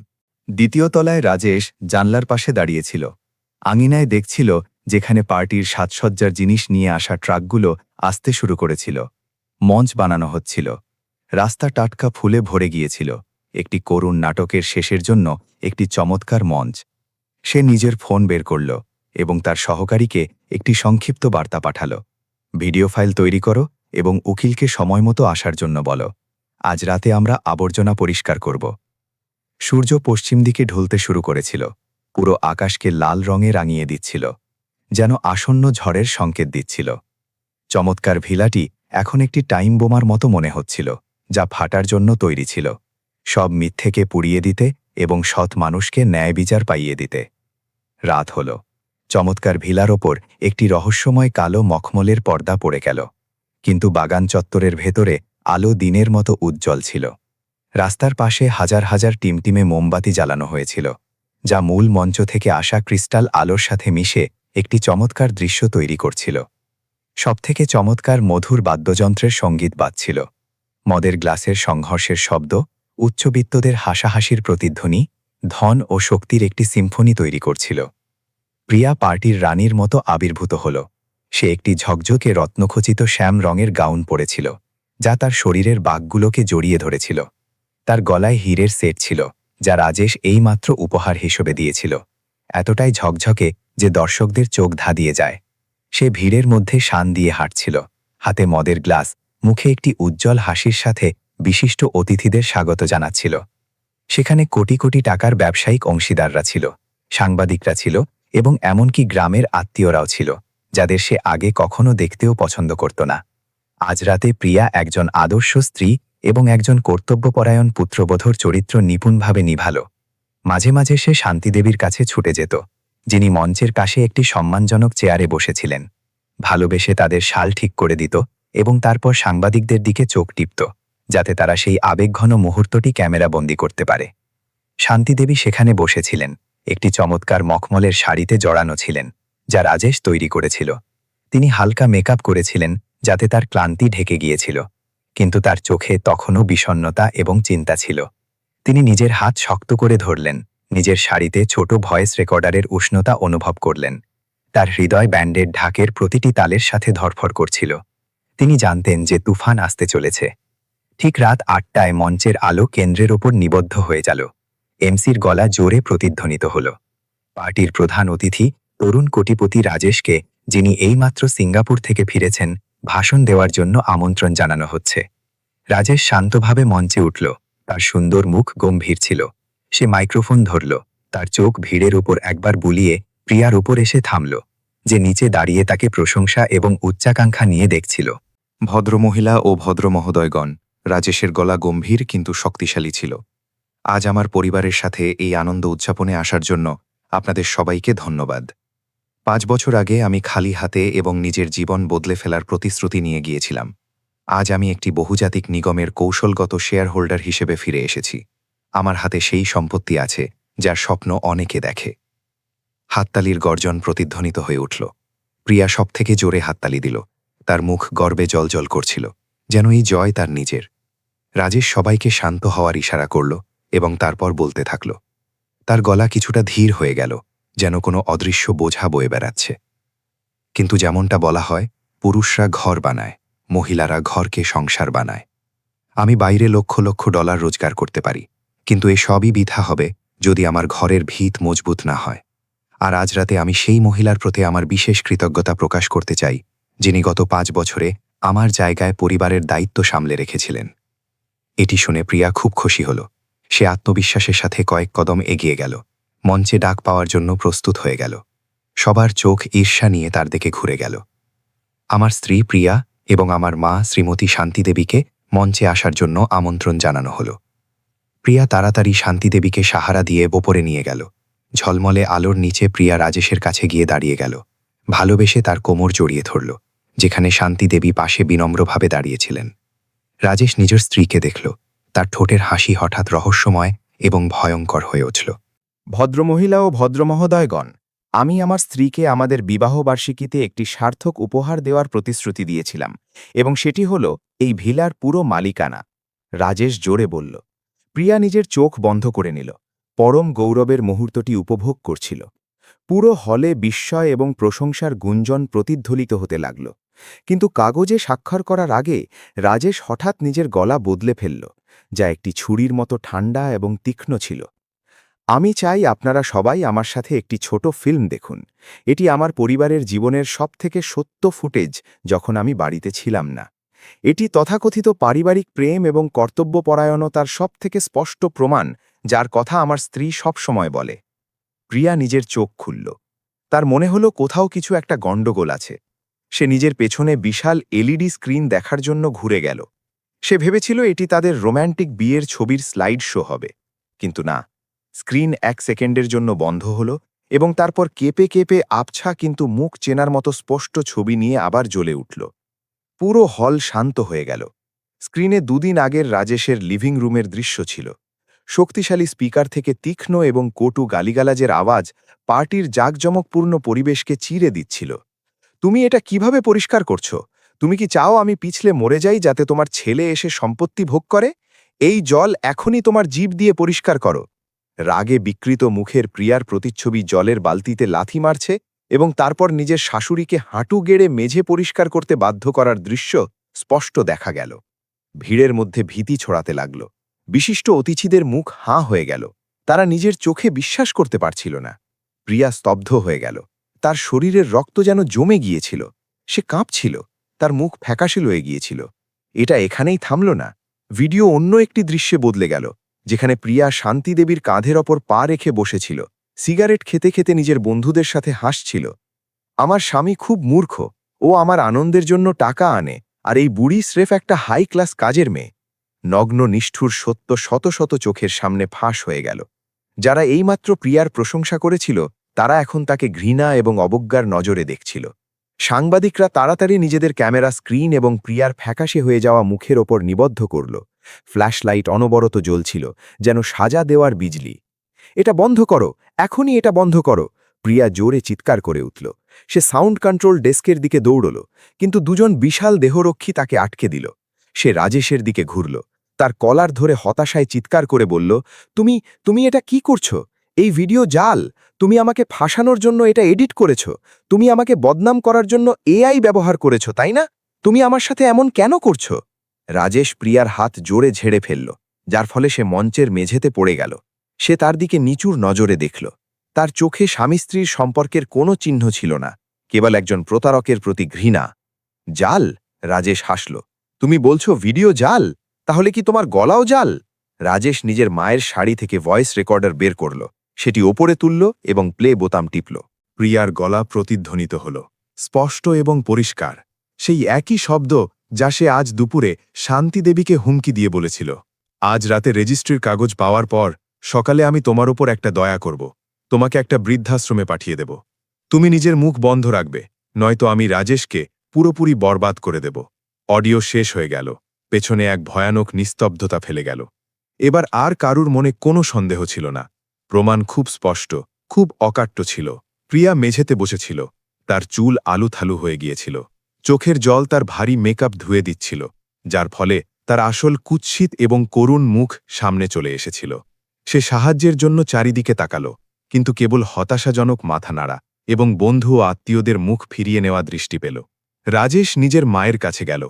দ্বিতীয় তলায় রাজেশ জানলার পাশে দাঁড়িয়েছিল। আঙিনায় দেখছিল যেখানে পার্টির সাজসজ্জার জিনিস নিয়ে আসা ট্রাকগুলো আসতে শুরু করেছিল। মঞ্চ বানানো হচ্ছিল। রাস্তা টাটকা ফুলে ভরে গিয়েছিল। একটি করুণ নাটকের শেষের জন্য একটি চমৎকার মঞ্চ। সে নিজের ফোন বের করল এবং তার সহকারীকে একটি সংক্ষিপ্ত বার্তা পাঠাল। ভিডিও ফাইল তৈরি করো এবং উকিলকে সময়মতো আসার জন্য বলো। আজ রাতে আমরা আবর্জনা পরিষ্কার করব। সূর্য পশ্চিম দিকে ঢলতে শুরু করেছিল। পুরো আকাশকে লাল রঙে রাঙিয়ে দিচ্ছিল, যেন আসন্ন ঝড়ের সংকেত দিচ্ছিল। চমৎকার ভিলাটি এখন একটি টাইম বোমার মতো মনে হচ্ছিল, যা ফাটার জন্য তৈরি ছিল, সব মিথ্যেকে পুড়িয়ে দিতে এবং সৎ মানুষকে ন্যায় বিচার পাইয়ে দিতে। রাত হল। চমৎকার ভিলার ওপর একটি রহস্যময় কালো মখমলের পর্দা পড়ে গেল, কিন্তু বাগান চত্বরের ভেতরে আলো দিনের মতো উজ্জ্বল ছিল। রাস্তার পাশে হাজার হাজার টিমটিমে মোমবাতি জ্বালানো হয়েছিল, যা মূল মঞ্চ থেকে আসা ক্রিস্টাল আলোর সাথে মিশে একটি চমৎকার দৃশ্য তৈরি করছিল। সবথেকে চমৎকার মধুর বাদ্যযন্ত্রের সঙ্গীত বাজছিল। মদের গ্লাসের সংঘর্ষের শব্দ, উচ্চবিত্তদের হাসাহাসির প্রতিধ্বনি ধন ও শক্তির একটি সিম্ফনি তৈরি করছিল। প্রিয়া পার্টির রানীর মতো আবির্ভূত হল। সে একটি ঝকঝকে রত্নখচিত শ্যাম রঙের গাউন পরেছিল, যা তার শরীরের বাঁকগুলোকে জড়িয়ে ধরেছিল। তার গলায় হীরের সেট ছিল, যা রাজেশ এইমাত্র উপহার হিসেবে দিয়েছিল, এতটাই ঝকঝকে যে দর্শকদের চোখ ধাঁধিয়ে যায়। সে ভিড়ের মধ্যে শান দিয়ে হাঁটছিল, হাতে মদের গ্লাস, মুখে একটি উজ্জ্বল হাসির সাথে বিশিষ্ট অতিথিদের স্বাগত জানাচ্ছিল। সেখানে কোটি কোটি টাকার ব্যবসায়িক অংশীদাররা ছিল, সাংবাদিকরা ছিল এবং এমনকি গ্রামের আত্মীয়রাও ছিল, যাদের সে আগে কখনো দেখতেও পছন্দ করত না। আজ রাতে প্রিয়া একজন আদর্শ স্ত্রী এবং একজন কর্তব্যপরায়ণ পুত্রবধূর চরিত্র নিপুণভাবে নিভাল। মাঝে মাঝে সে শান্তিদেবীর কাছে ছুটে যেত, যিনি মঞ্চের কাছে একটি সম্মানজনক চেয়ারে বসেছিলেন। ভালোবেসে তাদের শাল ঠিক করে দিত এবং তারপর সাংবাদিকদের দিকে চোখ টিপত, যাতে তারা সেই আবেগঘন মুহূর্তটি ক্যামেরাবন্দি করতে পারে। শান্তিদেবী সেখানে বসেছিলেন, একটি চমৎকার মখমলের শাড়িতে জড়ানো ছিলেন, যা রাজেশ তৈরি করেছিল। তিনি হালকা মেকআপ করেছিলেন যাতে তার ক্লান্তি ঢেকে গিয়েছিল, কিন্তু তার চোখে তখনও বিষণ্ণতা এবং চিন্তা ছিল। তিনি নিজের হাত শক্ত করে ধরলেন, নিজের শাড়িতে ছোট ভয়েস রেকর্ডারের উষ্ণতা অনুভব করলেন। তার হৃদয় ব্যান্ডের ঢাকের প্রতিটি তালের সাথে ধরফর করছিল। তিনি জানতেন যে তুফান আসতে চলেছে। ঠিক রাত ৮টায় মঞ্চের আলো কেন্দ্রের ওপর নিবদ্ধ হয়ে গেল। এমসির গলা জোরে প্রতিধ্বনিত হল। পার্টির প্রধান অতিথি তরুণ কোটিপতি রাজেশকে, যিনি এইমাত্র সিঙ্গাপুর থেকে ফিরেছেন, ভাষণ দেওয়ার জন্য আমন্ত্রণ জানানো হচ্ছে। রাজেশ শান্তভাবে মঞ্চে উঠল, তার সুন্দর মুখ গম্ভীর ছিল। সে মাইক্রোফোন ধরল, তার চোখ ভিড়ের উপর একবার বুলিয়ে প্রিয়ার উপর এসে থামল, যে নিচে দাঁড়িয়ে তাকে প্রশংসা এবং উচ্চাকাঙ্ক্ষা নিয়ে দেখছিল। ভদ্রমহিলা ও ভদ্রমহোদয়গণ, রাজেশের গলা গম্ভীর কিন্তু শক্তিশালী ছিল। আজ আমার পরিবারের সাথে এই আনন্দ উদযাপনে আসার জন্য আপনাদের সবাইকে ধন্যবাদ। ৫ বছর আগে আমি খালি হাতে এবং নিজের জীবন বদলে ফেলার প্রতিশ্রুতি নিয়ে গিয়েছিলাম। আজ আমি একটি বহুজাতিক নিগমের কৌশলগত শেয়ার হোল্ডার হিসেবে ফিরে এসেছি। আমার হাতে সেই সম্পত্তি আছে যার স্বপ্ন অনেকে দেখে। হাততালির গর্জন প্রতিধ্বনিত হয়ে উঠল। প্রিয়া সবথেকে জোরে হাততালি দিল, তার মুখ গর্বে জ্বলজ্বল করছিল, যেন এই জয় তার নিজের। রাজেশ সবাইকে শান্ত হওয়ার ইশারা করল এবং তারপর বলতে থাকল। তার গলা কিছুটা ধীর হয়ে গেল, যেন কোনো অদৃশ্য বোঝা বয়ে বেড়াচ্ছে। কিন্তু যেমনটা বলা হয়, পুরুষরা ঘর বানায়, মহিলারা ঘরকে সংসার বানায়। আমি বাইরে লক্ষ লক্ষ ডলার রোজগার করতে পারি, কিন্তু এ সবই বৃথা হবে যদি আমার ঘরের ভিত মজবুত না হয়। আর আজ রাতে আমি সেই মহিলার প্রতি আমার বিশেষ কৃতজ্ঞতা প্রকাশ করতে চাই, যিনি গত ৫ বছরে আমার জায়গায় পরিবারের দায়িত্ব সামলে রেখেছিলেন। এটি শুনে প্রিয়া খুব খুশি হল। সে আত্মবিশ্বাসের সাথে কয়েক কদম এগিয়ে গেল, মঞ্চে ডাক পাওয়ার জন্য প্রস্তুত হয়ে গেল। সবার চোখ ঈর্ষা নিয়ে তার দিকে ঘুরে গেল। আমার স্ত্রী প্রিয়া এবং আমার মা শ্রীমতী শান্তিদেবীকে মঞ্চে আসার জন্য আমন্ত্রণ জানানো হল। প্রিয়া তাড়াতাড়ি শান্তিদেবীকে সাহারা দিয়ে ওপরে নিয়ে গেল। ঝলমলে আলোর নিচে প্রিয়া রাজেশের কাছে গিয়ে দাঁড়িয়ে গেল, ভালোবেসে তার কোমর জড়িয়ে ধরল, যেখানে শান্তিদেবী পাশে বিনম্রভাবে দাঁড়িয়েছিলেন। রাজেশ নিজের স্ত্রীকে দেখল, তার ঠোঁটের হাসি হঠাৎ রহস্যময় এবং ভয়ঙ্কর হয়ে উঠল। ভদ্রমহিলা ও ভদ্রমহোদয়গণ, আমি আমার স্ত্রীকে আমাদের বিবাহবার্ষিকীতে একটি সার্থক উপহার দেওয়ার প্রতিশ্রুতি দিয়েছিলাম, এবং সেটি হল এই ভিলার পুরো মালিকানা। রাজেশ জোরে বলল। প্রিয়া নিজের চোখ বন্ধ করে নিল, পরম গৌরবের মুহূর্তটি উপভোগ করছিল। পুরো হলে বিস্ময় এবং প্রশংসার গুঞ্জন প্রতিধ্বনিত হতে লাগল। কিন্তু কাগজে স্বাক্ষর করার আগে রাজেশ হঠাৎ নিজের গলা বদলে ফেলল, যা একটি ছুরির মতো ঠান্ডা এবং তীক্ষ্ণ ছিল। আমি চাই আপনারা সবাই আমার সাথে একটি ছোট ফিল্ম দেখুন। এটি আমার পরিবারের জীবনের সবথেকে সত্য ফুটেজ যখন আমি বাড়িতে ছিলাম না। এটি তথাকথিত পারিবারিক প্রেম এবং কর্তব্যপরায়ণতার সবথেকে স্পষ্ট প্রমাণ, যার কথা আমার স্ত্রী সবসময় বলে। প্রিয়া নিজের চোখ খুলল। তার মনে হলো কোথাও কিছু একটা গণ্ডগোল আছে। সে নিজের পেছনে বিশাল এলইডি স্ক্রিন দেখার জন্য ঘুরে গেল। সে ভেবেছিল এটি তাদের রোম্যান্টিক বিয়ের ছবির স্লাইড শো হবে, কিন্তু না। স্ক্রিন ১ সেকেন্ডের জন্য বন্ধ হলো এবং তারপর কেঁপে কেঁপে আবছা কিন্তু মুখ চেনার মতো স্পষ্ট ছবি নিয়ে আবার জ্বলে উঠল। পুরো হল শান্ত হয়ে গেল। স্ক্রিনে ২ দিন আগের রাজেশের লিভিং রুমের দৃশ্য ছিল। শক্তিশালী স্পিকার থেকে তীক্ষ্ণ এবং কটু গালিগালাজের আওয়াজ পার্টির জাঁকজমকপূর্ণ পরিবেশকে চিরে দিচ্ছিল। তুমি এটা কিভাবে পরিষ্কার করছো? তুমি কি চাও আমি পিছলে মরে যাই যাতে তোমার ছেলে এসে সম্পত্তি ভোগ করে? এই জল এখনই তোমার জিভ দিয়ে পরিষ্কার করো। রাগে বিকৃত মুখের প্রিয়ার প্রতিচ্ছবি জলের বালতিতে লাথি মারছে এবং তারপর নিজের শাশুড়িকে হাঁটু গেড়ে মেঝে পরিষ্কার করতে বাধ্য করার দৃশ্য স্পষ্ট দেখা গেল। ভিড়ের মধ্যে ভীতি ছড়াতে লাগল। বিশিষ্ট অতিথিদের মুখ হাঁ হয়ে গেল। তারা নিজের চোখে বিশ্বাস করতে পারছিল না। প্রিয়া স্তব্ধ হয়ে গেল। তার শরীরের রক্ত যেন জমে গিয়েছিল। সে কাঁপছিল। তার মুখ ফ্যাকাশে হয়ে গিয়েছিল। এটা এখানেই থামল না। ভিডিও অন্য একটি দৃশ্যে বদলে গেল, যেখানে প্রিয়া শান্তি দেবীর কাঁধের ওপর পা রেখে বসেছিল, সিগারেট খেতে খেতে নিজের বন্ধুদের সাথে হাসছিল। আমার স্বামী খুব মূর্খ, ও আমার আনন্দের জন্য টাকা আনে, আর এই বুড়ি স্রেফ একটা হাই ক্লাস কাজের মেয়ে। নগ্ন নিষ্ঠুর সত্য শত শত চোখের সামনে ফাঁস হয়ে গেল। যারা এইমাত্র প্রিয়ার প্রশংসা করেছিল, তারা এখন তাকে ঘৃণা এবং অবজ্ঞার নজরে দেখছিল। সাংবাদিকরা তাড়াতাড়ি নিজেদের ক্যামেরা স্ক্রিন এবং প্রিয়ার ফ্যাকাশে হয়ে যাওয়া মুখের ওপর নিবদ্ধ করল। ফ্ল্যাশলাইট অনবরত জ্বলছিল, যেন সাজা দেওয়ার বিজলি। এটা বন্ধ করো, এখনই এটা বন্ধ করো, প্রিয়া জোরে চিৎকার করে উঠল। সে সাউন্ড কন্ট্রোল ডেস্কের দিকে দৌড়ল, কিন্তু দুজন বিশাল দেহরক্ষী তাকে আটকে দিল। সে রাজেশের দিকে ঘুরল, তার কলার ধরে হতাশায় চিৎকার করে বলল, তুমি তুমি এটা কি করছো? এই ভিডিও জাল। তুমি আমাকে ফাঁসানোর জন্য এটা এডিট করেছ। তুমি আমাকে বদনাম করার জন্য এআই ব্যবহার করেছ, তাই না? তুমি আমার সাথে এমন কেন করছো? রাজেশ প্রিয়ার হাত জোরে ঝেড়ে ফেলল, যার ফলে সে মঞ্চের মেঝেতে পড়ে গেল। সে তার দিকে নিচুর নজরে দেখল। তার চোখে স্বামী স্ত্রীর সম্পর্কের কোনো চিহ্ন ছিল না, কেবল একজন প্রতারকের প্রতি ঘৃণা। জাল? রাজেশ হাসল। তুমি বলছো ভিডিও জাল? তাহলে কি তোমার গলাও জাল? রাজেশ নিজের মায়ের শাড়ি থেকে ভয়েস রেকর্ডার বের করল, সেটি ওপরে তুলল এবং প্লে বোতাম টিপল। প্রিয়ার গলা প্রতিধ্বনিত হল, স্পষ্ট এবং পরিষ্কার। সেই একই শব্দ যা সে আজ দুপুরে শান্তি দেবীকে হুমকি দিয়ে বলেছিল। আজ রাতে রেজিস্ট্রির কাগজ পাওয়ার পর সকালে আমি তোমার ওপর একটা দয়া করব। তোমাকে একটা বৃদ্ধাশ্রমে পাঠিয়ে দেব। তুমি নিজের মুখ বন্ধ রাখবে, নয়তো আমি রাজেশকে পুরোপুরি বরবাদ করে দেব। অডিও শেষ হয়ে গেল। পেছনে এক ভয়ানক নিস্তব্ধতা ফেলে গেল। এবার আর কারুর মনে কোনো সন্দেহ ছিল না। প্রমাণ খুব স্পষ্ট, খুব অকাট্য ছিল। প্রিয়া মেঝেতে বসেছিল। তার চুল আলুথালু হয়ে গিয়েছিল। চোখের জল তার ভারী মেকআপ ধুয়ে দিচ্ছিল, যার ফলে তার আসল কুৎসিত এবং করুণ মুখ সামনে চলে এসেছিল। সে সাহায্যের জন্য চারিদিকে তাকাল, কিন্তু কেবল হতাশাজনক মাথা নাড়া এবং বন্ধু ও আত্মীয়দের মুখ ফিরিয়ে নেওয়া দৃষ্টি পেল। রাজেশ নিজের মায়ের কাছে গেল।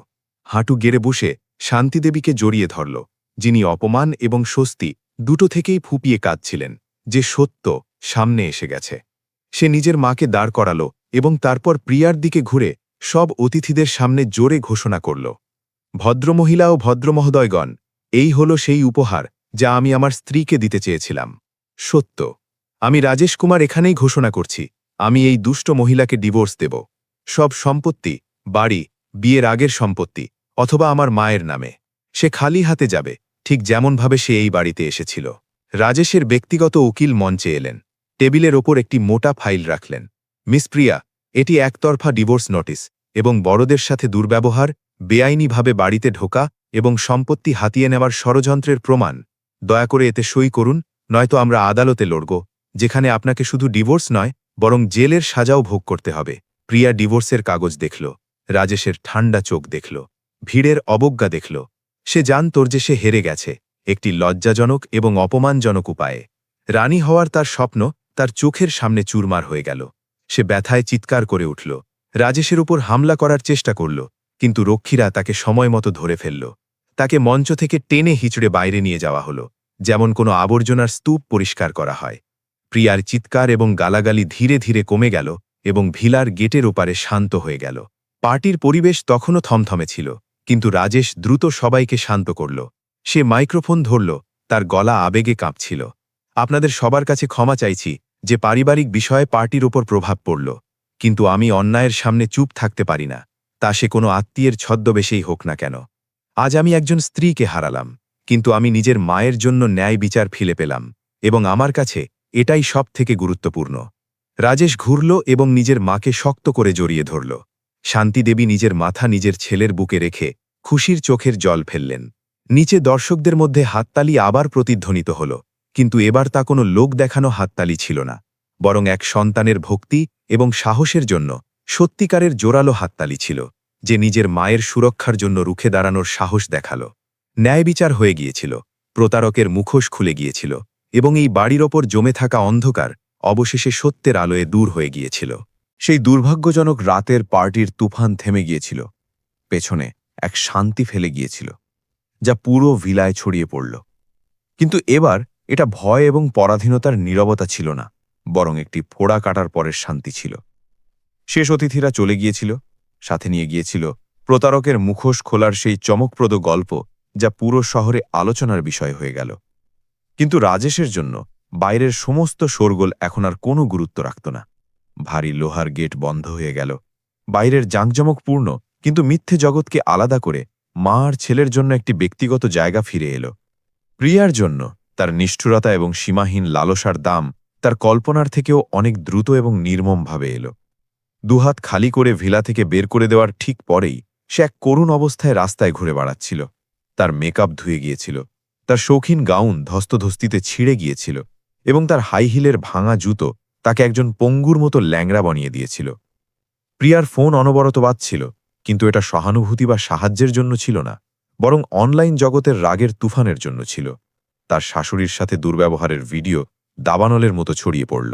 হাঁটু গেড়ে বসে শান্তিদেবীকে জড়িয়ে ধরল, যিনি অপমান এবং স্বস্তি দুটো থেকেই ফুপিয়ে কাঁদছিলেন। যে সত্য সামনে এসে গেছে। সে নিজের মাকে দাঁড় করাল এবং তারপর প্রিয়ার দিকে ঘুরে সব অতিথিদের সামনে জোরে ঘোষণা করল, ভদ্রমহিলা ও ভদ্রমহোদয়গণ, এই হল সেই উপহার যা আমি আমার স্ত্রীকে দিতে চেয়েছিলাম। সত্য। আমি রাজেশ কুমার এখানেই ঘোষণা করছি, আমি এই দুষ্ট মহিলাকে ডিভোর্স দেব। সব সম্পত্তি, বাড়ি, বিয়ের আগের সম্পত্তি, অথবা আমার মায়ের নামে। সে খালি হাতে যাবে, ঠিক যেমনভাবে সে এই বাড়িতে এসেছিল। রাজেশের ব্যক্তিগত উকিল মঞ্চে এলেন। টেবিলের ওপর একটি মোটা ফাইল রাখলেন। মিস প্রিয়া, এটি একতরফা ডিভোর্স নোটিস এবং বড়দের সাথে দুর্ব্যবহার, বেআইনিভাবে বাড়িতে ঢোকা এবং সম্পত্তি হাতিয়ে নেওয়ার ষড়যন্ত্রের প্রমাণ। দয়া করে এতে সই করুন, নয়তো আমরা আদালতে লড়ব, যেখানে আপনাকে শুধু ডিভোর্স নয়, বরং জেলের সাজাও ভোগ করতে হবে। প্রিয়া ডিভোর্সের কাগজ দেখল। রাজেশের ঠান্ডা চোখ দেখল। ভিড়ের অবজ্ঞা দেখল। সে জানত যে সে হেরে গেছে, একটি লজ্জাজনক এবং অপমানজনক উপায়ে। রানী হওয়ার তার স্বপ্ন তার চোখের সামনে চুরমার হয়ে গেল। সে ব্যথায় চিৎকার করে উঠল। রাজেশের উপর হামলা করার চেষ্টা করল, কিন্তু রক্ষীরা তাকে সময়মতো ধরে ফেলল। তাকে মঞ্চ থেকে টেনে হিচড়ে বাইরে নিয়ে যাওয়া হলো, যেমন কোনো আবর্জনার স্তূপ পরিষ্কার করা হয়। প্রিয়ার চিৎকার এবং গালাগালি ধীরে ধীরে কমে গেল এবং ভিলার গেটের ওপারে শান্ত হয়ে গেল। পার্টির পরিবেশ তখনও থমথমে ছিল, কিন্তু রাজেশ দ্রুত সবাইকে শান্ত করল। সে মাইক্রোফোন ধরল, তার গলা আবেগে কাঁপছিল। আপনাদের সবার কাছে ক্ষমা চাইছি যে পারিবারিক বিষয়ে পার্টির ওপর প্রভাব পড়ল, কিন্তু আমি অন্যায়ের সামনে চুপ থাকতে পারি না, তা সে কোনো আত্মীয়ের ছদ্মবেশেই হোক না কেন। আজ আমি একজন স্ত্রীকে হারালাম, কিন্তু আমি নিজের মায়ের জন্য ন্যায় বিচার ফিরে পেলাম, এবং আমার কাছে এটাই সব থেকে গুরুত্বপূর্ণ। রাজেশ ঘুরল এবং নিজের মাকে শক্ত করে জড়িয়ে ধরল। শান্তিদেবী নিজের মাথা নিজের ছেলের বুকে রেখে খুশির চোখের জল ফেললেন। নিচে দর্শকদের মধ্যে হাততালি আবার প্রতিধ্বনিত হল, কিন্তু এবার তা কোনো লোক দেখানো হাততালি ছিল না, বরং এক সন্তানের ভক্তি এবং সাহসের জন্য সত্যিকারের জোরালো হাততালি ছিল, যে নিজের মায়ের সুরক্ষার জন্য রুখে দাঁড়ানোর সাহস দেখাল। ন্যায় বিচার হয়ে গিয়েছিল, প্রতারকের মুখোশ খুলে গিয়েছিল, এবং এই বাড়ির ওপর জমে থাকা অন্ধকার অবশেষে সত্যের আলোয় দূর হয়ে গিয়েছিল। সেই দুর্ভাগ্যজনক রাতের পার্টির তুফান থেমে গিয়েছিল, পেছনে এক শান্তি ফেলে গিয়েছিল, যা পুরো ভিলায় ছড়িয়ে পড়ল। কিন্তু এবার এটা ভয় এবং পরাধীনতার নীরবতা ছিল না, বরং একটি ফোড়া কাটার পরের শান্তি ছিল। শেষ অতিথিরা চলে গিয়েছিল, সাথে নিয়ে গিয়েছিল প্রতারকের মুখোশ খোলার সেই চমকপ্রদ গল্প, যা পুরো শহরে আলোচনার বিষয় হয়ে গেল। কিন্তু রাজেশের জন্য বাইরের সমস্ত শোরগোল এখন আর কোনো গুরুত্ব রাখত না। ভারী লোহার গেট বন্ধ হয়ে গেল। বাইরের জাঁকজমকপূর্ণ কিন্তু মিথ্যে জগৎকে আলাদা করে মা আর ছেলের জন্য একটি ব্যক্তিগত জায়গা ফিরে এলো। প্রিয়ার জন্য তার নিষ্ঠুরতা এবং সীমাহীন লালসার দাম তার কল্পনার থেকেও অনেক দ্রুত এবং নির্মমভাবে এলো। দুহাত খালি করে ভিলা থেকে বের করে দেওয়ার ঠিক পরেই সে এক করুণ অবস্থায় রাস্তায় ঘুরে বেড়াচ্ছিল। তার মেকআপ ধুয়ে গিয়েছিল, তার শৌখিন গাউন ধস্তধস্তিতে ছিঁড়ে গিয়েছিল এবং তার হাই হিলের ভাঙা জুতো তাকে একজন পঙ্গুর মতো ল্যাংড়া বানিয়ে দিয়েছিল। প্রিয়ার ফোন অনবরত বাজছিল, কিন্তু এটা সহানুভূতি বা সাহায্যের জন্য ছিল না, বরং অনলাইন জগতের রাগের তুফানের জন্য ছিল। তার শাশুড়ির সাথে দুর্ব্যবহারের ভিডিও দাবানলের মতো ছড়িয়ে পড়ল।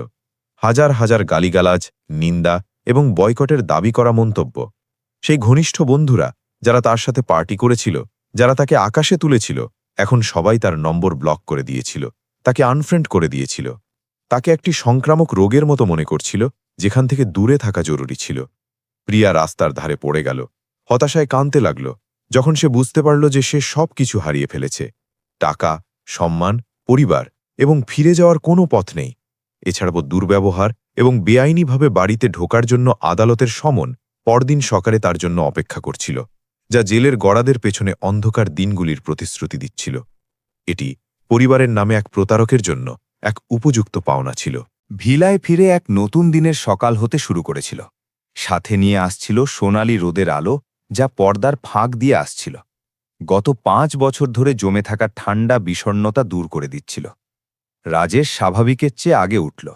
হাজার হাজার গালিগালাজ, নিন্দা এবং বয়কটের দাবি করা মন্তব্য। সেই ঘনিষ্ঠ বন্ধুরা যারা তার সাথে পার্টি করেছিল, যারা তাকে আকাশে তুলেছিল, এখন সবাই তার নম্বর ব্লক করে দিয়েছিল, তাকে আনফ্রেন্ড করে দিয়েছিল। তাকে একটি সংক্রামক রোগের মতো মনে করছিল, যেখান থেকে দূরে থাকা জরুরি ছিল। প্রিয়া রাস্তার ধারে পড়ে গেল, হতাশায় কাঁদতে লাগল, যখন সে বুঝতে পারল যে সে সব কিছু হারিয়ে ফেলেছে। টাকা, সম্মান, পরিবার এবং ফিরে যাওয়ার কোনো পথ নেই। এছাড়াও দুর্ব্যবহার এবং বেআইনিভাবে বাড়িতে ঢোকার জন্য আদালতের সমন পরদিন সকালে তার জন্য অপেক্ষা করছিল, যা জেলের গড়াদের পেছনে অন্ধকার দিনগুলির প্রতিশ্রুতি দিচ্ছিল। এটি পরিবারের নামে এক প্রতারকের জন্য এক উপযুক্ত পাওনা ছিল। ভিলায় ফিরে এক নতুন দিনের সকাল হতে শুরু করেছিল। সাথে নিয়ে আসছিল সোনালি রোদের আলো, যা পর্দার ফাঁক দিয়ে আসছিল। গত 5 বছর ধরে জমে থাকা ঠান্ডা বিষণ্ণতা দূর করে দিচ্ছিল। রাজেশ স্বাভাবিকের চেয়ে আগে উঠল।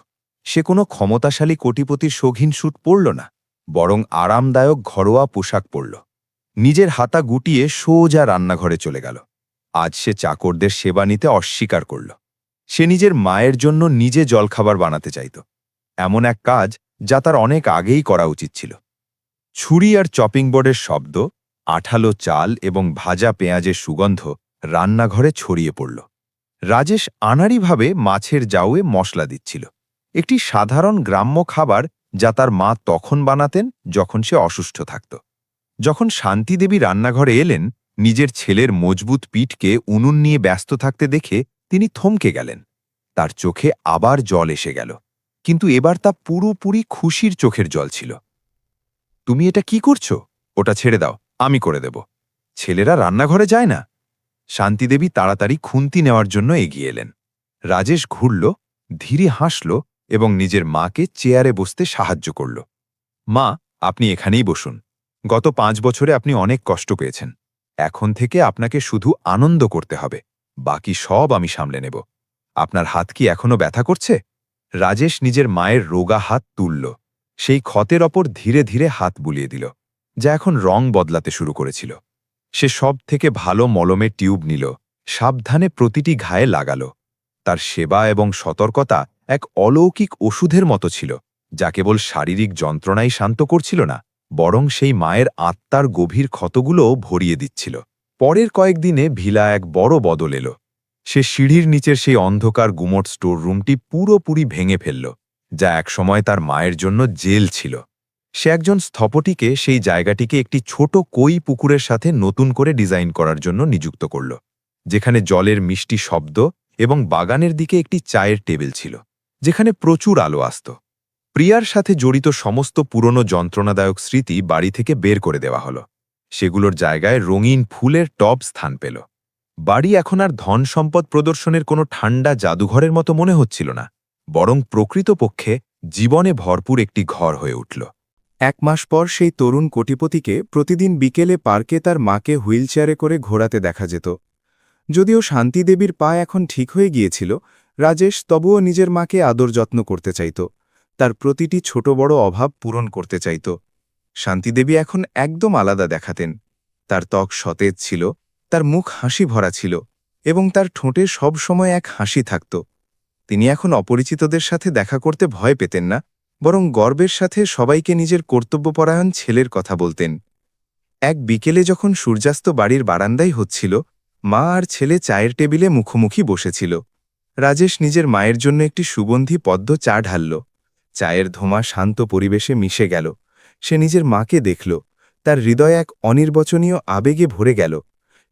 সে কোনো ক্ষমতাশালী কোটিপতির শৌখিন স্যুট পরল না, বরং আরামদায়ক ঘরোয়া পোশাক পরল। নিজের হাতা গুটিয়ে সোজা রান্নাঘরে চলে গেল। আজ সে চাকরদের সেবা নিতে অস্বীকার করল। সে নিজের মায়ের জন্য নিজে জলখাবার বানাতে চাইত, এমন এক কাজ যা তার অনেক আগেই করা উচিত ছিল। ছুরি আর চপিং বোর্ডের শব্দ, আঠালো চাল এবং ভাজা পেঁয়াজের সুগন্ধ রান্নাঘরে ছড়িয়ে পড়ল। রাজেশ আনাড়িভাবে মাছের জাউয়ে মশলা দিচ্ছিল, একটি সাধারণ গ্রাম্য খাবার যা তার মা তখন বানাতেন যখন সে অসুস্থ থাকত। যখন শান্তিদেবী রান্নাঘরে এলেন, নিজের ছেলের মজবুত পিঠকে উনুন নিয়ে ব্যস্ত থাকতে দেখে তিনি থমকে গেলেন। তার চোখে আবার জল এসে গেল, কিন্তু এবার তা পুরোপুরি খুশির চোখের জল ছিল। তুমি এটা কি করছো? ওটা ছেড়ে দাও, আমি করে দেব। ছেলেরা রান্নাঘরে যায় না। শান্তিদেবী তাড়াতাড়ি খুন্তি নেওয়ার জন্য এগিয়ে এলেন। রাজেশ ঘুরল, ধীরে হাসল এবং নিজের মাকে চেয়ারে বসতে সাহায্য করল। মা, আপনি এখানেই বসুন। গত 5 বছরে আপনি অনেক কষ্ট পেয়েছেন। এখন থেকে আপনাকে শুধু আনন্দ করতে হবে, বাকি সব আমি সামলে নেব। আপনার হাত কি এখনো ব্যথা করছে? রাজেশ নিজের মায়ের রোগা হাত তুলল, সেই ক্ষতের ওপর ধীরে ধীরে হাত বুলিয়ে দিল, যা এখন রং বদলাতে শুরু করেছিল। সে সব থেকে ভালো মলমের টিউব নিল, সাবধানে প্রতিটি ঘায়ে লাগাল। তার সেবা এবং সতর্কতা এক অলৌকিক ওষুধের মতো ছিল, যা কেবল শারীরিক যন্ত্রণাই শান্ত করছিল না, বরং সেই মায়ের আত্মার গভীর ক্ষতগুলোও ভরিয়ে দিচ্ছিল। পরের কয়েকদিনে ভিলা এক বড় বদল এলো। সে সিঁড়ির নিচের সেই অন্ধকার গুমট স্টোর রুমটি পুরোপুরি ভেঙে ফেলল, যা একসময় তার মায়ের জন্য জেল ছিল। সে একজন স্থপতিকে সেই জায়গাটিকে একটি ছোট কই পুকুরের সাথে নতুন করে ডিজাইন করার জন্য নিযুক্ত করল, যেখানে জলের মিষ্টি শব্দ এবং বাগানের দিকে একটি চায়ের টেবিল ছিল, যেখানে প্রচুর আলো আসত। প্রিয়ার সাথে জড়িত সমস্ত পুরনো যন্ত্রণাদায়ক স্মৃতি বাড়ি থেকে বের করে দেওয়া হলো। সেগুলোর জায়গায় রঙিন ফুলের টব স্থান পেল। বাড়ি এখন আর ধন সম্পদ প্রদর্শনের কোনো ঠান্ডা জাদুঘরের মতো মনে হচ্ছিল না, বরং প্রকৃতপক্ষে জীবনে ভরপুর একটি ঘর হয়ে উঠল। 1 মাস পর সেই তরুণ কোটিপতিকে প্রতিদিন বিকেলে পার্কে তার মাকে হুইলচেয়ারে করে ঘোরাতে দেখা যেত। যদিও শান্তিদেবীর পা এখন ঠিক হয়ে গিয়েছিল, রাজেশ তবুও নিজের মাকে আদর যত্ন করতে চাইত, তার প্রতিটি ছোট বড় অভাব পূরণ করতে চাইত। শান্তিদেবী এখন একদম আলাদা দেখাতেন। তার ত্বক সতেজ ছিল, তার মুখ হাসি ভরা ছিল এবং তার ঠোঁটে সব সময় এক হাসি থাকত। তিনি এখন অপরিচিতদের সাথে দেখা করতে ভয় পেতেন না, বরং গর্বের সাথে সবাইকে নিজের কর্তব্যপরায়ণ ছেলের কথা বলতেন। এক বিকেলে যখন সূর্যাস্ত বাড়ির বারান্দায় হচ্ছিল, মা আর ছেলে চায়ের টেবিলে মুখোমুখি বসেছিল। রাজেশ নিজের মায়ের জন্য একটি সুগন্ধি পদ্ম চা ঢালল। চায়ের ধোঁয়া শান্ত পরিবেশে মিশে গেল। সে নিজের মাকে দেখল। তার হৃদয় এক অনির্বচনীয় আবেগে ভরে গেল।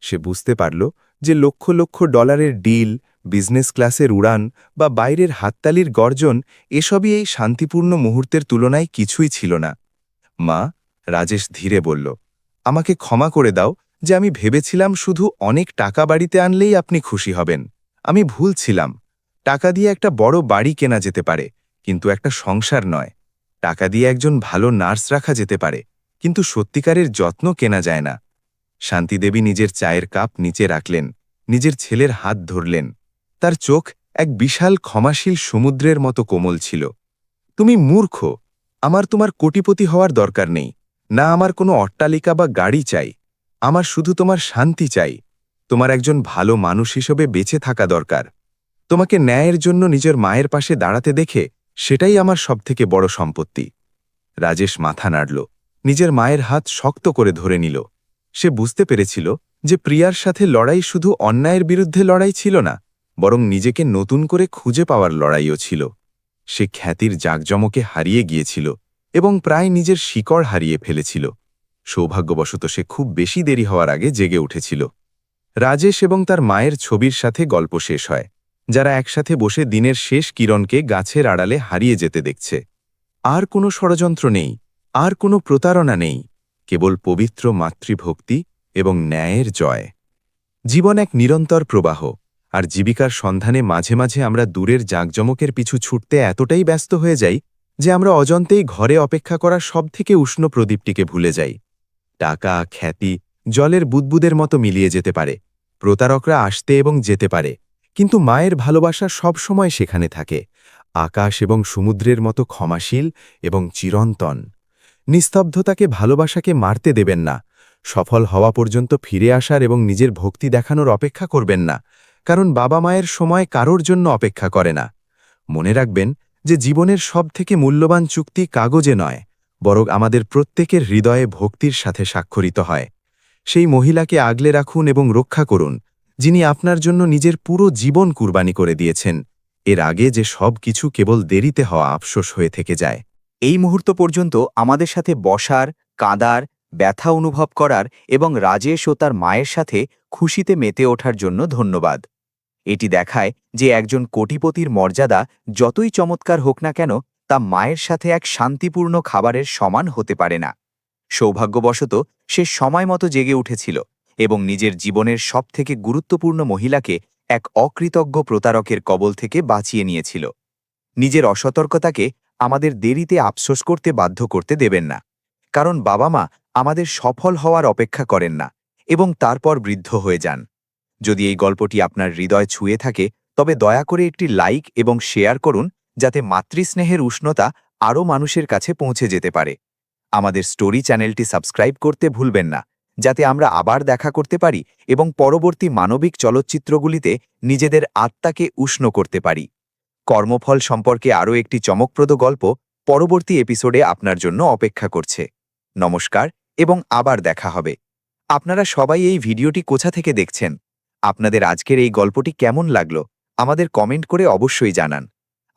সে বুঝতে পারল যে লক্ষ লক্ষ ডলারের ডিল, বিজনেস ক্লাসের উড়ান বা বাইরের হাততালির গর্জন এসবই এই শান্তিপূর্ণ মুহূর্তের তুলনায় কিছুই ছিল না। মা, রাজেশ ধীরে বলল, আমাকে ক্ষমা করে দাও যে আমি ভেবেছিলাম শুধু অনেক টাকা বাড়িতে আনলেই আপনি খুশি হবেন। আমি ভুল ছিলাম। টাকা দিয়ে একটা বড় বাড়ি কেনা যেতে পারে, কিন্তু একটা সংসার নয়। টাকা দিয়ে একজন ভালো নার্স রাখা যেতে পারে, কিন্তু সত্যিকারের যত্ন কেনা যায় না। শান্তিদেবী নিজের চায়ের কাপ নিচে রাখলেন, নিজের ছেলের হাত ধরলেন। তার চোখ এক বিশাল ক্ষমাশীল সমুদ্রের মতো কোমল ছিল। তুমি মূর্খ। আমার তোমার কোটিপতি হওয়ার দরকার নেই, না আমার কোনো অট্টালিকা বা গাড়ি চাই। আমার শুধু তোমার শান্তি চাই। তোমার একজন ভালো মানুষ হিসেবে বেঁচে থাকা দরকার। তোমাকে ন্যায়ের জন্য নিজের মায়ের পাশে দাঁড়াতে দেখে সেটাই আমার সবথেকে বড় সম্পত্তি। রাজেশ মাথা নাড়ল, নিজের মায়ের হাত শক্ত করে ধরে নিল। সে বুঝতে পেরেছিল যে প্রিয়ার সাথে লড়াই শুধু অন্যায়ের বিরুদ্ধে লড়াই ছিল না, বরং নিজেকে নতুন করে খুঁজে পাওয়ার লড়াইও ছিল। সে খ্যাতির জাঁকজমকে হারিয়ে গিয়েছিল এবং প্রায় নিজের শিকড় হারিয়ে ফেলেছিল। সৌভাগ্যবশত সে খুব বেশি দেরি হওয়ার আগে জেগে উঠেছিল। রাজেশ এবং তার মায়ের ছবির সাথে গল্প শেষ হয়, যারা একসাথে বসে দিনের শেষ কিরণকে গাছের আড়ালে হারিয়ে যেতে দেখছে। আর কোনো ষড়যন্ত্র নেই, আর কোনো প্রতারণা নেই, কেবল পবিত্র মাতৃভক্তি এবং ন্যায়ের জয়। জীবন এক নিরন্তর প্রবাহ, আর জীবিকার সন্ধানে মাঝে মাঝে আমরা দূরের জাঁকজমকের পিছু ছুটতে এতটাই ব্যস্ত হয়ে যাই যে আমরা অজান্তেই ঘরে অপেক্ষা করা সবথেকে উষ্ণ প্রদীপটিকে ভুলে যাই। টাকা, খ্যাতি জলের বুদবুদের মতো মিলিয়ে যেতে পারে, প্রতারকরা আসতে এবং যেতে পারে, কিন্তু মায়ের ভালোবাসা সব সময় সেখানে থাকে, আকাশ এবং সমুদ্রের মতো ক্ষমাশীল এবং চিরন্তন। নিস্তব্ধতাকে ভালোবাসাকে মারতে দেবেন না। সফল হওয়া পর্যন্ত ফিরে আসার এবং নিজের ভক্তি দেখানোর অপেক্ষা করবেন না, কারণ বাবা মায়ের সময় কারোর জন্য অপেক্ষা করে না। মনে রাখবেন যে জীবনের সবথেকে মূল্যবান চুক্তি কাগজে নয়, বরং আমাদের প্রত্যেকের হৃদয়ে ভক্তির সাথে স্বাক্ষরিত হয়। সেই মহিলাকে আগলে রাখুন এবং রক্ষা করুন, যিনি আপনার জন্য নিজের পুরো জীবন কুরবানি করে দিয়েছেন, এর আগে যে সব কিছু কেবল দেরিতে হওয়া আফসোস হয়ে থেকে যায়। এই মুহূর্ত পর্যন্ত আমাদের সাথে বসার, কাঁদার, ব্যথা অনুভব করার এবং রাজেশ ও তার মায়ের সাথে খুশিতে মেতে ওঠার জন্য ধন্যবাদ। এটি দেখায় যে একজন কোটিপতির মর্যাদা যতই চমৎকার হোক না কেন, তা মায়ের সাথে এক শান্তিপূর্ণ খাবারের সমান হতে পারে না। সৌভাগ্যবশত সে সময় মতো জেগে উঠেছিল এবং নিজের জীবনের সবথেকে গুরুত্বপূর্ণ মহিলাকে এক অকৃতজ্ঞ প্রতারকের কবল থেকে বাঁচিয়ে নিয়েছিল। নিজের অসতর্কতাকে আমাদের দেরিতে আফসোস করতে বাধ্য করতে দেবেন না, কারণ বাবা মা আমাদের সফল হওয়ার অপেক্ষা করেন না এবং তারপর বৃদ্ধ হয়ে যান। যদি এই গল্পটি আপনার হৃদয় ছুঁয়ে থাকে, তবে দয়া করে একটি লাইক এবং শেয়ার করুন, যাতে মাতৃস্নেহের উষ্ণতা আরও মানুষের কাছে পৌঁছে যেতে পারে। আমাদের স্টোরি চ্যানেলটি সাবস্ক্রাইব করতে ভুলবেন না, যাতে আমরা আবার দেখা করতে পারি এবং পরবর্তী মানবিক চলচ্চিত্রগুলিতে নিজেদের আত্মাকে উষ্ণ করতে পারি। কর্মফল সম্পর্কে আরও একটি চমকপ্রদ গল্প পরবর্তী এপিসোডে আপনার জন্য অপেক্ষা করছে। নমস্কার এবং আবার দেখা হবে। আপনারা সবাই এই ভিডিওটি কোথা থেকে দেখছেন? আপনাদের আজকের এই গল্পটি কেমন লাগলো আমাদের কমেন্ট করে অবশ্যই জানান।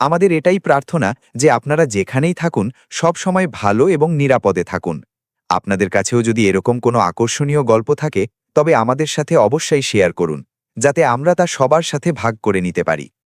আমাদের এটাই প্রার্থনা যে আপনারা যেখানেই থাকুন সব সময় ভালো এবং নিরাপদে থাকুন। আপনাদের কাছেও যদি এরকম কোনো আকর্ষণীয় গল্প থাকে, তবে আমাদের সাথে অবশ্যই শেয়ার করুন, যাতে আমরা তা সবার সাথে ভাগ করে নিতে পারি।